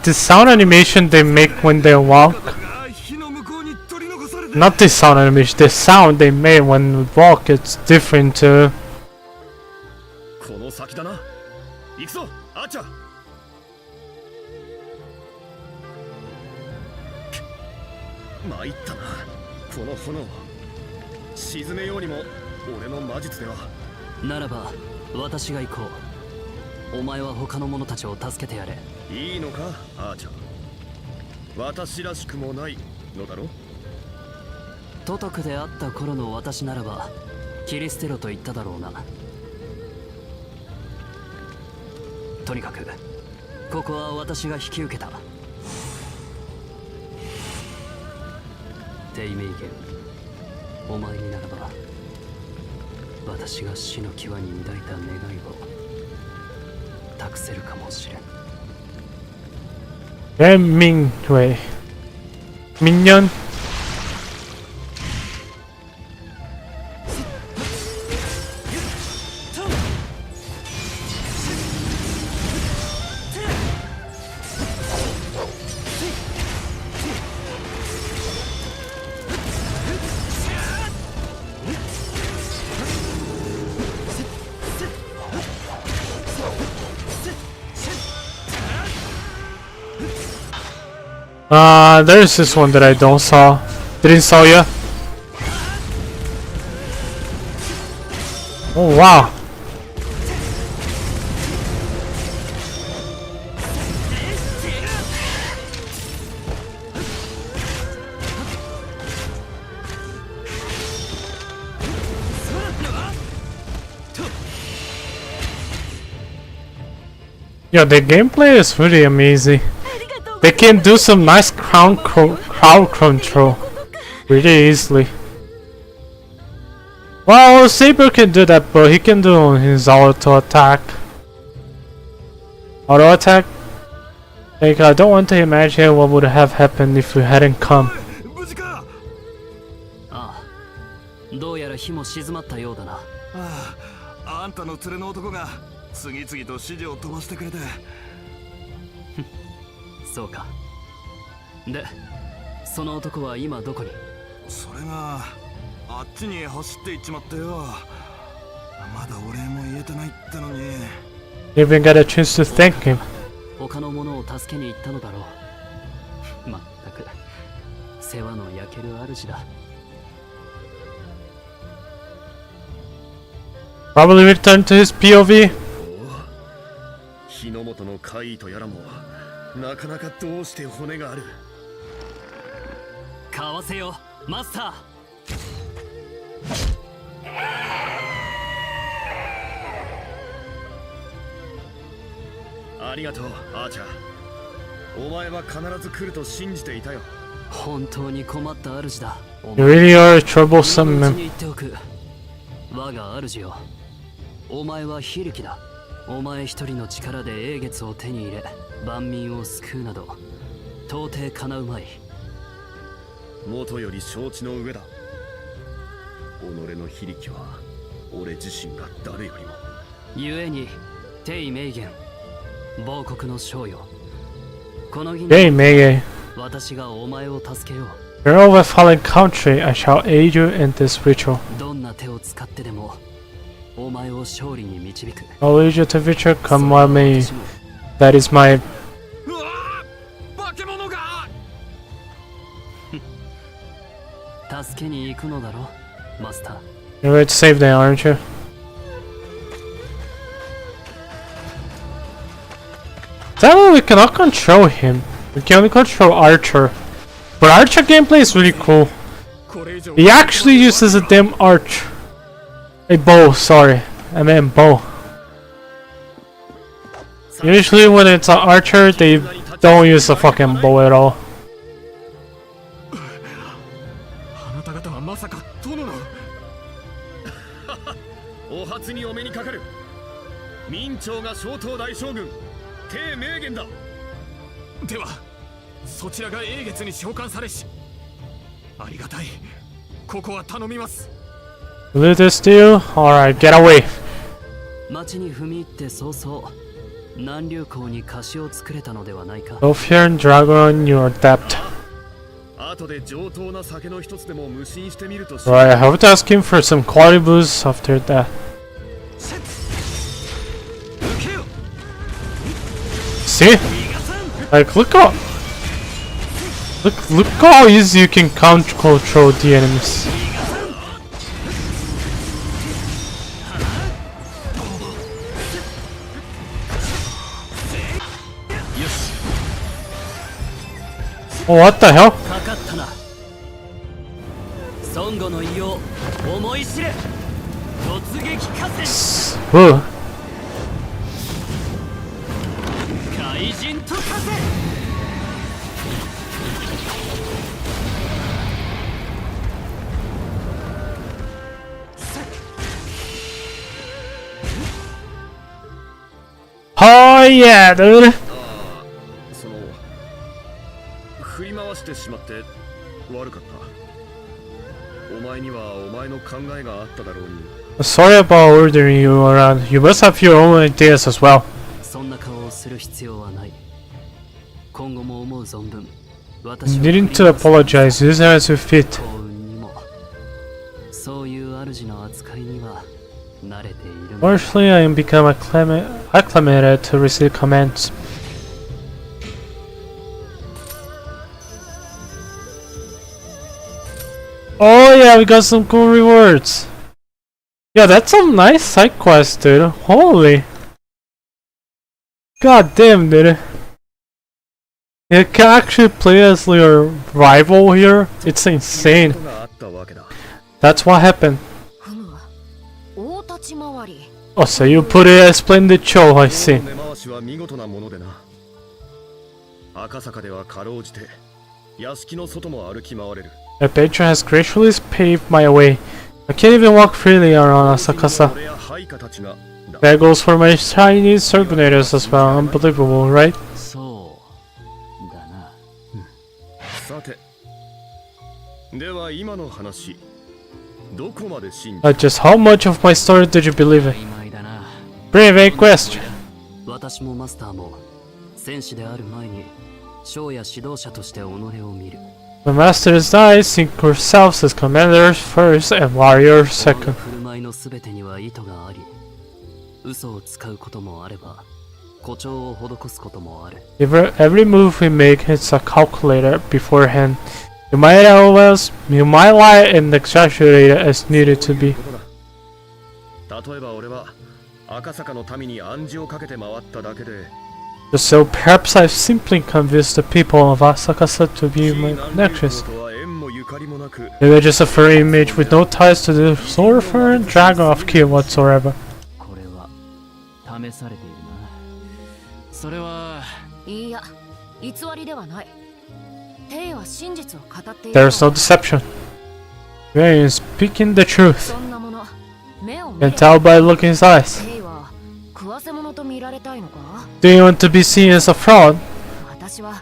The sound animation they make when they walk. Not the sound animation, the sound they made when they walk, it's different too. この先だな。行くぞ、アーチャー。参ったな、この炎。沈めようにも俺の魔術では。ならば私が行こう。お前は他の者たちを助けてやれ。いいのか、アーチャー。私らしくもないのだろ。都督であった頃の私ならば切り捨てろと言っただろうな。とにかくここは私が引き受けた。テイメイゲン、お前にならば私が死の際に抱いた願いを託せるかもしれん。Hemingway. Minion. There's this one that I don't saw. Didn't saw ya? Oh wow. Yeah, the gameplay is really amazing. They can do some nice crowd control really easily. Well, Saber can do that, but he can do his auto attack. Auto attack? Like, I don't want to imagine what would have happened if we hadn't come. ああ、どうやら火も静まったようだな。ああんたの連れの男が次々と指示を飛ばしてくれて。そうか。で、その男は今どこに？それがあっちに走って行っちまってよ。まだお礼も言えてないってのに。Even get a chance to thank him. 他の者を助けに行ったのだろう。まったく世話の焼ける主だ。Probably return to his POV. 日の本の怪異とやらもなかなかどうして骨がある。買わせよマスター。ありがとうアーチャー。お前は必ず来ると信じていたよ。本当に困った主だ。 You really are a troublesome 今のうち man. に言っておく。我が主よ、お前は非力だ。お前一人の力で英月を手に入れ万民を救うなど到底かなうまい。元より承知の上だ。己の非力は俺自身が誰よりも。故に帝名言亡国の将よ、この儀 Hey, Mege. 私がお前を助けよう。 You're of a fallen country. I shall aid you in this ritual. どんな手を使ってでもお前を勝利に導く。 I'll lead you to victory. Come on me. That is my. 化け物が。助けに行くのだろマスター。 You're ready to save them, aren't you? That way we cannot control him. We can only control Archer. But Archer gameplay is really cool. He actually uses a damn arch. A bow, sorry. I meant bow. Usually when it's an archer, they don't use a fucking bow at all. あなた方はまさか殿の。お初にお目にかかる。明朝が小東大将軍帝名言だ。ではそちらが英月に召喚されし。ありがたい。ここは頼みます。 Will this do? Alright, get away. 町に踏み入って早々南流港に菓子を作れたのではないか。 Go fear and dragon your debt. 後で上等な酒の一つでも無心してみるとし。 Right, I have to ask him for some quality boosts after that. See? Like, look how easy you can control the enemies. Oh, what the hell? かかったな。孫悟の異様思い知れ。突撃合戦。Whoa. 怪人と化せ。Oh yeah, dude. その振り回してしまって悪かった。お前にはお前の考えがあっただろうに。 Sorry about ordering you around. You must have your own ideas as well. そんな顔をする必要はない。今後も思う存分。 You needn't to apologize. Use it as you fit. 幸運にもそういう主の扱いには慣れている。 Fortunately, I am become acclimated to receive commands. Oh yeah, we got some cool rewards. Yeah, that's some nice side quest, dude. Holy. God damn, dude. You can actually play as your rival here. It's insane. That's what happened. Oh, so you put it as splendid show, I see. 根回しは見事なものでな。赤坂ではかろうじて屋敷の外も歩き回れる。 Adventure has gracefully paved my way. I can't even walk freely around Asakasa. That goes for my Chinese circulators as well. Unbelievable, right? そうだな。さて、では今の話、どこまで信じ。Just how much of my story did you believe in? Pretty vague question. 私もマスターも戦士である前に将や指導者として己を見る。 The masters die, think yourselves as commanders first and warriors second. 振る舞いのすべてには意図があり、嘘を使うこともあれば、誇張を施すこともある。 Every move we make is a calculator beforehand. You might lie and exaggerate it as needed to be. 例えば俺は赤坂の民に暗示をかけて回っただけで、 So perhaps I've simply convinced the people of Asakasa to be my connections. Maybe just a furry image with no ties to the sorcerer and dragon of Kyo whatsoever. これは試されているな。それは。いや、偽りではない。兵は真実を語っている。 There's no deception. Very is speaking the truth. そんなもの、目を見 Can れ tell by looking his eyes. 兵は食わせ者と見られたいのか？ Do you want to be seen as a fraud? 私は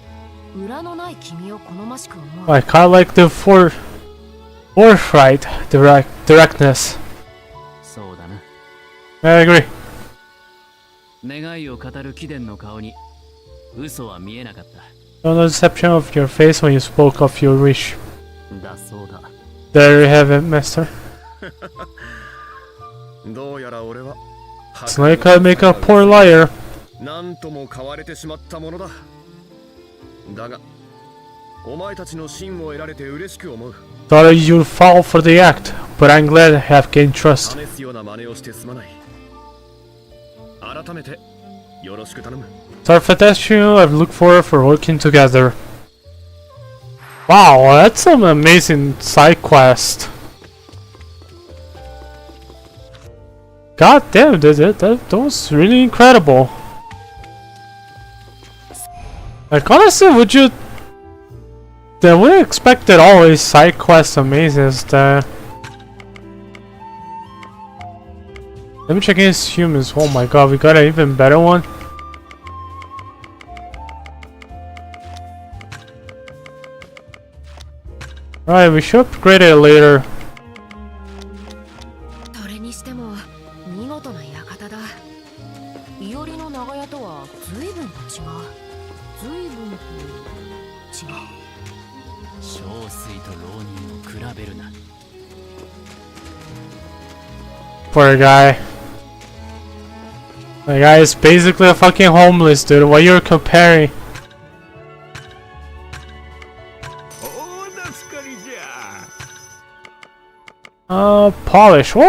裏のない君を好ましく思う。 I kinda like the forthright directness. そうだな。 I agree. 願いを語る貴殿の顔に嘘は見えなかった。 No deception of your face when you spoke of your wish. だそうだ。 There you have it, master. どうやら俺は It's like I make a poor liar. なんとも買われてしまったものだ。だが、お前たちの信を得られて嬉しく思う。 Thought you'd fall for the act, but I'm glad I have gained trust. 試すような真似をしてすまない。改めてよろしく頼む。 Sarfeteshu, I've looked forward for working together. Wow, that's some amazing side quest. God damn, that was really incredible. Like honestly, would you expect that always side quests amazing as that? Let me check against humans. Oh my god, we got an even better one. Alright, we should upgrade it later. それにしても見事な館だ。いおりの長屋とは随分と違う。随分と違う。小水と浪人を比べるな。 Poor guy. The guy is basically a fucking homeless, dude. What you're comparing? Polish. Oh!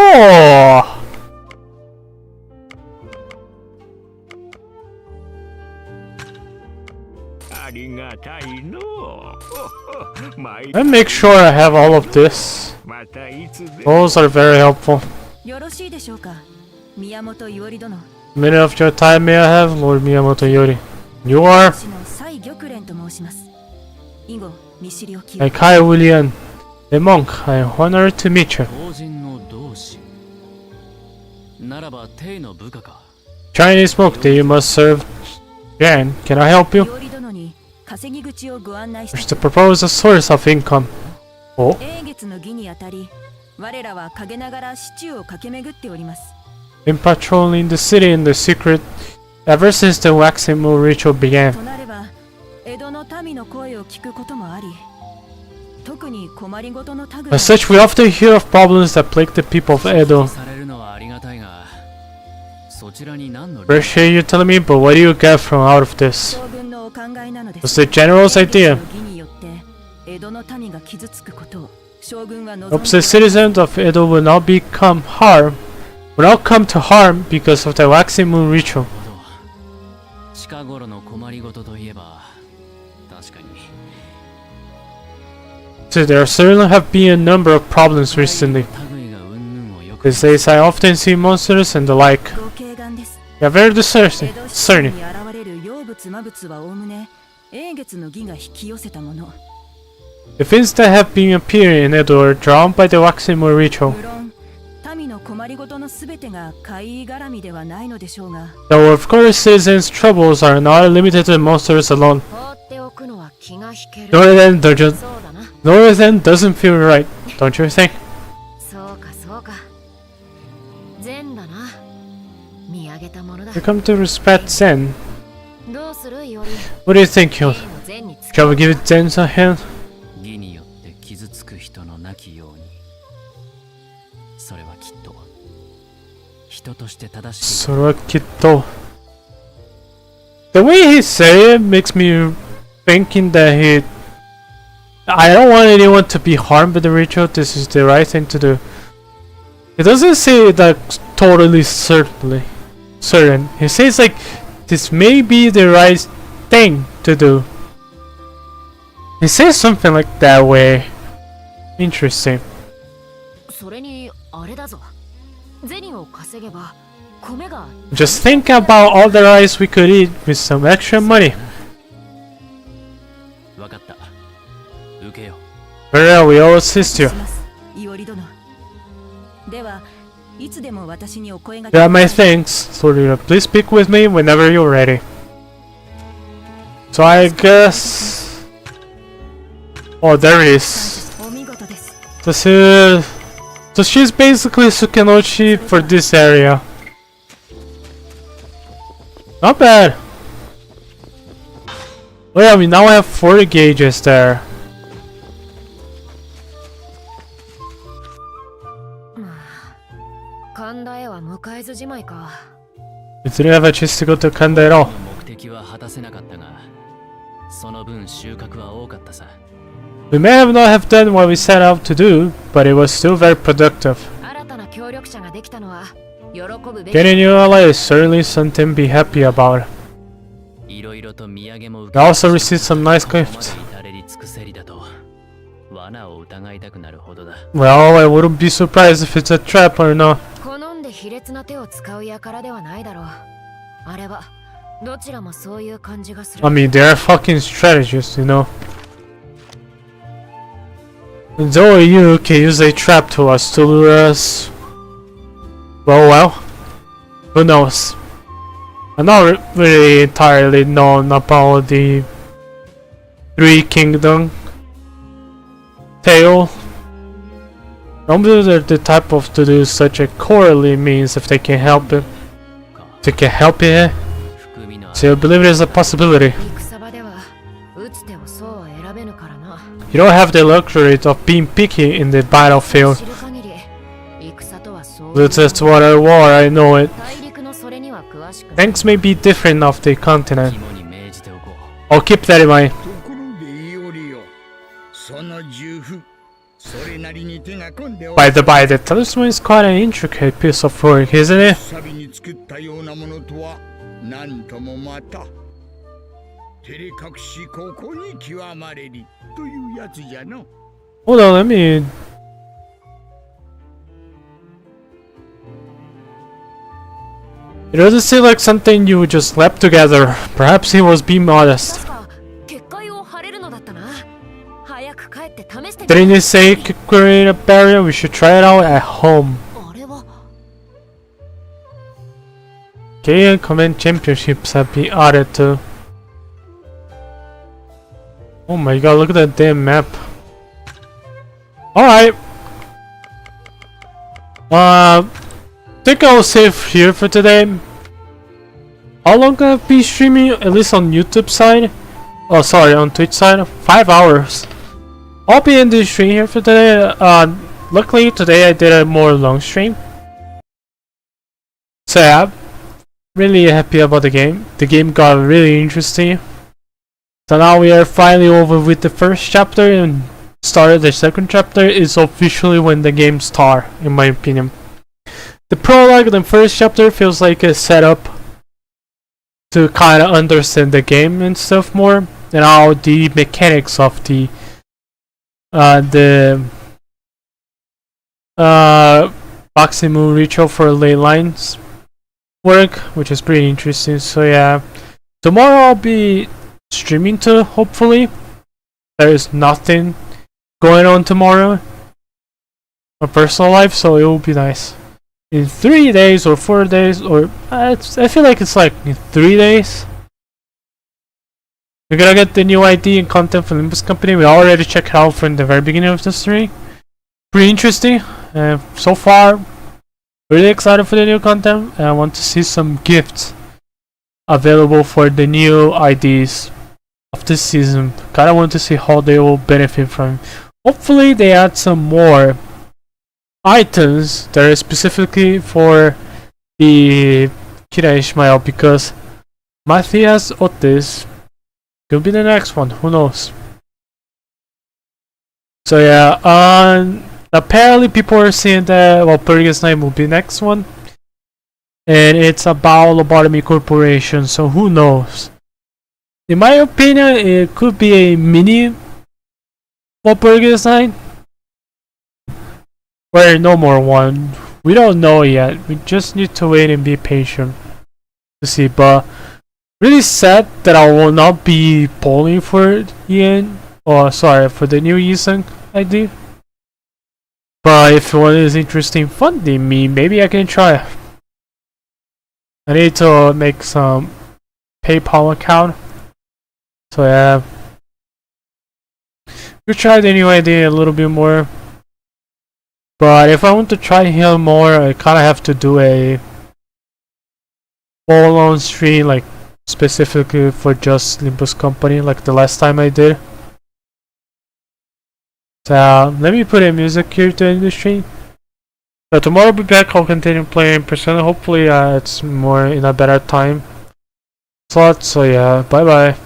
I make sure I have all of this. Those are very helpful. よろしいでしょうか、宮本伊織殿。 Minute of your time may I have, Lord Miyamoto Yori? You are? 私の蔡玉蓮と申します。以後見知りおきを。 Kai William, the monk. I am honored to meet you. 当人の同志。ならば帝の部下か。 Chinese monk that you must serve. Jan, can I help you? 伊織殿に稼ぎ口をご案内し Wish to propose a source of income. Oh, 英月の儀にあたり、我らは陰ながら市中を駆け巡っております。 been patrolling the city in the secret ever since the waxing moon ritual began. となれば、江戸の民の声を聞くこともあり、特に困りごとの類。 As such, we often hear of problems that plague the people of Edo. されるのはありがたいが、そちらに何の。 Appreciate you telling me, but what do you get from out of this? 将軍のお考えなので Was す。 the general's idea? 儀によって江戸の民が傷つくことを将軍は望ん Hopes the citizens of Edo will not come to harm because of the waxing moon ritual. 近頃の困りごとといえば、確かに。 So there certainly have been a number of problems recently. These days I often see monsters and the like. ご敬願です。 They are very 江戸市 discerning. に現れる妖物魔物はおおむね英月の儀が引き寄せたもの。 The things that have been appearing in Edo are drawn by the waxing moon ritual. 無論民の困りごとのすべてが怪異絡みではないのでしょうが、 Though of course citizens' troubles are not limited to monsters alone. 放っておくのは気が引ける。 Northern そうだな。 doesn't feel right, don't you think? そうかそうか。善だな。見上げた You come to respect Zen. どうするより What do you think, Hyun? 善に使 Shall we give it Zen a hand? 義によって傷つく人のなきように。それはきっと人として正しい。それはきっと The way he said it makes me thinking that I don't want anyone to be harmed by the ritual. This is the right thing to do. It doesn't say that totally certain. He says like this may be the right thing to do. He says something like that way. Interesting. それにあれだぞ。銭を稼げば米が Just think about all the rice we could eat with some extra money. わかった。受けよ。Very well, we all assist you. いおり殿。では、いつでも私にお声が You have my thanks, Solira. Please speak with me whenever you're ready. So I guess... Oh, there it is. お見事です。 This is... So she's basically Sukenochi for this area. Not bad. Oh yeah, we now have 40 gauges there. 神田へは迎えずじまいか。 We didn't have a chance to go to Kanda at all. 目的は果たせなかったが、その分収穫は多かったさ。We may have not have done what we set out to do, but it was still very productive. 新たな協力者ができたのは喜ぶべき。 Getting a new ally is certainly something to be happy about. いろいろと土産も We 受け also received some nice gifts. 至れり尽くせりだと罠を疑いたくなるほどだ。 Well, I wouldn't be surprised if it's a trap or not. 好んで卑劣な手を使う輩ではないだろう。あれはどちらもそういう感じがする。 I mean, they are fucking strategists, you know. Though you can use a trap to us to lure us. Well, who knows? I'm not really entirely known about the Three Kingdom tale. Normally they're the type of to do such a cowardly means if they can help it. If they can help it. So I believe there's a possibility. 戦場では打つ手をそうは選べぬからな。 You don't have the luxury of being picky in the battlefield. 知る限り戦とはそう。 That's just what I war, I know it. 大陸のそれには詳しく。 Things may be different off the continent. 肝に銘じておこう。 I'll keep that in mind. ところでいおりよ、その重符、それなりに手が込んでおる。 By the by, the talisman is quite an intricate piece of work, isn't it? サビに作ったようなものとは何ともまた照れ隠しここに極まれりというやつじゃの。 Hold on, let me... It doesn't seem like something you would just slap together. Perhaps he was being modest. 確か結界を張れるのだったな。早く帰って試してみ Didn't he say could create a barrier? We should try it out at home. あれは K and Command Championships have been added to. Oh my god, look at that damn map. Alright. Think I'll save here for today. How long can I be streaming? At least on YouTube side? Oh, sorry, on Twitch side? 5 hours. I'll be in this stream here for today. Luckily today I did a more long stream. So yeah, really happy about the game. The game got really interesting. So now we are finally over with the first chapter and started the second chapter is officially when the game starts, in my opinion. The prologue in the first chapter feels like a setup to kind of understand the game and stuff more, and how the mechanics of the boxing move ritual for ley lines work, which is pretty interesting. So yeah, tomorrow I'll be streaming too, hopefully. There is nothing going on tomorrow, my personal life, so it will be nice. In 3 days or 4 days, or I feel like it's like in 3 days, we're gonna get the new ID and content from Limbus company. We already checked it out from the very beginning of the stream. Pretty interesting, and so far really excited for the new content, and I want to see some gifts available for the new IDs of this season. Kinda want to see how they will benefit from. Hopefully they add some more items that are specifically for the Kira Ishmael, because Matthias Otis could be the next one, who knows. So yeah, apparently people are saying that, well, Purga's Night will be next one, and it's about Lobotomy Corporation, so who knows. In my opinion, it could be a mini Purga's Night, or no more one. We don't know yet. We just need to wait and be patient to see. But really sad that I will not be polling for Ian, or sorry, for the new Yisung ID. But if one is interested in funding me, maybe I can try. I need to make some PayPal account. So yeah, we tried anyway. Did a little bit more. But if I want to try him more, I kind of have to do a full-on stream, like specifically for just Limbus Company, like the last time I did. So let me put in music here to end the stream. So tomorrow I'll be back. I'll continue playing Persona. Hopefully it's more in a better time slot. So yeah, bye bye.